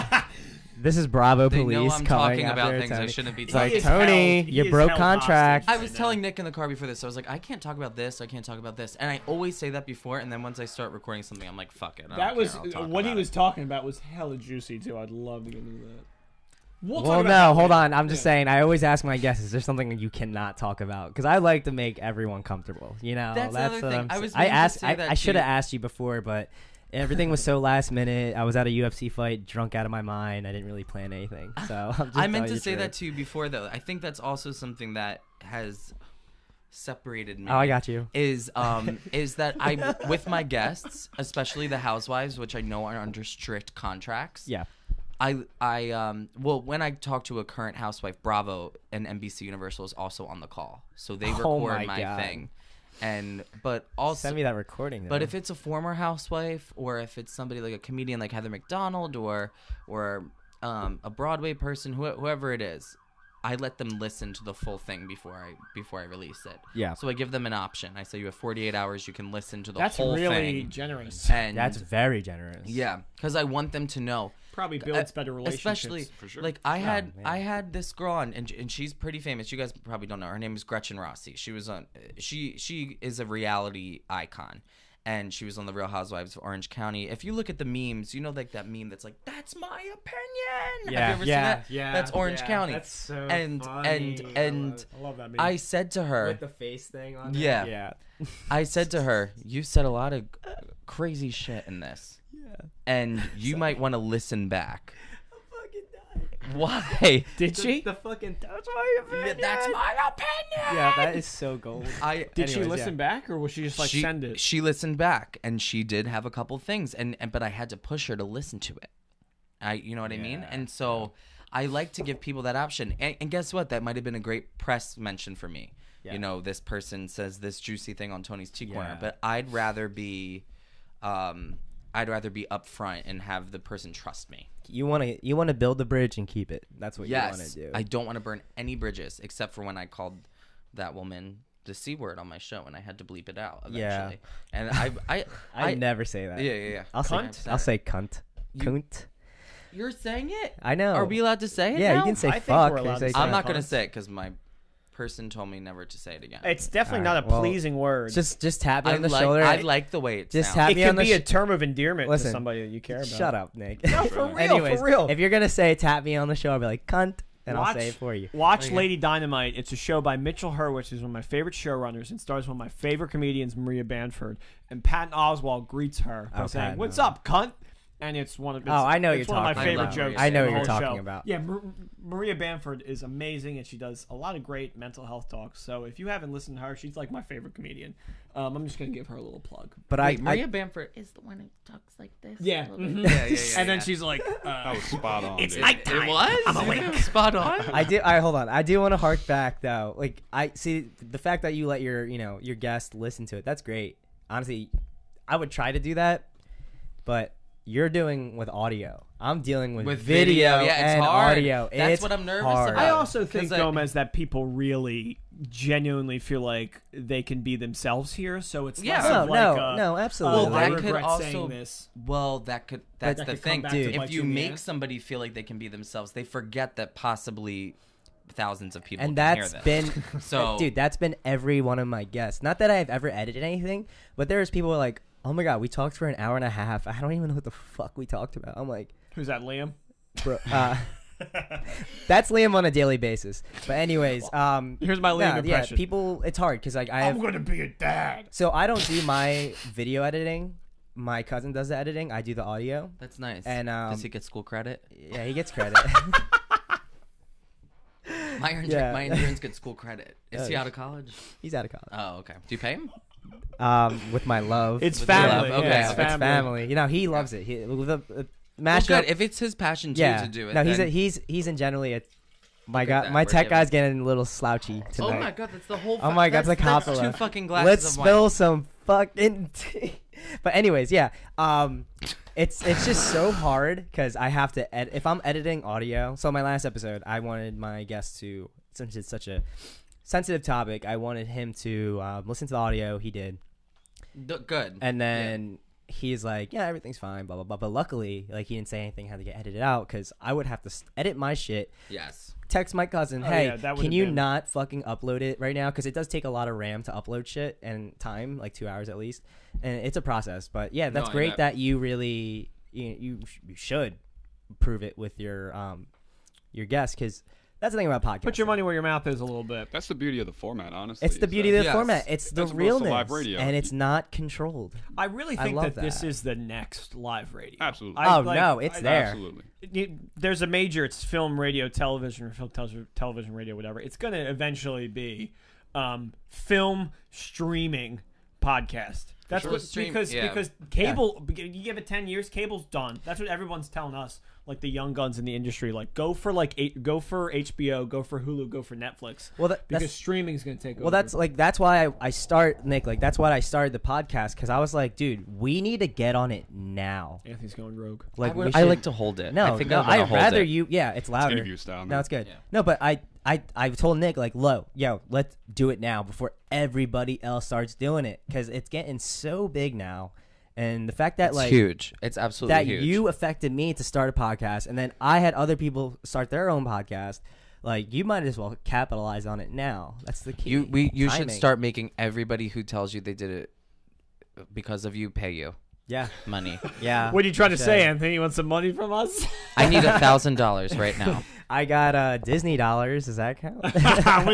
This is Bravo They Police know I'm coming talking about after things I Tony. shouldn't be It's talking like, is Tony, held- he you is broke held contract. I hostage. was telling Nick in the car before this, I was like, I can't talk about this, I can't talk about this. And I always say that before, and then once I start recording something, I'm like, fuck it. I That don't was care, I'll talk what he about was it. talking about was hella juicy too. I'd love to get into that. We'll talk Well, about no, that hold later. on. I'm just Yeah. saying, I always ask my guests, is there something that you cannot talk about? Because I like to make everyone comfortable. You know, That's the other what thing. I'm I s- was I meaning to asked. say that I should have too. asked you before, but everything was so last minute. I was at a UFC fight, drunk out of my mind. I didn't really plan anything. So I'm just I meant telling to you say the that truth. to you before, though. I think that's also something that has separated me. Oh, I got you. Is that I with my guests, especially the housewives, which I know are under strict contracts. Yeah. Well, when I talk to a current housewife, Bravo and NBC Universal is also on the call, so they Oh record my my God. thing. But also, Send me that recording. but though. if it's a former housewife or if it's somebody like a comedian like Heather McDonald or a Broadway person, whoever it is, I let them listen to the full thing before I release it. Yeah. So I give them an option. I say you have 48 hours. You can listen to the That's whole really thing. generous. And that's very generous. yeah, because I want them to know. Probably builds better relationships. Especially, For sure. like I man. had this girl on, and she's pretty famous. You guys probably don't know her. Her name is Gretchen Rossi. She was on. She is a reality icon, and she was on the Real Housewives of Orange County. If you look at the memes, you know, like that meme that's like, "That's my opinion." Yeah, Have you ever yeah, seen that? yeah, That's Orange yeah, County. that's so and funny. and I love that meme. I said to her, With the face thing on it. Yeah. Yeah. I said to her, "You said a lot of crazy shit in this, and you might want to listen back." Why? Did she? The fucking that's my opinion. That's my opinion. Yeah, that is so gold. Did she Anyways, listen back, or was she just like send it? She listened back, and she did have a couple things, but I had to push her to listen to it. You know what I mean? And so I like to give people that option. And guess what? That might have been a great press mention for me. Yeah. You know, this person says this juicy thing on Tony's Tea Corner, Yeah. but I'd rather be upfront and have the person trust me. You want to build the bridge and keep it. That's what you want to Yes, do. I don't want to burn any bridges, except for when I called that woman the C word on my show, and I had to bleep it out eventually. Yeah. And I never say that. yeah. I'll say cunt. Cunt. You're saying it? I know. Are we allowed to say it? Yeah, now? you can say I think fuck. we're or allowed say to say I'm cunt. not gonna cunt. say it because my person told me never to say it again. It's definitely All not right, a well, pleasing word. Just tap me on the shoulder. I like the way it's Just sounds. tap it me on can the be a term of endearment Listen, to somebody that you care about. Shut up, Nick. No, for real. Anyways, for real. if you're gonna say tap me on the shoulder, I'll be like cunt, and I'll say it for you. Watch Okay. Lady Dynamite. It's a show by Mitchell Hurwitz, who's one of my favorite showrunners, and stars one of my favorite comedians, Maria Bamford. And Patton Oswalt greets her by Oh, saying, Patton, "What's oh. up, cunt?" And it's one of Oh, I know it's you're one of my talking favorite about. jokes. I know in the what you're whole talking show. about. Yeah, Maria Bamford is amazing, and she does a lot of great mental health talks. So if you haven't listened to her, she's like my favorite comedian. I'm just gonna give her a little plug. But Wait, I Maria Bamford is the one who talks like this. Yeah, a little bit? mhm. yeah. And then she's like, That was spot on. It's dude. nighttime. It was. I'm awake. Spot on. I do. Hold on. I do want to hark back though. Like I see the fact that you let your your guest listen to it. That's great. Honestly, I would try to do that, but you're doing with audio. I'm dealing with video, yeah, it's and hard. audio. That's It's what I'm nervous hard. about. I also think, 'Cause Gomez, that people really genuinely feel like they can be themselves here. So it's Yeah. less No, of like no, absolutely. Well, I that could regret also. saying this. Well, that's That the could come thing. back to Dude. bite If you you in the make ass. somebody feel like they can be themselves, they forget that possibly thousands of people And can that's hear been, them. So, dude, that's been every one of my guests. Not that I've ever edited anything, but there's people who are like, oh my god, we talked for an hour and a half. I don't even know what the fuck we talked about. I'm like, Who's that, Liam? bro, that's Liam on a daily basis. But anyways, Here's my Liam impression. people, it's hard because like I have, gonna be a dad. so I don't do my video editing. My cousin does the editing. I do the audio. that's nice. And does he get school credit? yeah, he gets credit. My intern's get school credit. Is he Oh, out of college? He's out of college. Oh, okay. Do you pay him? With my love. It's With family. love, okay. Yeah, It's It's family. You know, he loves it. He the Well, mashup. good. If it's his passion too Yeah. to do it. No, then... he's in generally a. My Look at God, that, my we're tech giving- guy's getting a little slouchy tonight. Oh my god, that's the whole. Oh my God, it's like that's Coppola. 2 fucking glasses Let's of spill wine. some fucking tea. But anyways, yeah. It's just so hard because I have to if I'm editing audio. So my last episode, I wanted my guest to, since it's such a sensitive topic, I wanted him to listen to the audio. He did, Good. and then he's like, yeah, everything's fine, blah blah blah. But luckily, like, he didn't say anything had to get edited out because I would have to edit my shit. Yes. Text my cousin, Oh, hey, yeah, that can would've you been- not fucking upload it right now? Because it does take a lot of RAM to upload shit and time, like 2 hours at least, and it's a process. But yeah, that's No, I great bet. that you really you should prove it with your guests, because that's the thing about podcasts. Put your money where your mouth is a little bit. That's the beauty of the format, honestly. It's the is beauty that of the Yes. format. It's the As opposed to realness, live radio. and it's not controlled. I really I think love this that. is the next live radio. Absolutely. Oh, no, it's there. Absolutely. There's a major. It's film, radio, television, or film, television, radio, whatever. It's going to eventually be film streaming podcast. That's sure. what Stream- because yeah. because cable. You give it 10 years, cable's done. That's what everyone's telling us. Like the young guns in the industry, like go for HBO, go for Hulu, go for Netflix. Well, because that's streaming is going to take over. well, that's why I start, Nick. Like, that's why I started the podcast, because I was like, dude, we need to get on it now. Anthony's going rogue. Like, we I should- like to hold it. No, I think no, I wanna I'd hold rather it. you. Yeah, it's louder. interview style, No, man. it's good. Yeah. No, but I've told Nick, like, yo, let's do it now before everybody else starts doing it, because it's getting so big now, and the fact that It's like huge. It's absolutely that huge. you affected me to start a podcast, and then I had other people start their own podcast. Like, you might as well capitalize on it now. That's the key. You should Timing. start making everybody who tells you they did it because of you pay you Yeah, money. yeah. What are you trying to Should. say, Anthony? You want some money from us? I need $1,000 right now. I got Disney dollars. Does that count? What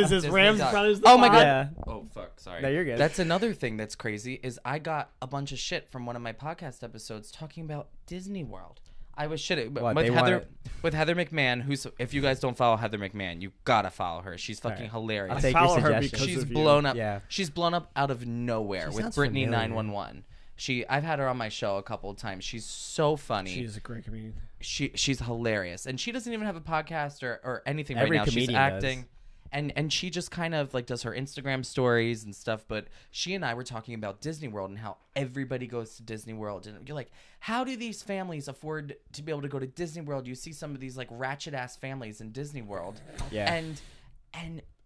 is this, Disney Rams Doc. Brothers? Oh my God. Yeah. Oh fuck, sorry. No, you're good. That's another thing that's crazy is I got a bunch of shit from one of my podcast episodes talking about Disney World. I was shitting What, with they Heather want with Heather McMahon. Who's if you guys don't follow Heather McMahon, you gotta follow her. She's fucking Alright. hilarious. I'll I take your follow her suggestion. because She's of you. blown up. Yeah. She's blown up out of nowhere She with sounds Brittany familiar. 911. I've had her on my show a couple of times. She's so funny. She's a great comedian. She's hilarious, and she doesn't even have a podcast or anything Every right now. She's comedian acting, and she just kind of like does her Instagram stories and stuff. But she and I were talking about Disney World and how everybody goes to Disney World, and you're like, how do these families afford to be able to go to Disney World? You see some of these like ratchet ass families in Disney World, Yeah. and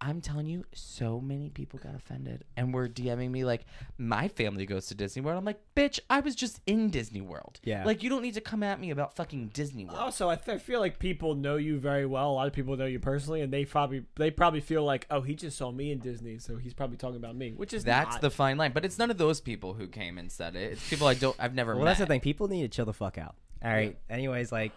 I'm telling you, so many people got offended and were DMing me like, my family goes to Disney World. I'm like, bitch, I was just in Disney World. Yeah. Like, you don't need to come at me about fucking Disney World. Also, I feel like people know you very well. A lot of people know you personally, and they probably feel like, oh, he just saw me in Disney, so he's probably talking about me, which is That's not. the fine line. But it's none of those people who came and said it. It's people I've never Well, met. that's the thing. People need to chill the fuck out. All right. Anyways, like,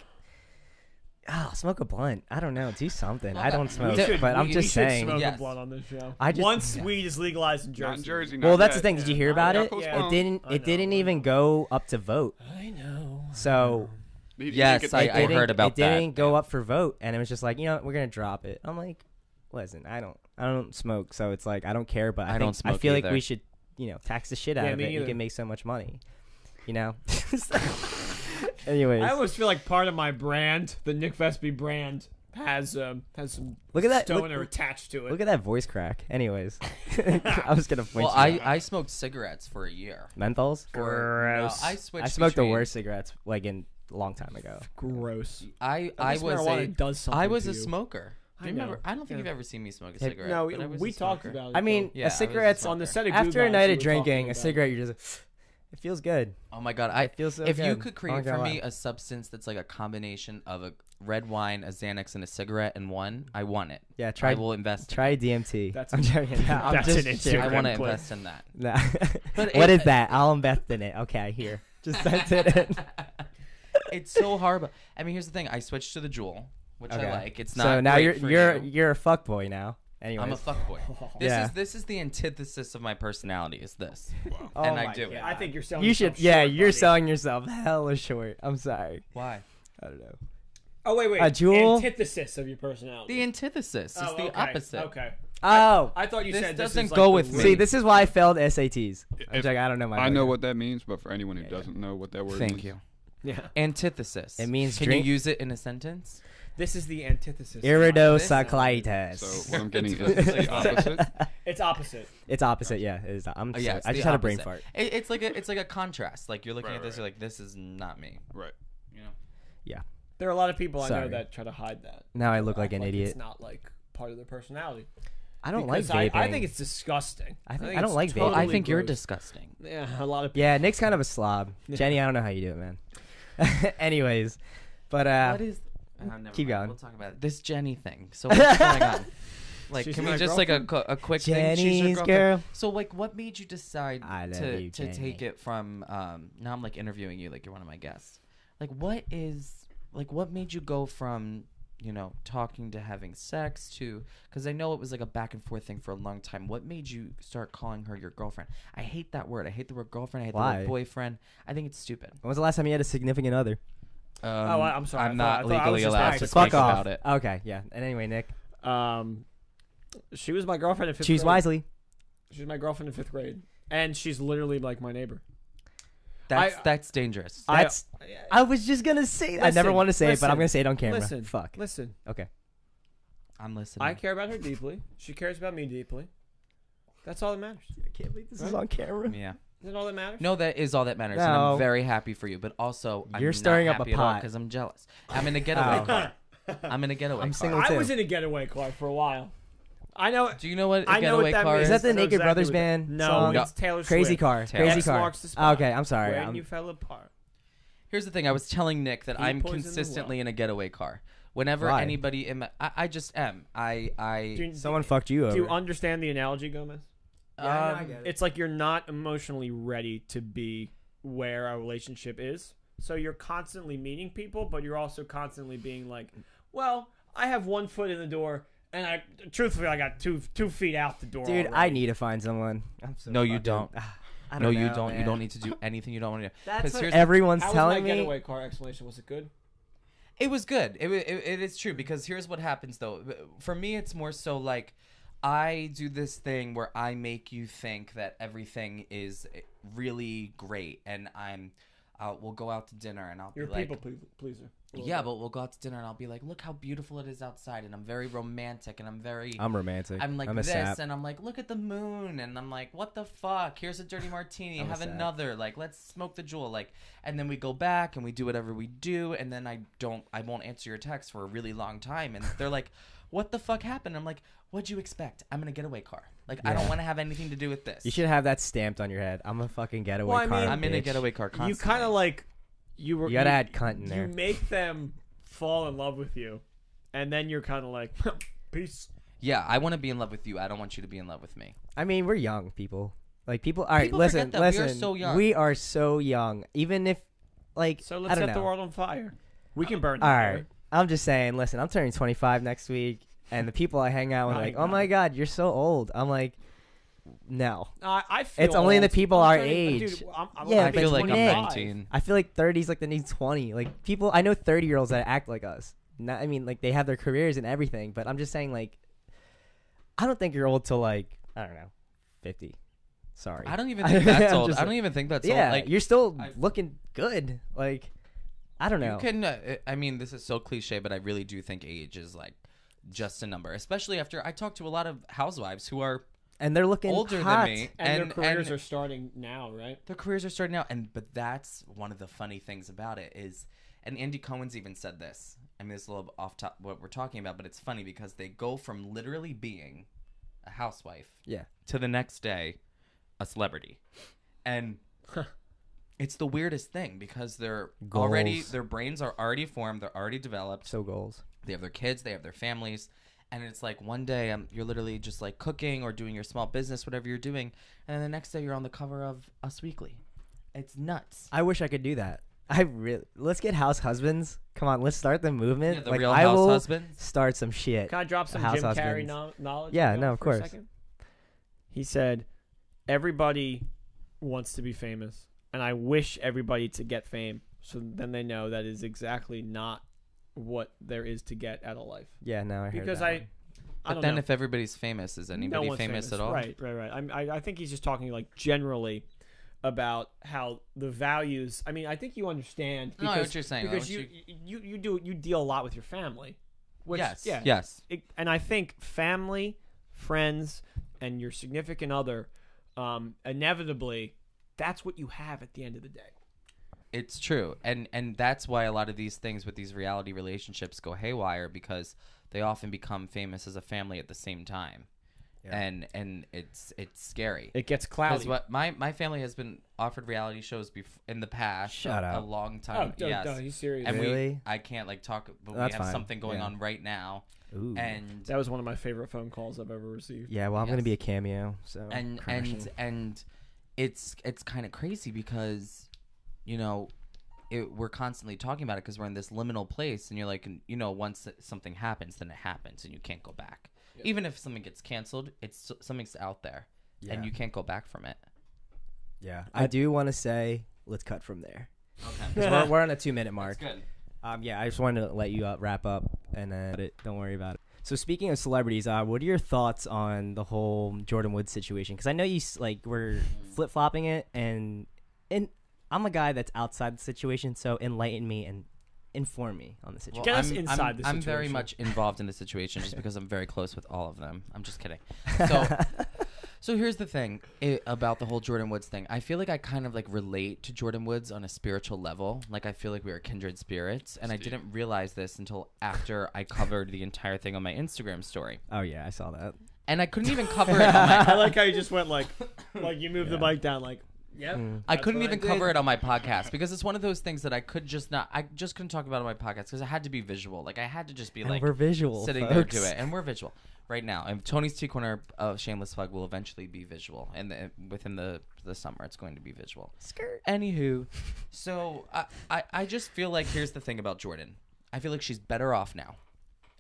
smoke a blunt. I don't know. Do something. I don't smoke, We should- but I'm we just should saying. smoke Yes. a blunt on this show. Once weed is legalized in Jersey. Not in Jersey. Well, not that's the yet. thing. Did you hear about got it? postponed. It didn't. I It didn't know. even go up to vote. I know. So You didn't Yes, get I that it far. didn't- heard about it didn't that, go yeah. up for vote, and it was just like, you know, we're gonna drop it. I'm like, listen, I don't smoke, so it's like I don't care, but I don't think I smoke feel like either. we should, tax the shit out Yeah, of me it. You neither. can make so much money, you know. Anyways, I almost feel like part of my brand, the Nick Vespi brand, has some Look at that- stoner look- attached to it. look at that voice crack. Anyways, I was gonna point. Well, I smoked cigarettes for a year. menthols. Gross. No, I switched. I smoked the between- worst cigarettes like in a long time ago. Gross. I At least was marijuana does something I was to a you. smoker. Do I you know. remember? I don't think Yeah. you've ever seen me smoke a Hey, cigarette. No, but I was we a talked smoker. about it. I mean, Yeah, I a was a cigarette's on the smoker. set of after a Googles, night we of were drinking, talking a about cigarette, you're just. It feels good. Oh my god! I feels so if you good. could I'm create not for gonna me lie. a substance that's like a combination of a red wine, a Xanax, and a cigarette in one, I want it. Yeah, I try will invest. try DMT. That's- I'm joking. No, I'm that's just an kidding. I Instagram want to clip. invest in that. Nah. But What it- is that? I'll invest in it. Okay, here. Just sent it in. It's so hard. But I mean, here's the thing. I switched to the Juul, which Okay. I like. It's not. So now great for you're a fuck boy now. Anyways. I'm a fuckboy. Yeah. This is the antithesis of my personality. Is this? Oh and my I do God. it. I think you're selling You should. yourself Yeah, short, you're buddy. selling yourself hella short. I'm sorry. Why? I don't know. Oh wait. A jewel? Antithesis of your personality. The antithesis is okay. the opposite. Okay. Oh, I thought you This said doesn't is go like with the me. see, this is why I failed SATs. If- I don't know my. I know major. what that means, but for anyone who doesn't know what that word means. Thank you. Yeah. Antithesis. It means Can drink- you use it in a sentence? This is the antithesis. Iridocyclitis. So what I'm getting is the opposite. It's opposite. It's opposite. Yeah, it is. I'm. Yeah, sorry. it's I the just had a brain opposite. fart. It's like a contrast. Like you're looking Right, at this, right. you're like, this is not me. Right. You know. Yeah. There are a lot of people I Sorry. know that try to hide that. Now I look like Act an idiot. It's not like part of their personality. I don't like Because vaping. I think it's disgusting. I think- I it's don't like vaping. Well, I totally think you're gross. disgusting. Yeah, a lot of people. Yeah, Nick's kind of a slob. Jenny, I don't know how you do it, man. Anyways, but What is? Never keep mind. going. We'll talk about it. This Jenny thing. So what's going on? Like, She's can my we just like a quick thing? She's your Jenny's girlfriend. girl. So like, what made you decide I love to you, take Jenny. it from? Now I'm like interviewing you, like you're one of my guests. Like, what made you go from talking to having sex to? Because I know it was like a back and forth thing for a long time. What made you start calling her your girlfriend? I hate that word. I hate the word girlfriend. I hate the Why? word boyfriend. I think it's stupid. When was the last time you had a significant other? I'm sorry. I'm I not thought I was legally just allowed asking. to Fuck speak off. about it. Okay, yeah. And anyway, Nick, She was my girlfriend in 5th choose grade. wisely. She was my girlfriend in 5th grade, and she's literally like my neighbor. That's dangerous. That's. I was just gonna say. I never Listen, want to say it, but I'm listen, gonna say it on camera. Listen, Fuck. Listen. Okay. I'm listening. I care about her deeply. She cares about me deeply. That's all that matters. I can't believe this is on camera. Yeah. Isn't all that matters? No, that is all that matters, and No. I'm very happy for you. But also, You're I'm stirring not up a happy pot. because I'm jealous. I'm in a getaway Oh. car. I'm in a getaway I'm car. single I too. was in a getaway car for a while. I know. Do you know what a I know getaway what that car means. Is is? that the I know Naked exactly Brothers what band No, song? it's Taylor Crazy Swift. Car. Taylor. Crazy X Car. marks the spot. Okay, I'm sorry. When you fell apart. Here's the thing. I was telling Nick that He I'm poisoned the consistently well. in a getaway car. Whenever Why? anybody in my, I just am. Someone fucked you over. Do you understand the analogy, Gomez? I get it. It's like you're not emotionally ready to be where a relationship is. So you're constantly meeting people, but you're also constantly being like, well, I have 1 foot in the door, and I got two feet out the door. Dude, already. I need to find someone. I'm so No, you fucking- don't. I No, don't you know, don't. You man. don't need to do anything you don't want to do. That's 'Cause what here's everyone's How was my telling me. getaway car explanation? Was it good? It was good. It is true because here's what happens though. For me, it's more so like I do this thing where I make you think that everything is really great, and we'll go out to dinner, and I'll You're be a like, people pleaser. yeah, but we'll go out to dinner, and I'll be like, look how beautiful it is outside, and I'm very romantic, and I'm romantic. I'm like a this, sap. and I'm like, look at the moon, and I'm like, what the fuck? Here's a dirty martini. I'm a Have sap. another. Like, let's smoke the jewel. Like, and then we go back and we do whatever we do, and then I won't answer your text for a really long time, and they're like, what the fuck happened? I'm like, what'd you expect? I'm in a getaway car. Like, I don't Yeah. want to have anything to do with this. You should have that stamped on your head. I'm a fucking getaway Well, I car. mean- I'm in a bitch. getaway car constantly. You kind of like you were. You gotta add cunt in there. You make them fall in love with you, and then you're kind of like, peace. Yeah, I want to be in love with you. I don't want you to be in love with me. I mean, we're young people. Like people. All right, People listen, forget that. We are listen. so young. We are so young. Even if, like, So I let's don't set know. the world on fire. We can burn. All the right, I'm just saying. Listen, I'm turning 25 next week, and the people I hang out with are Right, like, "Oh my god, you're so old." I'm like, no. I feel It's only the old. people I'm our turning- age. Dude, I'm Yeah, I but feel like I'm Nick- 19. I feel like 30 is like the new 20. Like people, I know 30-year-olds that act like us. Not, I mean, like they have their careers and everything, but I'm just saying, like, I don't think you're old till like I don't know, 50. Sorry. I don't even think that's I'm old. just I don't even think that's yeah, old. Like, you're still I- looking good. Like, I don't know. you can. I mean, this is so cliche, but I really do think age is like just a number. Especially after I talk to a lot of housewives who are And they're looking older hot. than me, and their careers are starting now, right? their careers are starting out. But that's one of the funny things about it is, and Andy Cohen's even said this. I mean, it's a little off top what we're talking about, but it's funny because they go from literally being a housewife, Yeah. to the next day a celebrity, and it's the weirdest thing because they're already Goals. their brains are already formed, they're already developed, So goals. they have their kids, they have their families, and it's like one day you're literally just like cooking or doing your small business, whatever you're doing, and then the next day you're on the cover of Us Weekly. It's nuts. I wish I could do that. Let's get house husbands. Come on, let's start the movement. Yeah, the like Real I House will Husbands. start some shit. Can I drop some House Jim Carrey husbands. knowledge? Yeah, on no, that of for a course. second? He said, "Everybody wants to be famous, and I wish everybody to get fame, so then they know that is exactly not what there is to get out of life. Yeah, no, I heard Because that I one. But don't then know. if everybody's famous, is anybody one's famous at all? Right. I think he's just talking like generally about how the values. I mean, I think you understand. No, I know what you're saying. Because you deal a lot with your family. Which, Yes. Yeah. Yes. And I think family, friends, and your significant other, inevitably, that's what you have at the end of the day. It's true. And that's why a lot of these things with these reality relationships go haywire, because they often become famous as a family at the same time. Yeah. And it's scary. It gets cloudy. Because what my family has been offered reality shows in the past. Shut a up. long time. Oh, yes. no, he's serious. And Really? I can't like talk, but That's we have fine. something going Yeah. on right now. Ooh. And That was one of my favorite phone calls I've ever received. Yeah, well, I'm Yes. gonna be a cameo. So and it's kind of crazy because, you know, we're constantly talking about it because we're in this liminal place, and you're like, you know, once something happens, then it happens, and you can't go back. Yep. Even if something gets canceled, it's something's out there, and you can't go back from it. Yeah, I do want to say, let's cut from there. Okay, 'Cause we're on a 2-minute mark. That's good. Yeah, I just wanted to let you wrap up, and then don't worry about it. So speaking of celebrities, what are your thoughts on the whole Jordan Woods situation? Because I know you were flip flopping it, and I'm a guy that's outside the situation, so enlighten me and inform me on the situation. Get us inside the I'm very situation. much involved in the situation just because I'm very close with all of them. I'm just kidding. So here's the thing about the whole Jordan Woods thing. I feel like I kind of like relate to Jordan Woods on a spiritual level. Like I feel like we are kindred spirits, and I didn't realize this until after I covered the entire thing on my Instagram story. Oh yeah, I saw that. And I couldn't even cover it on my I like how you just went like you moved the mic down like, yep. I couldn't what I even did. cover it on my podcast because it's one of those things that I just couldn't talk about on my podcast because I had to be visual. Like I had to just be like, we're visual, sitting folks. there to it, and we're visual right now. And Tony's Tea Corner of Shameless Plug will eventually be visual, and within the summer it's going to be visual. Skirt. Anywho, so I just feel like here's the thing about Jordan. I feel like she's better off now.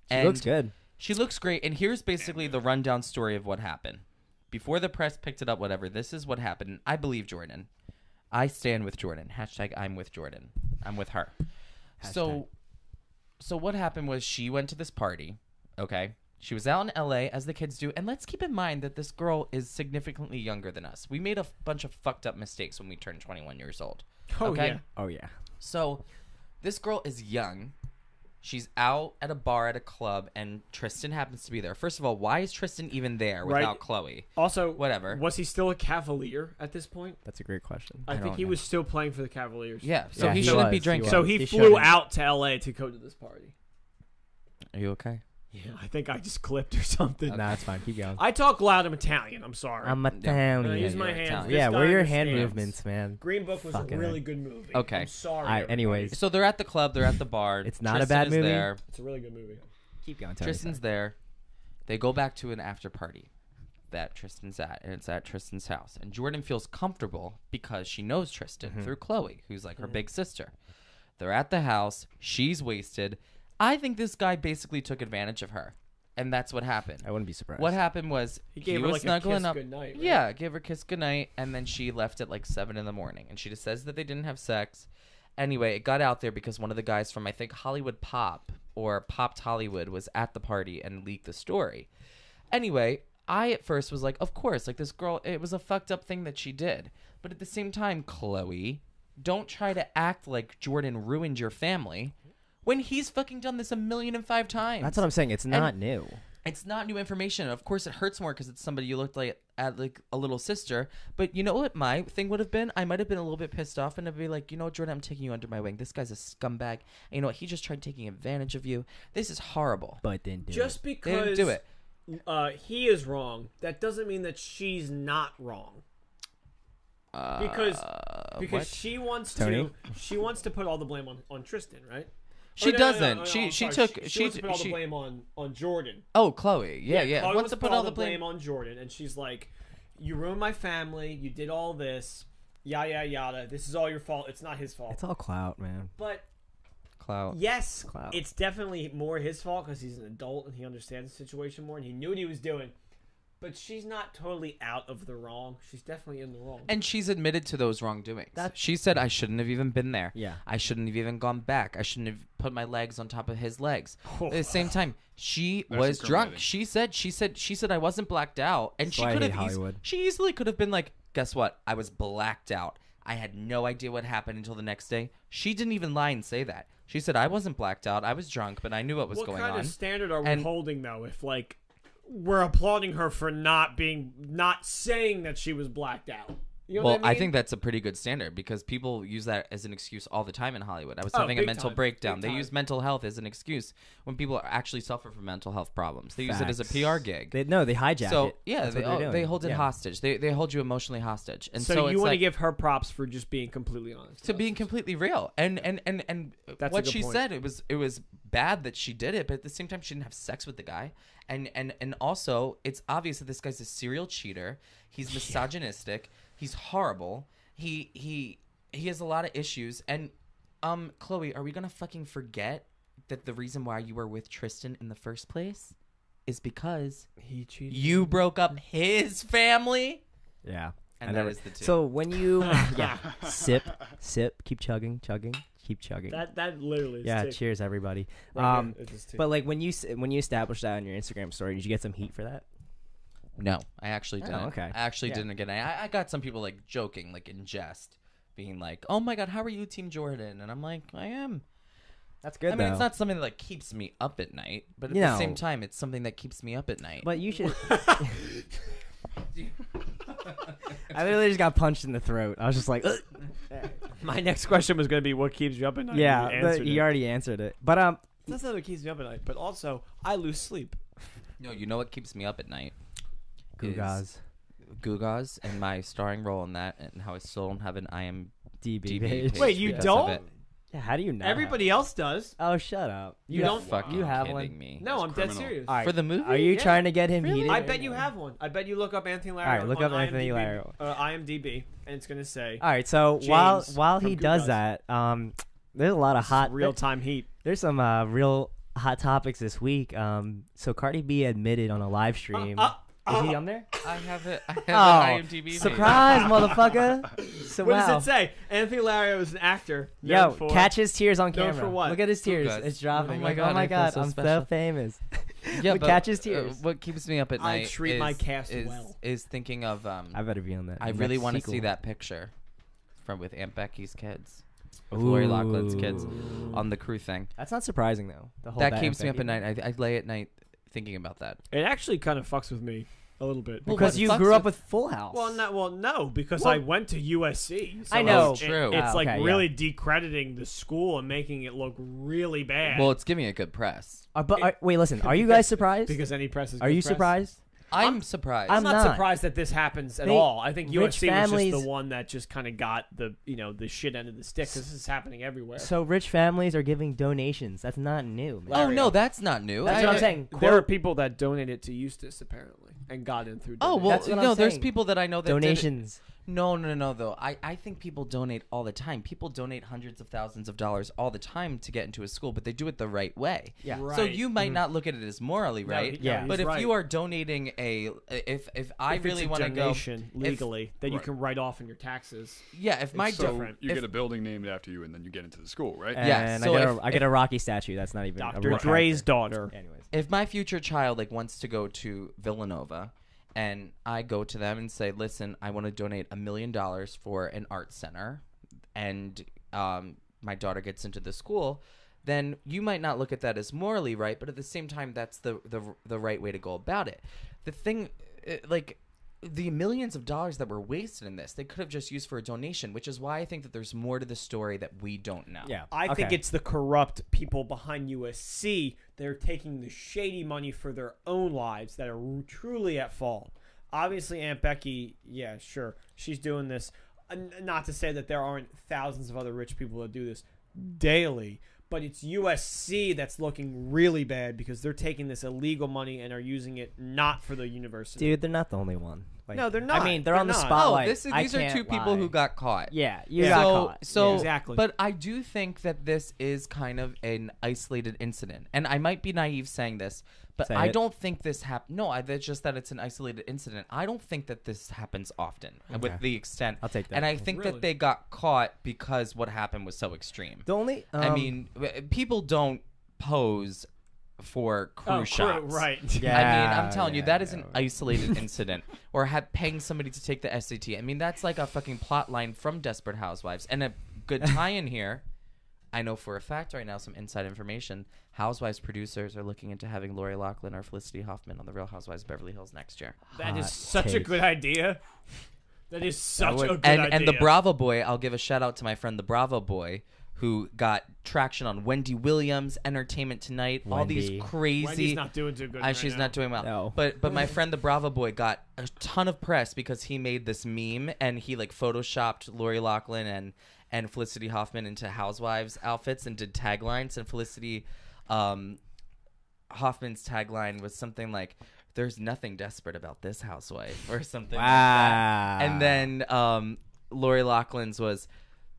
She looks good. She looks great, and here's basically the rundown story of what happened. Before the press picked it up, whatever, this is what happened. And I believe Jordan. I stand with Jordan. # I'm with Jordan. I'm with her. So what happened was she went to this party, okay? She was out in L.A., as the kids do. And let's keep in mind that this girl is significantly younger than us. We made a bunch of fucked up mistakes when we turned 21 years old. Okay? Yeah. Oh yeah. So this girl is young. She's out at a bar at a club, and Tristan happens to be there. First of all, why is Tristan even there without Chloe? Also, Whatever. Was he still a Cavalier at this point? That's a great question. I think don't he know. was still playing for the Cavaliers. Yeah, so Yeah, he he shouldn't was. be He drinking. was. So he He flew shouldn't. out to LA to go to this party. Are you okay? Yeah, I think I just clipped or something. Nah, it's fine. Keep going. I talk loud. I'm Italian. I'm sorry. I'm I Italian. use you're my hands. Italian. This Yeah, guy where are your hand understands. movements, man? Green Book was Fucking a really A. good movie. Okay. I'm sorry. Alright, anyways. So they're at the club. They're at the bar. It's not a Tristan bad is movie? There. It's a really good movie. Keep going. Tony. Tristan's there. They go back to an after party that Tristan's at, and it's at Tristan's house. And Jordan feels comfortable because she knows Tristan through Chloe, who's like her big sister. They're at the house. She's wasted. I think this guy basically took advantage of her. And that's what happened. I wouldn't be surprised. What happened was He gave her was like a snuggling kiss up. goodnight. Right? Yeah, gave her a kiss goodnight, and then she left at like 7 in the morning. And she just says that they didn't have sex. Anyway, it got out there because one of the guys from, I think, Hollywood Pop or Popped Hollywood was at the party and leaked the story. Anyway, I at first was like, of course, like this girl, it was a fucked up thing that she did. But at the same time, Chloe, don't try to act like Jordan ruined your family when he's fucking done this 1,000,005 times. That's what I'm saying. It's not new. It's not new information. Of course, it hurts more because it's somebody you looked like at like a little sister. But you know what my thing would have been? I might have been a little bit pissed off and I'd be like, you know what, Jordan, I'm taking you under my wing. This guy's a scumbag. And you know what? He just tried taking advantage of you. This is horrible. But didn't do Just it. They because didn't do it. He is wrong, that doesn't mean that she's not wrong. Because what? she wants Tony? to put all the blame on Tristan, right? She No, doesn't. I'm She sorry. took. She wants to put all the blame on Jordan. Oh, Chloe. Yeah. Chloe Wants to put all the blame. on Jordan, and she's like, "You ruined my family. You did all this. Yada yada. This is all your fault. It's not his fault." It's all clout, man. But Clout. yes, Clout. it's definitely more his fault because he's an adult and he understands the situation more, and he knew what he was doing. But she's not totally out of the wrong. She's definitely in the wrong. And she's admitted to those wrongdoings. She said, I shouldn't have even been there. Yeah. I shouldn't have even gone back. I shouldn't have put my legs on top of his legs. At the same time, she was drunk. She said I wasn't blacked out. And she could have she easily could have been like, guess what? I was blacked out. I had no idea what happened until the next day. She didn't even lie and say that. She said, I wasn't blacked out. I was drunk, but I knew what was going on. What kind of standard are we holding, though, if, like, we're applauding her for not saying that she was blacked out? You know what I mean? I think that's a pretty good standard because people use that as an excuse all the time in Hollywood. I was having a mental breakdown. They use mental health as an excuse when people actually suffer from mental health problems. They use it as a PR gig. They hijack it. Yeah, they hold it hostage. They hold you emotionally hostage. And so you want to give her props for just being completely honest. To being completely real. And what she said, it was bad that she did it, but at the same time she didn't have sex with the guy. And also it's obvious that this guy's a serial cheater. He's misogynistic. He's horrible. He has a lot of issues. And Chloe, are we gonna fucking forget that the reason why you were with Tristan in the first place is because he cheated? You broke up his family? Yeah. And that is the two. So when you sip, keep chugging, keep chugging. That literally is cheers everybody. Right but like when you established that on your Instagram story, did you get some heat for that? No, I actually didn't. Oh, okay. I actually didn't get it. I got some people like joking, like in jest, being like, "Oh my God, how are you, Team Jordan?" And I'm like, "I am." That's good. I mean, it's not something that like keeps me up at night, but at the same time, it's something that keeps me up at night. But you should. I literally just got punched in the throat. I was just like, ugh. My next question was going to be, what keeps you up at night? Yeah, you already answered it. But that's not what keeps me up at night. But also, I lose sleep. No, you know what keeps me up at night? Gugas and my starring role in that, and how I still don't have an IMDb page. Wait, you don't? Yeah, how do you know? Everybody else does. Oh, shut up! You don't fucking you have kidding one? me? No, I'm dead serious. Right. For the movie? Are you trying to get him heated? I bet you have one. I bet you look up Anthony Lario. All right, look on up Anthony Lario. IMDb, and it's gonna say. All right, so James while he from does Gugas. that, there's a lot of hot real time heat. There's some real hot topics this week. So Cardi B admitted on a live stream. Is he on there? I have it. I have an IMDb. Surprise, motherfucker! So What does it say? Anthony Lario is an actor. Catch his tears on camera. Known for what? Look at his tears. Gugas. It's dropping. Oh my God, I feel so I'm special. so famous. Yeah, but catch his tears. What keeps me up at night? I treat my cast is, well. Is thinking of. I better be on that. I really want to see that picture with Aunt Becky's kids. With Lori Loughlin's kids on the crew thing. That's not surprising though. That keeps me up at night. I lay at night thinking about that. It actually kind of fucks with me a little bit because you grew up with Full House. No, because I went to USC. So I know. True. It's really decrediting the school and making it look really bad. Well, it's giving it good press. Wait, listen. Are you guys surprised? Because any press is. Are you surprised? I'm surprised. I'm not surprised that this happens at all. I think USC was just the one that just kind of got the shit end of the stick. This is happening everywhere. So rich families are giving donations. That's not new, man. Oh no, that's not new. That's what I'm saying. There are people that donated to Eustace apparently and got in through. Oh well, that's what I'm there's saying. people that I know that donations. No, though. I think people donate all the time. People donate hundreds of thousands of dollars all the time to get into a school, but they do it the right way. Yeah. Right. So you might not look at it as morally right. Yeah. But if right. you are donating if I really want to go legally, then you can write off in your taxes. Yeah. If my you get a building named after you, and then you get into the school, right? And so I get a Rocky statue. That's not even Dr. Dre's daughter. Anyways, if my future child wants to go to Villanova. And I go to them and say, listen, I want to donate $1 million for an art center, and my daughter gets into the school, then you might not look at that as morally right, but at the same time, that's the right way to go about it. The thing, the millions of dollars that were wasted in this, they could have just used for a donation, which is why I think that there's more to the story that we don't know. yeah, I think it's the corrupt people behind USC. They're taking the shady money for their own lives that are truly at fault. Obviously, Aunt Becky, yeah, sure, she's doing this. Not to say that there aren't thousands of other rich people that do this daily, but it's USC that's looking really bad because they're taking this illegal money and are using it not for the university. Dude, they're not the only one. Like, No, they're not. I mean, they're They're on the not. spotlight. These I are can't two people lie. who got caught. Yeah, you got caught. So Yeah, exactly. But I do think that this is kind of an isolated incident, and I might be naive saying this, but Say I it. don't think this happened. No, it's just that it's an isolated incident. I don't think that this happens often with the extent. I'll take that. And I think Really? that they got caught because what happened was so extreme. The only I mean, people don't pose for crew shots. Right. Yeah. I mean, I'm telling you, yeah, that is yeah. an isolated incident. Or paying somebody to take the SAT. I mean, that's like a fucking plot line from Desperate Housewives. And a good tie-in here, I know for a fact right now, some inside information, Housewives producers are looking into having Lori Loughlin or Felicity Huffman on the Real Housewives of Beverly Hills next year. That is Hot such a take. good idea. That is such a good and idea. And the Bravo Boy, I'll give a shout out to my friend the Bravo Boy, who got traction on Wendy Williams, Entertainment Tonight, all Wendy. these crazy. Wendy's not doing too good. Right She's now. not doing well. No. But my friend the Bravo Boy got a ton of press because he made this meme and he like photoshopped Lori Loughlin and Felicity Huffman into Housewives outfits and did taglines. And Felicity Huffman's tagline was something like, "There's nothing desperate about this housewife," or something like that. And then Lori Loughlin's was,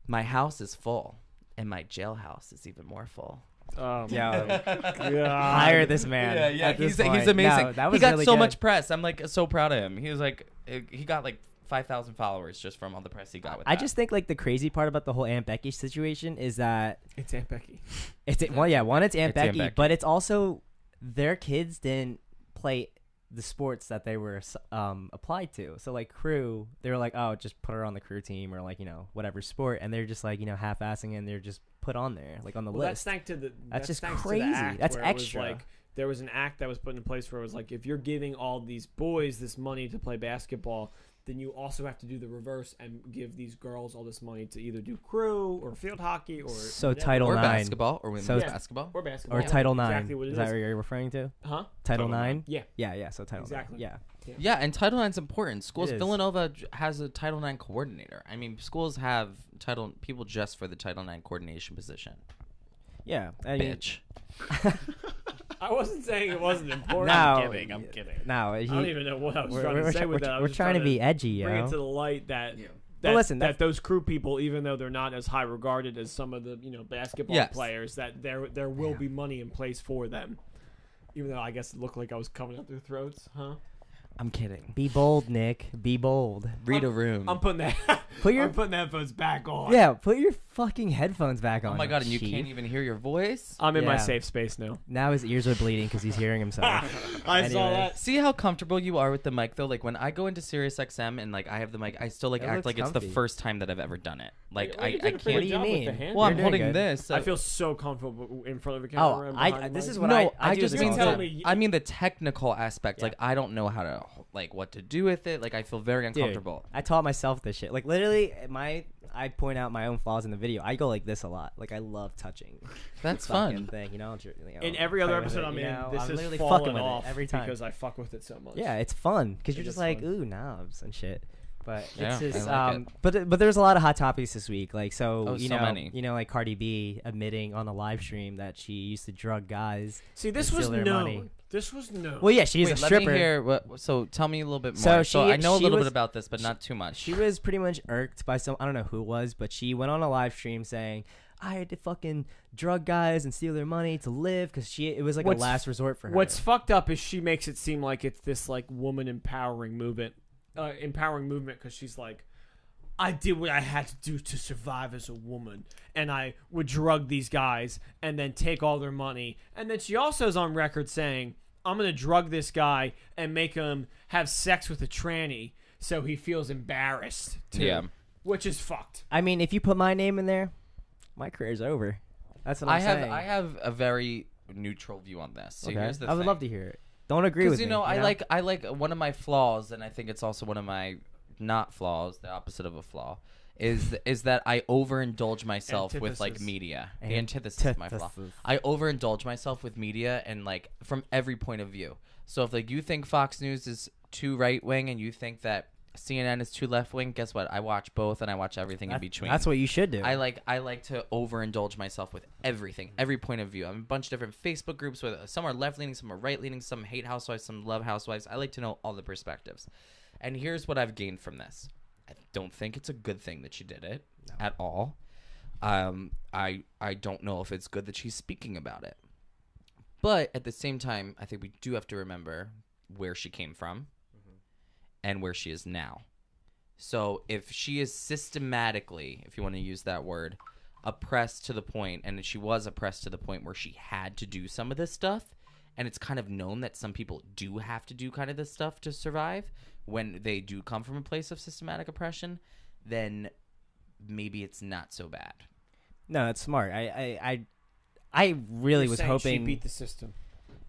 "My house is full and my jailhouse is even more full." Yeah. God. Hire this man. Yeah, at this he's point. amazing. No, that was he got really so good. much press. I'm like so proud of him. He was like, he got like 5,000 followers just from all the press he got with I that. just think like the crazy part about the whole Aunt Becky situation is that It's Aunt Becky. it's it's Aunt It's Becky, Aunt Becky. but it's also their kids didn't play the sports that they were applied to. So like crew, they were like, oh, just put her on the crew team or like whatever sport, and they're just like half-assing it and they're just put on there like on the Well, list. that's thanks to the. That's just thanks to crazy. the act That's where it was extra. like there was an act that was put in place where it was like, if you're giving all these boys this money to play basketball, then you also have to do the reverse and give these girls all this money to either do crew or field hockey or So whatever. Title or IX. basketball or women's So- basketball. or basketball or Title IX. Exactly what it is that what you're referring to? Huh? Title Title IX? Yeah. Yeah. So Title Exactly. IX. Yeah. Yeah, and Title IX is important. Schools, It is. Villanova has a Title IX coordinator. I mean, schools have people just for the Title IX coordination position. Yeah. I mean, Bitch. I wasn't saying it wasn't important. No, I'm kidding. No, I don't even know what I was we're, trying to we're, say with that. I was we're just trying to be edgy, bring it yo. to the light that Well, listen, that those crew people, even though they're not as high regarded as some of the basketball Yes. players, that there will be money in place for them. Even though I guess it looked like I was coming up their throats, huh? I'm kidding. Be bold, Nick. Be bold. Read a room. I'm putting that. Put your I'm putting the headphones back on. yeah. Put your fucking headphones back on. Oh my god, and you chief. can't even hear your voice? I'm in my Yeah. safe space now. Now his ears are bleeding because he's hearing himself. I saw Anyway. that. See how comfortable you are with the mic though? Like when I go into Sirius XM and like I have the mic, I still like It act looks like it's comfy. the first time that I've ever done it. Like Well, you I did a pretty can't. good job What do you with the mean? hand. Well, I'm You're holding doing good. this. I feel so comfortable in front of a Oh, camera. and behind this mic. is what no, I do just this mean all tell the the, time. me- I mean the technical aspect. Yeah. Like I don't know how to like what to do with it. Like I feel very Dude, uncomfortable. I taught myself this shit. Like literally, I point out my own flaws in the video. I go like this a lot. Like I love touching. That's fucking fun. thing, In every other play with episode it, I'm you in, know? this I'm is literally falling fucking with it off every time. because I fuck with it so much. Yeah, it's fun because It you're just is like, fun. ooh, knobs and shit. But Yeah, it's just, I like it. but there's a lot of hot topics this week. Like so, Oh, you so know, many. like Cardi B admitting on a live stream that she used to drug guys. See, this to was steal their known. money. This was known. Well, yeah, she's Wait, a let stripper. me hear what. So tell me a little bit more. So So she- I know a she little was- bit about this, but not too much. She was pretty much irked by I don't know who it was, but she went on a live stream saying, I had to fucking drug guys and steal their money to live because it was like What's- a last resort for her. What's fucked up is she makes it seem like it's this like woman empowering movement because she's like, I did what I had to do to survive as a woman, and I would drug these guys and then take all their money. And then she also is on record saying, I'm gonna drug this guy and make him have sex with a tranny so he feels embarrassed too. Yeah. Which is fucked. I mean, if you put my name in there, my career's over. That's what I'm saying. I have a very neutral view on this. So Okay. here's the I would thing. love to hear it. Don't agree with Because me. I like one of my flaws, and I think it's also one of my not flaws, the opposite of a flaw, is that I overindulge myself with like Antithesis. media. The antithesis is my flaw. Antithesis. I overindulge myself with media and like from every point of view. So if like you think Fox News is too right wing and you think that CNN is too left wing, guess what? I watch both and I watch everything in between. That's what you should do. I like to overindulge myself with everything, every point of view. I'm in a bunch of different Facebook groups where some are left leaning, some are right leaning, some hate housewives, some love housewives. I like to know all the perspectives. And here's what I've gained from this. I don't think it's a good thing that she did it at all. I don't know if it's good that she's speaking about it. But at the same time, I think we do have to remember where she came from and where she is now. So if she is systematically, if you want to use that word, oppressed to the point, and she was oppressed to the point where she had to do some of this stuff, and it's kind of known that some people do have to do kind of this stuff to survive when they do come from a place of systematic oppression, then maybe it's not so bad. No, that's smart. I really was hoping she beat the system.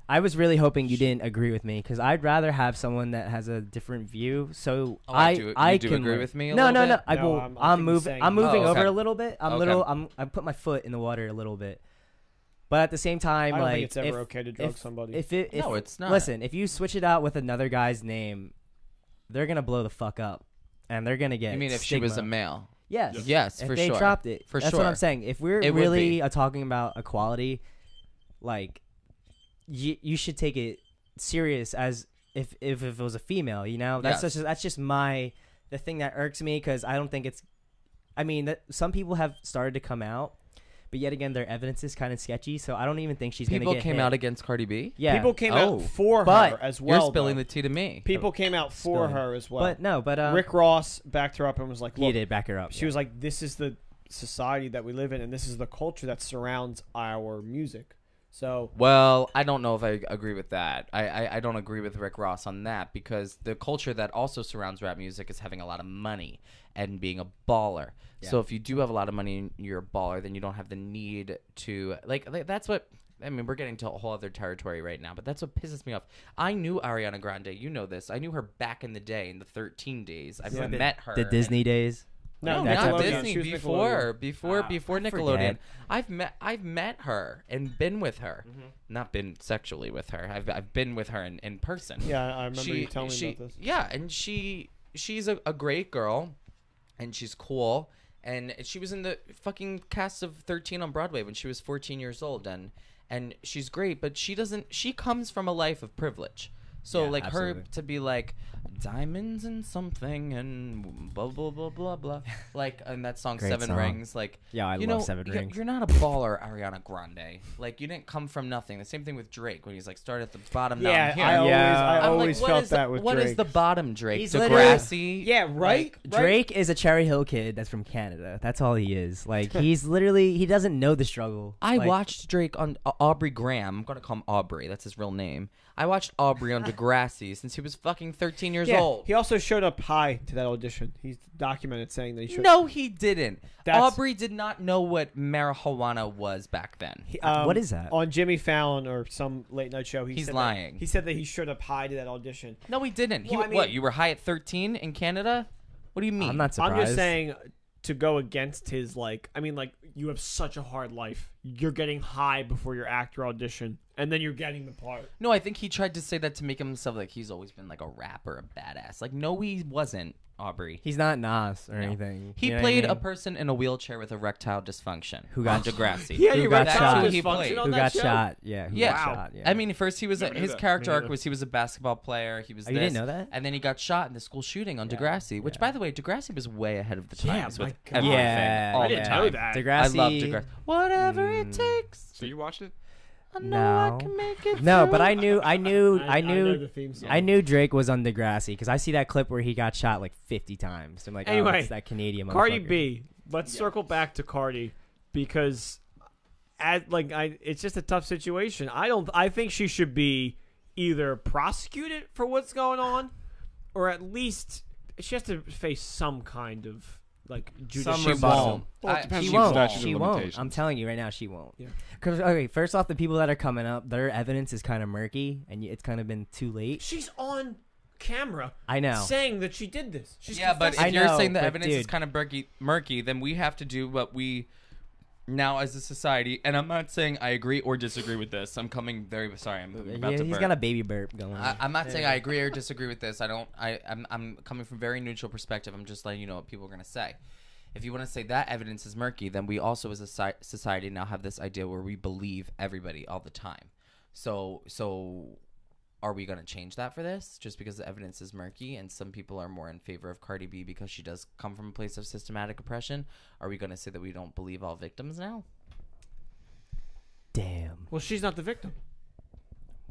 I was really hoping you didn't agree with me, because I'd rather have someone that has a different view. So I do can agree with me a no, little no, bit? no. I'm moving Oh, over okay. a little bit. I put my foot in the water a little bit. But at the same time, I don't like, think it's ever okay to drug somebody. No, it's not. Listen, if you switch it out with another guy's name, they're gonna blow the fuck up, and they're gonna get. You mean if she was a male? Yes. Yes, if for they sure. dropped it, For that's sure. what I'm saying. If we're It would really be. talking about equality, like, you should take it serious as if it was a female. You know, that's Yes. that's just the thing that irks me, because I don't think it's. I mean, that some people have started to come out, but yet again, their evidence is kind of sketchy. So I don't even think she's People gonna get came hit. out against Cardi B? Yeah, People came Oh. out for But her as well. You're spilling though. the tea to me. People came out for Spilling. her as well. but Rick Ross backed her up and was like, he "Look, did back her up. she was like, this is the society that we live in, and this is the culture that surrounds our music." So Well, I don't know if I agree with that. I don't agree with Rick Ross on that, because the culture that also surrounds rap music is having a lot of money and being a baller. Yeah. So if you do have a lot of money and you're a baller, then you don't have the need to like that's what I mean. We're getting to a whole other territory right now, but that's what pisses me off. I knew Ariana Grande. You know this. I knew her back in the day, in the 13 days. I've Yeah. met her. the Disney days. no, That's not a- Disney. She was Before I Nickelodeon, forget. I've met her and been with her, not been sexually with her. I've been with her in person. Yeah, I remember you telling me about this. Yeah, and she's a great girl, and she's cool, and she was in the fucking cast of 13 on Broadway when she was 14 years old, and she's great, but she comes from a life of privilege. So Yeah, like absolutely. her to be like diamonds and something and blah blah blah blah blah, like in that song Great Seven song. Rings, like Yeah, I you love know, Seven Rings. You're not a baller, Ariana Grande. Like you didn't come from nothing. The same thing with Drake when he's like start at the bottom. now Yeah, I'm here. I I'm always like, felt that with what Drake. is the bottom Drake? He's Degrassi. Yeah, right. Drake is a Cherry Hill kid that's from Canada. That's all he is. Like, he's literally, he doesn't know the struggle. I Like, watched Drake on Aubrey Graham. I'm gonna call him Aubrey. That's his real name. I watched Aubrey on Degrassi since he was fucking 13 years Yeah, old. he also showed up high to that audition. He's documented saying that he showed. No, he didn't. That's- Aubrey did not know what marijuana was back then. What is that? On Jimmy Fallon or some late night show? He's said lying. He said that he showed up high to that audition. No, he didn't. Well, I mean- What? You were high at 13 in Canada? What do you mean? I'm not surprised. I'm just saying to go against his you have such a hard life. You're getting high before your actor audition, and then you're getting the part. No, I think he tried to say that to make himself like he's always been like a rapper, a badass. Like, no, he wasn't, Aubrey. He's not Nas or No. anything. He You know what I played a mean? person in a wheelchair with erectile dysfunction. Who got- on Degrassi? Yeah, Who you got got shot. Who he played. Who got shot. Yeah. Who Yeah. got shot. Yeah. I mean, first he was Never knew his that. character Me arc neither. was he was a basketball player. He was Oh, you didn't know that? and then he got shot in the school shooting on Degrassi. Which, Yeah. by the way, Degrassi was way ahead of the Yeah, times my with God. everything. Yeah, all I the didn't time. know that. Degrassi. I love Degrassi. Whatever it Mm. takes. So you watched it? I know I No. can make it. No, through. but I knew I know the theme song. I knew Drake was on Degrassi because I see that clip where he got shot like 50 times. I'm like, Anyway, oh, it's that Canadian Cardi motherfucker. B. Let's circle back to Cardi because, it's just a tough situation. I think she should be either prosecuted for what's going on, or at least she has to face some kind of judicial. She rebuttal. won't. Well, it depends She on the won't. statute of She won't. limitations. I'm telling you right now, she won't. Yeah. Because okay, first off, the people that are coming up, their evidence is kind of murky, and it's kind of been too late. She's on camera. I know. saying that she did this. She's Yeah, but if I confessing. you're know, saying the but evidence is dude. kind of murky, then we have to do what we now as a society. And I'm not saying I agree or disagree with this. I'm coming very sorry. I'm about Yeah, to he's burp. got a baby burp going. I'm not saying I agree or disagree with this. I'm coming from a very neutral perspective. I'm just letting you know what people are going to say. If you want to say that evidence is murky, then we also as a society now have this idea where we believe everybody all the time. So are we going to change that for this just because the evidence is murky and some people are more in favor of Cardi B because she does come from a place of systematic oppression? Are we going to say that we don't believe all victims now? Damn. Well, she's not the victim.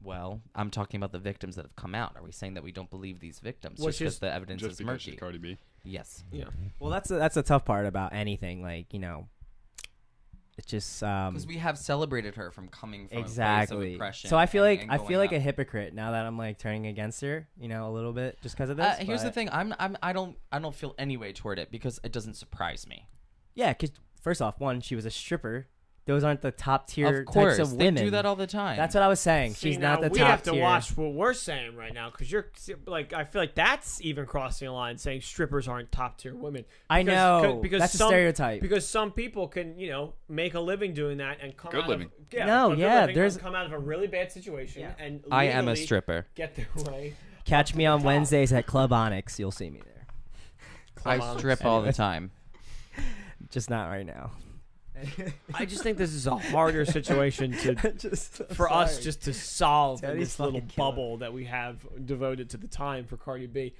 Well, I'm talking about the victims that have come out. Are we saying that we don't believe these victims Well, just because the evidence Just is because murky? she's Cardi B. Yes. Yeah. Well, that's the tough part about anything. Like, it's just Because we have celebrated her from coming from a place exactly. of oppression. So I feel like and I going feel like up. a hypocrite now that I'm like turning against her, a little bit just because of this. Here's the but- thing. I don't feel any way toward it because it doesn't surprise me. Yeah, because first off, one, she was a stripper. Those aren't the top tier Of course, types of they women. do that all the time. That's what I was saying. See, She's not now the we top have to tier. watch what we're saying right now because you're like, I feel like that's even crossing a line saying strippers aren't top tier women. I know. Because That's a some, stereotype. Because some people can, make a living doing that and come Good out living. Of, yeah, No, a good yeah, living there's- and come out of a really bad situation Yeah. and I am a legally stripper. Get their way. Catch me on Wednesdays at Club Onyx. You'll see me there. I strip all the time. Just not right now. I just think this is a harder situation for us just to solve in Teddy's this little fucking killing bubble that we have devoted to the time for Cardi B.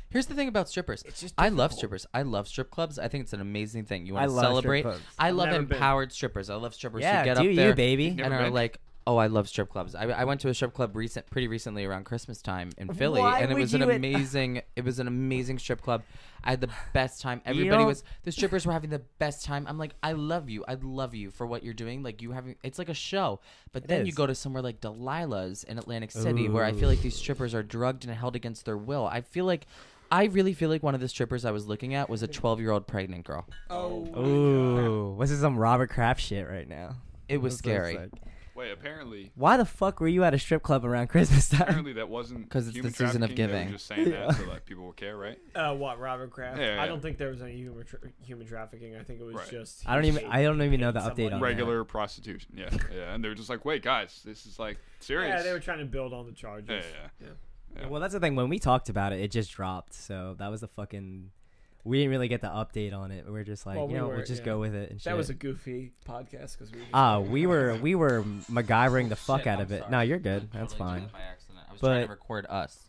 Here's the thing about strippers. just I love difficult. strippers. I love strip clubs. I think it's an amazing thing. You I want to love strip celebrate. clubs. I I've love never been. empowered strippers. I love strippers who Yeah, get do up there you, baby? Never and are been. like, oh, I love strip clubs. I went to a strip club pretty recently around Christmas time in Philly, Why and it would was an you- amazing. It was an amazing strip club. I had the best time. Everybody don't- the strippers were having the best time. I'm like, I love you. I love you for what you're doing. Like it's like a show. But then you is. go to somewhere like Delilah's in Atlantic City, where I feel like these strippers are drugged and held against their will. I really feel like one of the strippers I was looking at was a 12-year-old pregnant girl. Ooh, this is some Robert Kraft shit right now. It was That's what it's scary. like. Wait, apparently Why the fuck were you at a strip club around Christmas time? that wasn't 'Cause it's human the season of trafficking, they were giving. just saying that so that people will care, right? What, Robert Kraft? Yeah, yeah. I don't think there was any human trafficking. I think it was Right. just. I don't even know the somebody. update on Regular prostitution. Yeah, yeah. And they were just like, wait, guys, this is like serious. Yeah, they were trying to build on the charges. Yeah. that. Well, that's the thing. When we talked about it, it just dropped. So that was the fucking. We didn't really get the update on it. We're just like, Well, we'll just go with it and shit. That was a goofy podcast because we. we were MacGyvering the fuck Shit, out I'm of it. sorry. No, you're I good. That's totally did fine. it by accident. I was But- trying to record us.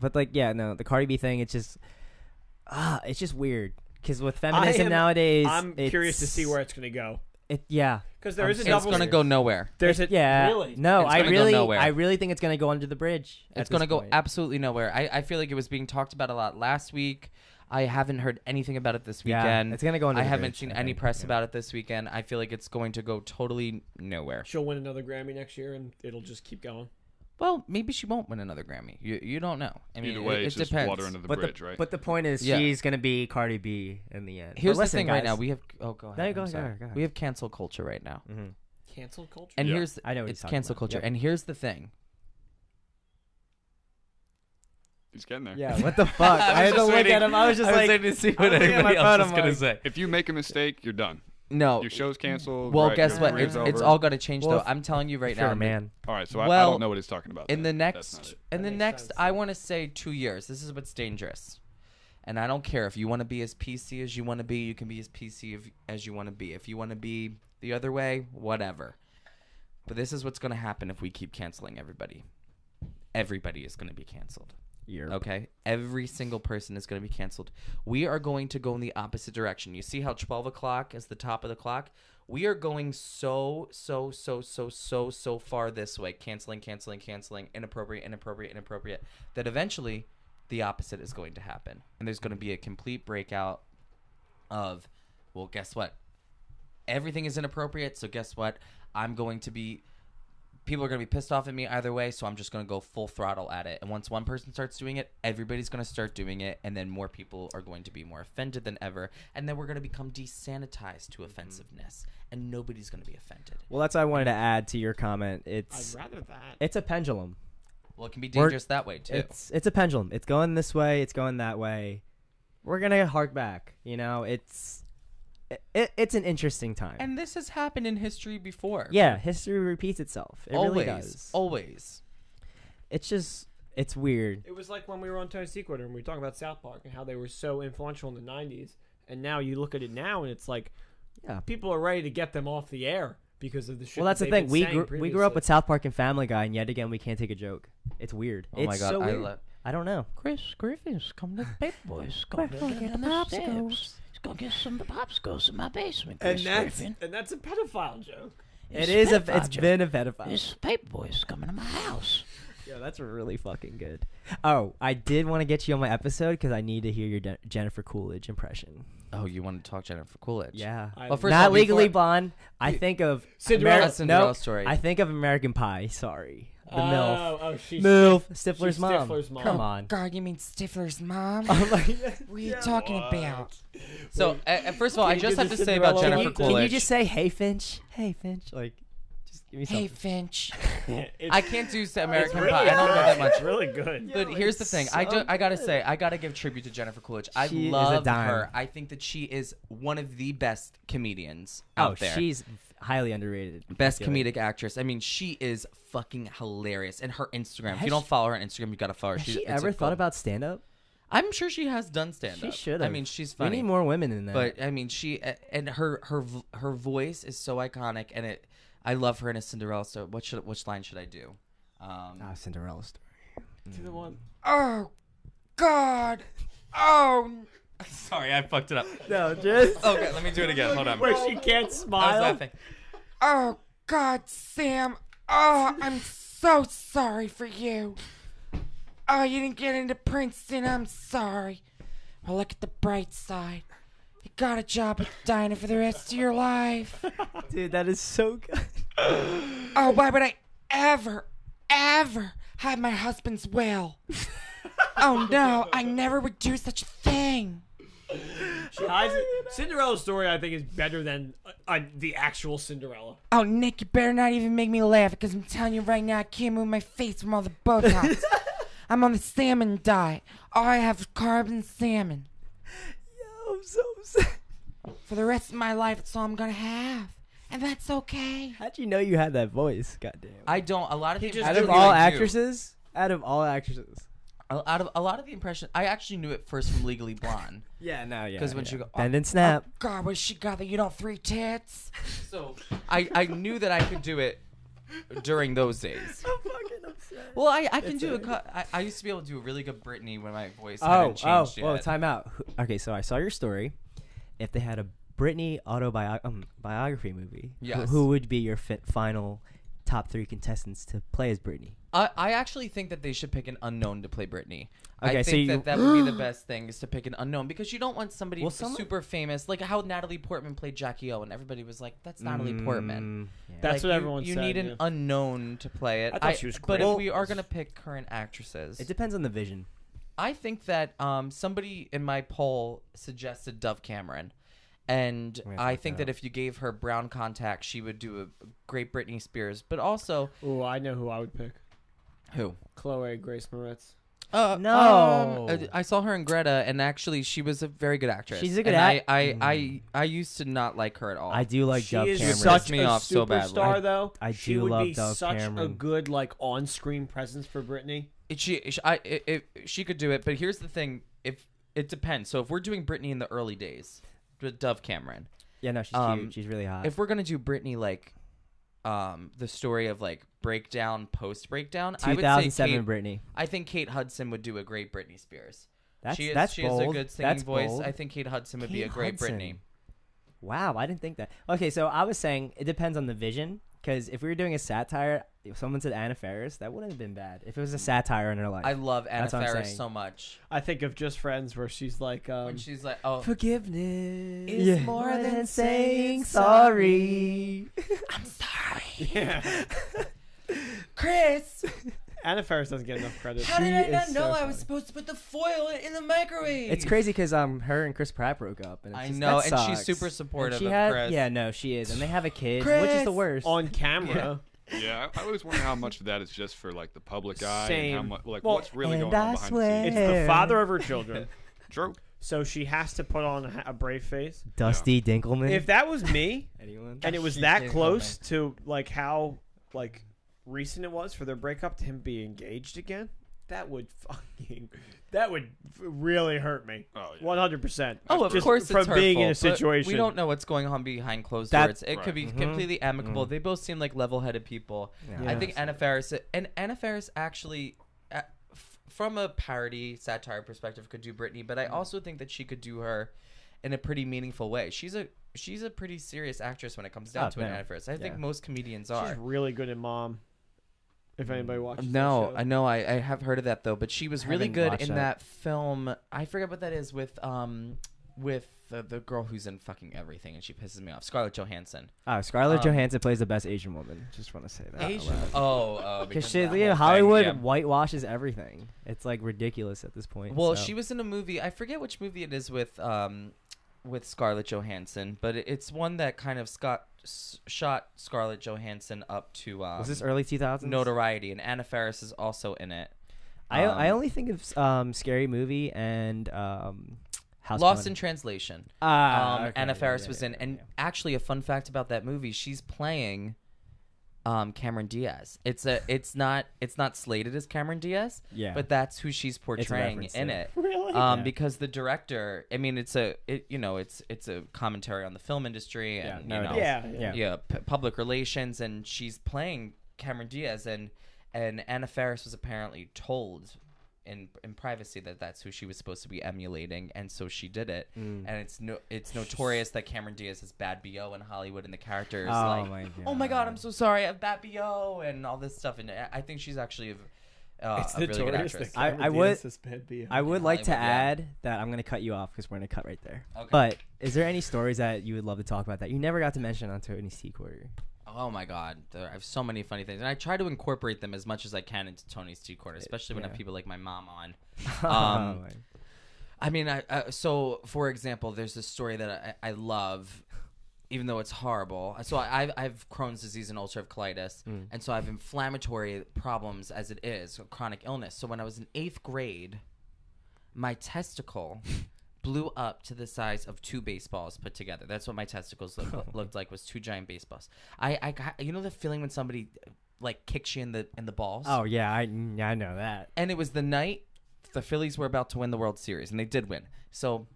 But like, yeah, no, the Cardi B thing, it's just weird. Because with feminism nowadays, I'm curious to it's- see where it's going to go Yeah, because there is a It's double. gonna go nowhere. There's a yeah. Really? No, It's I gonna go really, nowhere. I really think it's gonna go under the bridge. It's going to go absolutely nowhere. I feel like it was being talked about a lot last week. I haven't heard anything about it this Yeah, weekend. it's gonna go under I the haven't bridge, seen I any think, press yeah. about it this weekend. I feel like it's going to go totally nowhere. She'll win another Grammy next year, and it'll just keep going. Well, maybe she won't win another Grammy. You don't know. I mean, Either way, it it's just depends. water under the But bridge, right? But the point is, Yeah. she's gonna be Cardi B in the end. Here's But the thing right guys. now. We have. Oh, go ahead. No, I'm go sorry. ahead. We have cancel culture right now. Mhm. Cancel culture. And Yeah. here's I know what it's he's talking cancel about. culture. Yep. And here's the thing. He's getting there. Yeah, what the fuck? I had to look at him. I was just like, to see what everybody else was gonna say. If you make a mistake, you're done. No. Your show's canceled. Well, right, guess your what? career's It's over. all going to change, Well, though. I'm telling you right sure, now, man. All right, so I Well, don't know what he's talking about. In the then. That's not next, it. in the makes next, sense. I want to say 2 years. This is what's dangerous, and I don't care if you want to be as PC as you want to be. You can be as PC as you want to be. If you want to be the other way, whatever. But this is what's going to happen if we keep canceling everybody. Everybody is going to be canceled. Okay? Every single person is going to be canceled. We are going to go in the opposite direction. You see how 12 o'clock is the top of the clock? We are going so far this way. Canceling, inappropriate, that eventually the opposite is going to happen. And there's going to be a complete breakout of, well, guess what? Everything is inappropriate, so guess what? People are going to be pissed off at me either way, so I'm just going to go full throttle at it. And once one person starts doing it, everybody's going to start doing it, and then more people are going to be more offended than ever. And then we're going to become desanitized to offensiveness, and nobody's going to be offended. Well, that's what I wanted to add to your comment. It's I'd rather that. it's a pendulum. Well, it can be dangerous that way, too. It's a pendulum. It's going this way. It's going that way. We're gonna hark back. It's an interesting time. And this has happened in history before. Yeah, history repeats itself. It always. really does. Always. It's weird. It was like when we were on Tony Sequiter and we were talking about South Park and how they were so influential in the 90s. And now you look at it now and it's like Yeah. people are ready to get them off the air because of the shit. Well, that's the they've thing. been We saying we grew up with previously. South Park and Family Guy, and yet again, we can't take a joke. It's weird. Oh my It's god, so I weird. love. I don't know. Chris Griffiths, come to the Paper Boys. Come to get the popsicles. He's gonna get some popsicles in my basement, Chris Griffin. And that's a pedophile joke. It's pedophile been a pedophile. This Paper Boys coming to my house. Yeah, that's really fucking good. Oh, I did want to get you on my episode because I need to hear your Jennifer Coolidge impression. Oh, you want to talk Jennifer Coolidge? Yeah. I- Well, first Not of all, Legally before- Blonde. I think of Cinderella. Cinderella Story. I think of American Pie. Sorry, the MILF. Oh, she's MILF. Stifler's she's mom. Stifler's mom. Come on. God, you mean Stifler's mom? I'm like, What are you talking about? So, first of all, I Can you just do have the to say about Cinderella Jennifer one? Coolidge. can you just say, "Hey Finch"? Hey Finch. Like, just give me something. Hey, Finch. It's- I can't do American really Pie. I don't know that much. It's really good. But here's the thing. I gotta say, I gotta give tribute to Jennifer Coolidge. I She is a love dime. her. I think that she is one of the best comedians Oh, out there. she's highly underrated. Best I feel like. comedic actress. I mean, she is fucking hilarious. And her Instagram. If Has you don't she- follow her on Instagram, you gotta follow her. Has She's, she it's a ever thought gold. about stand up? I'm sure she has done stand up. She should I have. mean, she's We funny. need more women in that. But I mean, she and her voice is so iconic, and I love her in a Cinderella story. Which line should I do? Cinderella story. To the one. Oh, God. Oh. Sorry, I fucked it up. No, just Okay, let me do it again. Hold on. Where she can't I was smile. laughing. Oh, God, Sam. Oh, I'm so sorry for you. Oh, you didn't get into Princeton. I'm sorry. Well, look at the bright side. You got a job at the diner for the rest of your life. dude, that is so good. Oh, why would I ever have my husband's will? Oh, no, I never would do such a thing. She hides it. Cinderella's story, I think, is better than the actual Cinderella. Oh, Nick, you better not even make me laugh, because I'm telling you right now, I can't move my face from all the Botox. I'm on the salmon diet. All I have is carbs and salmon. Yo, I'm so sad. For the rest of my life, it's all I'm gonna have. And that's okay. How'd you know you had that voice? Goddamn. I don't. A lot of just Out do of what all I do. actresses, out of all actresses. Out of a lot of the impressions, I actually knew it first from Legally Blonde. Yeah, no, yeah. 'Cause when she go, bend and snap. Oh, God, what she got that you don't 3 tits? So I knew that I could do it during those days. I'm fucking upset. Well, I can do it. I used to be able to do a really good Britney when my voice Oh, hadn't changed yet. whoa, time out. Okay, so I saw your story. If they had a Britney biography movie, Yes. who would be your final top 3 contestants to play as Britney? I actually think that they should pick an unknown to play Britney. Okay, I so think you- that would be the best thing is to pick an unknown because you don't want somebody Well, someone- super famous like how Natalie Portman played Jackie O and everybody was like, that's Natalie Portman. Yeah. That's Like, what everyone you said, need an yeah. unknown to play it. I thought she was But great. if we are gonna pick current actresses, It depends on the vision. I think that somebody in my poll suggested Dove Cameron. And I'm gonna I check think that that if you gave her brown contacts, she would do a great Britney Spears. But also, Ooh, I know who I would pick. who? Chloe Grace Moretz. No. I saw her in Greta, and actually, she was a very good actress. She's a good and I I used to not like her at all. I do like She Dove is Cameron. such Pissed me a off so badly. superstar, though. I she do would love be Dove such a Cameron. good like on-screen presence for Britney. She could do it, but here's the thing: if it depends. So if we're doing Britney in the early days, with Dove Cameron. Yeah, no, she's cute. She's really hot. If we're gonna do Britney like, the story of like breakdown, post breakdown, I would say 2007 Kate, Britney. I think Kate Hudson would do a great Britney Spears. That's she that's she bold. has a good singing That's voice. bold. I think Kate Hudson would be Kate a great Hudson. Britney. Wow, I didn't think that. Okay, so I was saying it depends on the vision. Because if we were doing a satire, if someone said Anna Faris, that wouldn't have been bad. If it was a satire in her life. I love Anna That's what I'm Faris saying. so much. I think of Just Friends, where she's like, When she's like, oh, Forgiveness is more than saying sorry. I'm sorry. yeah. Chris, Anna Faris doesn't get enough credit. how did I She not is know so I was funny. supposed to put the foil in the microwave? It's crazy because her and Chris Pratt broke up. And it's I just, know, that and she's sucks. super supportive And she of had, Chris. Yeah, no, she is. And they have a kid, which is Chris! the worst. on camera. Yeah, I always wonder how much of that is just for like the public eye, and how Same. much like Well, what's really and going on I behind swear- the It's scenes. the father of her children, True. so she has to put on a brave face. Dusty Dinkelman. If that was me, Anyone? and it was She that did close to like how like recent it was for their breakup to him be engaged again, that would really hurt me. Oh, yeah. 100%. Oh, of Just course, from it's being in a hurtful, but situation. we don't know what's going on behind closed That- doors. It Right. could be completely amicable. They both seem like level-headed people. Yeah. I think Anna Faris actually, from a parody satire perspective, could do Britney, but I also think that she could do her in a pretty meaningful way. She's a pretty serious actress when it comes down to it. no. Anna Faris. I think most comedians are. She's really good at Mom. If anybody watches No, that show. I know. I have heard of that though, but she was really haven't good watched in that. that film. I forget what that is with the girl who's in fucking everything, and she pisses me off. Scarlett Johansson. Scarlett Johansson plays the best Asian woman. Just want to say that. Asian. Because Because she, of that whole Hollywood thing, yeah. whitewashes everything. It's like ridiculous at this point. Well, so. she was in a movie. I forget which movie it is with Scarlett Johansson, but it's one that kind of shot Scarlett Johansson up to Was this early 2000s? notoriety, and Anna Faris is also in it. I only think of Scary Movie and House Lost Bunny. in Translation. Okay, Anna yeah, Faris yeah, was yeah, in, yeah, and yeah. actually, a fun fact about that movie: she's playing Cameron Diaz. It's not slated as Cameron Diaz, Yeah. but that's who she's portraying reference in to it. Really? Yeah. Because the director, I mean, it's a commentary on the film industry and no, it is. Yeah. public relations, and she's playing Cameron Diaz, and Anna Faris was apparently told in privacy that that's who she was supposed to be emulating, and so she did it. And it's notorious that Cameron Diaz has bad BO in Hollywood, and the character is oh my god, I'm so sorry, I have bad BO and all this stuff, and I think she's actually It's a really good notorious actress. that I Cameron would- Diaz has bad BO. I would like to Hollywood, yeah. add that I'm going to cut you off because we're going to cut right there. Okay. But is there any stories that you would love to talk about that you never got to mention on Tony's Tea Quarter? Oh my god, I have so many funny things, and I try to incorporate them as much as I can into Tony's Tea Corner, especially when I have people like my mom on. I mean, so for example, there's this story that I love, even though it's horrible. So I have Crohn's disease and ulcerative colitis, and so I have inflammatory problems as it is, a chronic illness. So when I was in 8th grade, my testicle blew up to the size of 2 baseballs put together. That's what my testicles looked like, was 2 giant baseballs. I you know the feeling when somebody like kicks you in the balls? Oh, yeah, I know that. And it was the night the Phillies were about to win the World Series, and they did win. So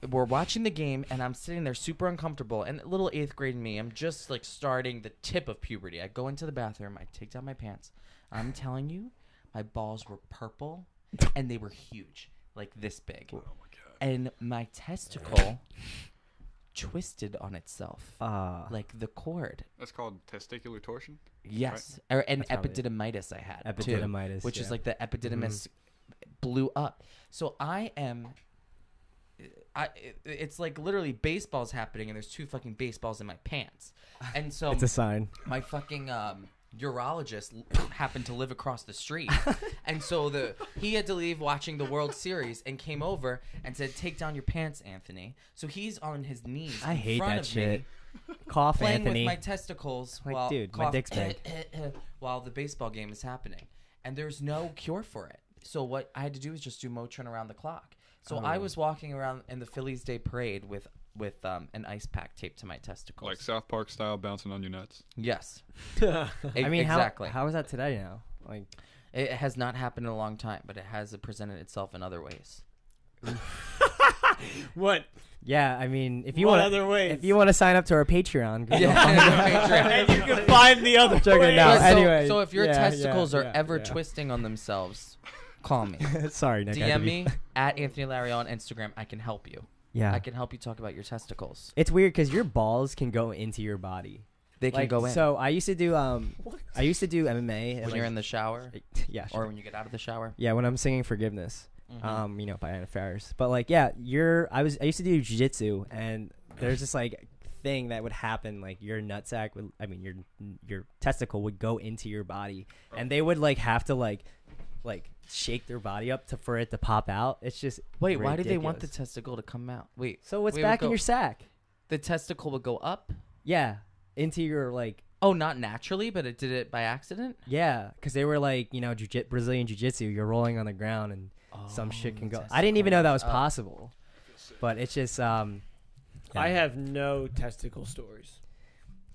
we're watching the game, and I'm sitting there super uncomfortable, and little 8th grade me, I'm just like starting the tip of puberty. I go into the bathroom, I take down my pants. I'm telling you, my balls were purple, and they were huge, like this big. Oh my god. And my testicle twisted on itself, like the cord. That's called testicular torsion. Yes, and probably it. epididymitis I had Epididymitis, too, which is yeah. like the epididymis blew up. So it's like literally baseballs happening, and there's 2 fucking baseballs in my pants, and so It's a sign. my fucking urologist happened to live across the street, and so he had to leave watching the World Series and came over and said, "Take down your pants, Anthony." So he's on his knees I in hate front that of shit. me, Cough, playing Anthony. with my testicles Like, while dude, my dick's big. while the baseball game is happening, and there's no cure for it. So what I had to do is just do Motrin around the clock. So I was walking around in the Phillies Day Parade with an ice pack taped to my testicles. Like South Park style, bouncing on your nuts. Yes. I mean, exactly. how is that today now? Like, It has not happened in a long time, but it has presented itself in other ways. What? yeah, I mean, if you What want other ways? if you want to sign up to our Patreon, go And you can find the other Check it ways. out. So, Anyway, so if your yeah, testicles are yeah, ever yeah. twisting on themselves, call me. Sorry, Nick. I had to DM be- me at Anthony Lario on Instagram. I can help you. Yeah, I can help you talk about your testicles. it's weird because your balls can go into your body. They can Like, go in. So I used to do MMA and when you're in the shower, yeah, sure. or when you get out of the shower. Yeah, when I'm singing Forgiveness, Mhm. by Anna Faris. But like, yeah, I used to do jiu-jitsu, and there's this like thing that would happen, like your nutsack would, your testicle would go into your body, and they would like have to like shake their body up for it to pop out. It's just Wait, why do they want the ridiculous. testicle to come out? Wait. So what's wait, back go- in your sack? The testicle would go up? Yeah, into your like. Oh, not naturally, but it did it by accident? Yeah, because they were like, Brazilian jiu-jitsu, you're rolling on the ground and some shit can the go. I didn't even know that was testicle. possible. But it's just, I have no testicle stories.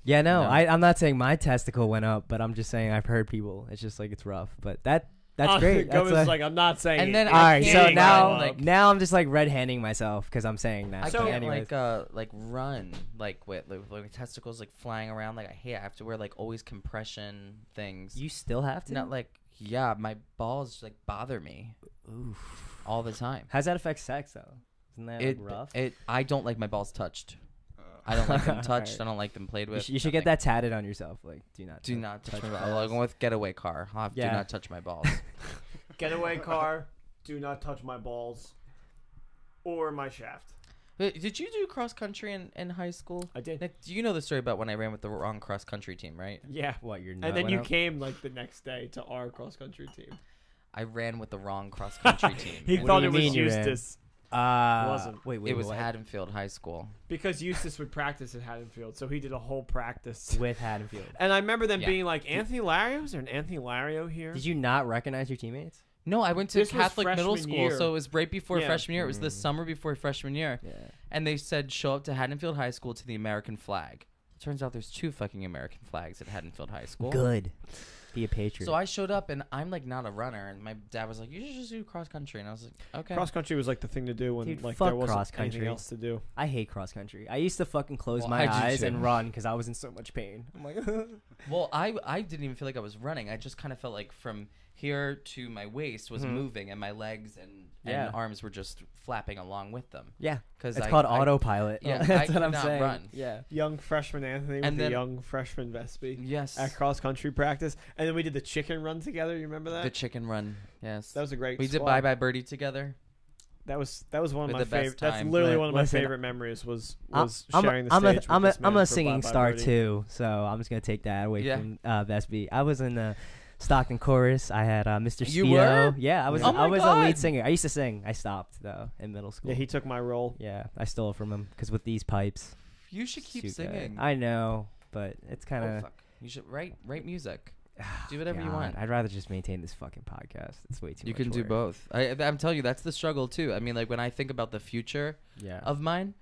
yeah, no, No. I'm not saying my testicle went up, but I'm just saying I've heard people. It's just like, it's rough. But that That's great. That's Gomez is like, I'm not saying And it. then all right, so can't now, run, like- now I'm just like red-handing myself because I'm saying that. I So can't anyways. like run like with like testicles like flying around. Like I hate. I have to wear like always compression things. You still have to? Not like my balls like bother me all the time. How's that affect sex though? Isn't that like, rough? I don't like my balls touched. I don't like them touched. Alright. I don't like them played with. You should get that tatted on yourself. Like, do not touch my balls. I'm going with getaway car. I'll have Yeah. do not touch my balls. Getaway car, do not touch my balls or my shaft. Wait, did you do cross country in high school? I did. Nick, you know the story about when I ran with the wrong cross country team, right? Yeah. What, your nut And then went you up? came like the next day to our cross country team. I ran with the wrong cross country team. He What thought do it you was mean you ran? Eustace Wasn't. Wait, it was what? Haddonfield High School. because Eustace would practice at Haddonfield, so he did a whole practice. With Haddonfield. And I remember them Yeah. being like, Anthony Lario? Is there an Anthony Lario here? Did you not recognize your teammates? No, I went to This was Catholic middle freshman school, year. so it was right before Yeah. freshman year. It was the summer before freshman year. Yeah. And they said, show up to Haddonfield High School to the American flag. Turns out there's 2 fucking American flags at Haddonfield High School. Good. Be a patriot. So I showed up, and I'm like not a runner. And my dad was like, you should just do cross country. And I was like, okay. Cross country was like the thing to do when Dude, like fuck there wasn't cross country. anything else to do. I hate cross country. I used to fucking close Well, my I do eyes too. and run because I was in so much pain. I'm like, Well, I didn't even feel like I was running. I just kind of felt like from here to my waist was moving, and my legs and Yeah. arms were just flapping along with them. yeah. Because It's called autopilot. yeah, That's I what could I'm not saying. run. Yeah. Young freshman Anthony with And the then- young freshman Vespi Yes. at cross country practice, and then we did the chicken run together. You remember that? The chicken run. Yes. That was a great. We did squad. Bye Bye Birdie together. That was one of With my the best favorite. That's time. literally Right, one of my listen, favorite memories. Was I'm sharing the a, stage. I'm with a, this I'm man a for singing Bye Bye star Birdie. too, so I'm just gonna take that away from Vesby. I was in the Stockton chorus. I had Mr. You Speedo. were? Yeah, I was. Oh my I was a God. lead singer. I used to sing. I stopped though in middle school. Yeah, he took my role. Yeah, I stole it from him because with these pipes. You should keep too good. singing. I know, but it's kind Oh, of. fuck. You should write music. Do whatever you want. I'd rather just maintain this fucking podcast. It's way too You much can do work. both. I'm telling you, that's the struggle too. I mean, like when I think about the future Yeah. of mine,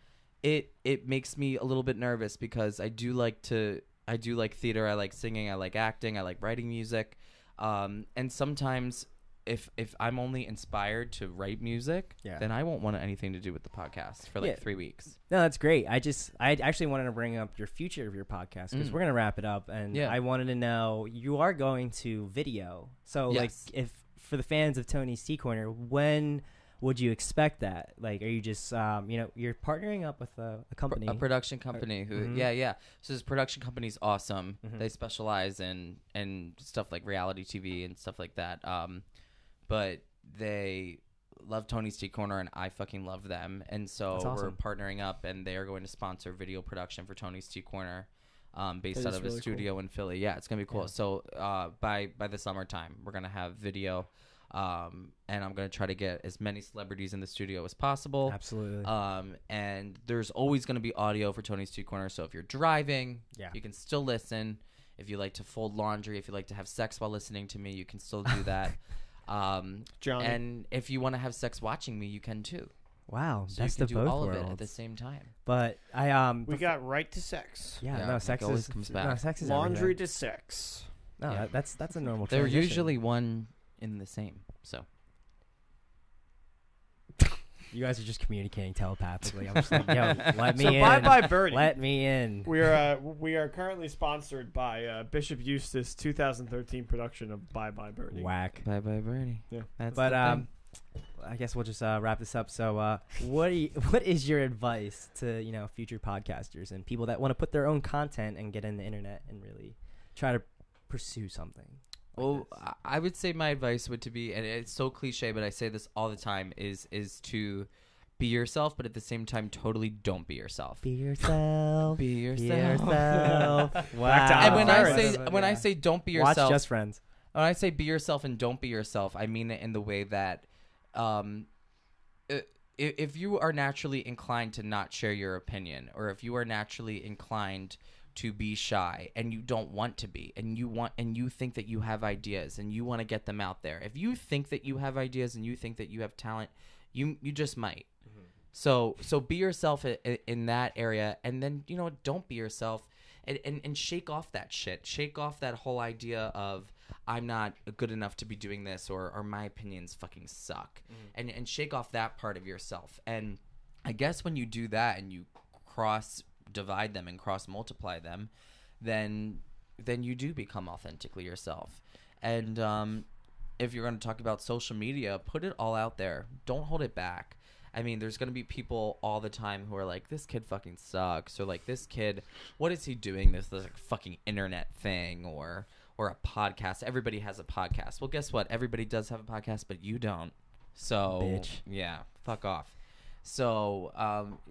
it makes me a little bit nervous because I do like theater. I like singing. I like acting. I like writing music. And sometimes if I'm only inspired to write music, Yeah. then I won't want anything to do with the podcast for like Yeah. 3 weeks. No, that's great. I actually wanted to bring up your future of your podcast because we're gonna wrap it up, and Yeah. I wanted to know you are going to video. So like, Yes. if for the fans of Tony's Tea Corner, when would you expect that? Like, are you just you're partnering up with a company? A production company who Mhm. yeah. So this production company's awesome. Mhm. They specialize in stuff like reality TV and stuff like that. But they love Tony's Tea Corner and I fucking love them. And so That's awesome. we're partnering up and they are going to sponsor video production for Tony's Tea Corner. Based That out is of a really studio in Philly. Yeah, it's gonna be cool. Yeah. So by the summertime, we're gonna have video, and I'm gonna try to get as many celebrities in the studio as possible. Absolutely. And there's always gonna be audio for Tony's Tea Corner. So if you're driving, Yeah. you can still listen. If you like to fold laundry, if you like to have sex while listening to me, you can still do that. Johnny. And if you want to have sex watching me, you can too. Wow, So that's you the can do both all worlds. of it at the same time. But I we got right to sex. yeah, Yeah, no, it sex always is comes no, back. sex is Laundry everything. to sex. No, Yeah. that's a normal. They're transition. usually one in the same. So You guys are just communicating telepathically. I'm just like, yo, let me So in. Bye Bye Birdie. Let me in. We are currently sponsored by Bishop Eustace 2013 production of Bye Bye Birdie. Whack. bye bye Bernie. Yeah. That's But the thing. I guess we'll just wrap this up. So, what is your advice to future podcasters and people that want to put their own content and get in the internet and really try to pursue something? Well, I would say my advice would to be, and it's so cliche, but I say this all the time, is to be yourself, but at the same time, totally don't be yourself. Be yourself. Be Be yourself. yourself. Wow. And when Farrah. I say don't be Watch yourself, Just Friends. when I say be yourself and don't be yourself, I mean it in the way that, if you are naturally inclined to not share your opinion, or if you are naturally inclined to be shy and you don't want to be, and you think that you have ideas and you want to get them out there, if you think that you have ideas and you think that you have talent, you just might. So be yourself in that area, and then don't be yourself, and shake off that shit. Shake off that whole idea of I'm not good enough to be doing this, or my opinions fucking suck, and shake off that part of yourself. And I guess when you do that and you cross divide them and cross multiply them, then you do become authentically yourself. And if you're going to talk about social media, put it all out there. Don't hold it back. I mean, there's going to be people all the time who are like, this kid fucking sucks, or like, this kid, what is he doing, this like fucking internet thing, or a podcast. Everybody has a podcast. Well, guess what? Everybody does have a podcast, but you don't. So, Bitch. Yeah, fuck off. So,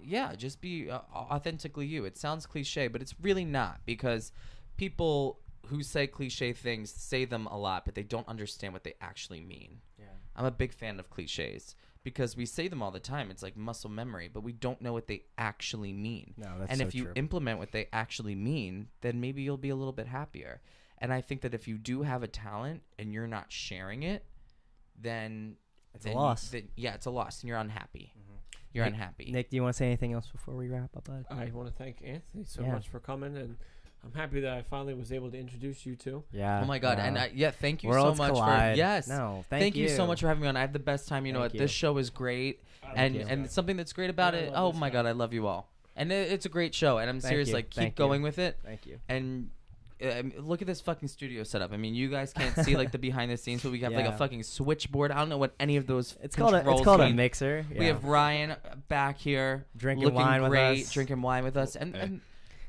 yeah, just be authentically you. It sounds cliche, but it's really not, because people who say cliche things say them a lot, but they don't understand what they actually mean. Yeah. I'm a big fan of cliches because we say them all the time. It's like muscle memory, but we don't know what they actually mean. No, that's and so if you true. implement what they actually mean, then maybe you'll be a little bit happier. And I think that if you do have a talent and you're not sharing it, then It's a loss. Yeah, it's a loss, and you're unhappy. You're unhappy. Nick, do you want to say anything else before we wrap up, bud? I want to thank Anthony so Yeah. much for coming, and I'm happy that I finally was able to introduce you two. Yeah. Oh my god! And thank you Worlds so much collide. for yes. No, thank you so much for having me on. I had the best time. Thank you. This show is great, you. and something that's great about I it. love Oh this my guy. god, I love you all, and it's a great show. And I'm Thank serious. you. Like, keep Thank going you. with it. Thank you. And look at this fucking studio setup. I mean, you guys can't see like the behind the scenes, but we have like Yeah. a fucking switchboard. I don't know what any of those. It's called a controls mean. mixer. We have Ryan back here Drinking looking wine with great, us. drinking wine with us, and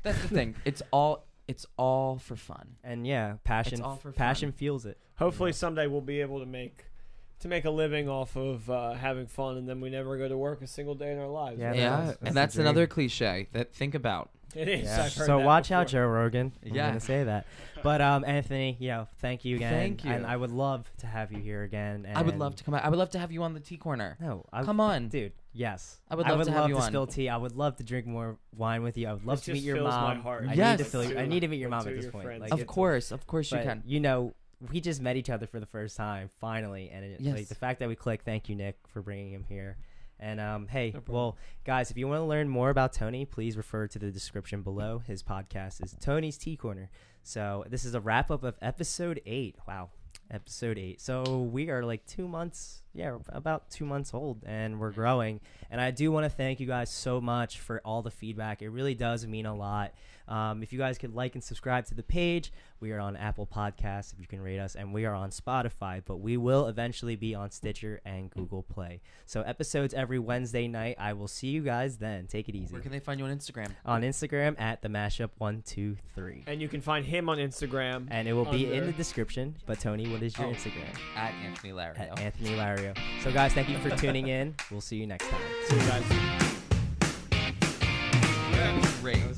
that's the thing. It's all for fun. And yeah, passion. It's all for passion fun. fuels it. Hopefully someday we'll be able to make a living off of having fun, and then we never go to work a single day in our lives. Yeah, right? Yeah, that's and the that's dream. another cliche that think about. It is. Yeah. I've heard So that watch out, before. Joe Rogan. I'm Yeah. gonna say that. But Anthony, thank you again. Thank you. And I would love to have you here again. And I would love to come out. I would love to have you on the tea corner. No, Come on. dude. Yes, I would love to have you on. spill tea. I would love to drink more wine with you. I would love This to meet just your fills my mom. heart. I Yes. I need to meet your mom To at this your point. friends. Like, Of Get to- course you but, can. we just met each other for the first time finally, and Yes. like the fact that we clicked. Thank you, Nick, for bringing him here. And hey, No problem. well, guys, if you want to learn more about Tony, please refer to the description below. His podcast is Tony's Tea Corner. So this is a wrap up of episode 8. Wow, episode 8. So we are like 2 months, about 2 months old, and we're growing. And I do want to thank you guys so much for all the feedback. It really does mean a lot. If you guys could like and subscribe to the page, we are on Apple Podcasts, if you can rate us, and we are on Spotify, but we will eventually be on Stitcher and Google Play. So episodes every Wednesday night. I will see you guys then. Take it easy. Where can they find you on Instagram? On Instagram at the mashup123. And you can find him on Instagram. And it will be in under- the description. But Tony, what is your Oh. Instagram? At Anthony Lario. At Anthony Lario. So guys, thank you for tuning in. We'll see you next time. See you guys. Great.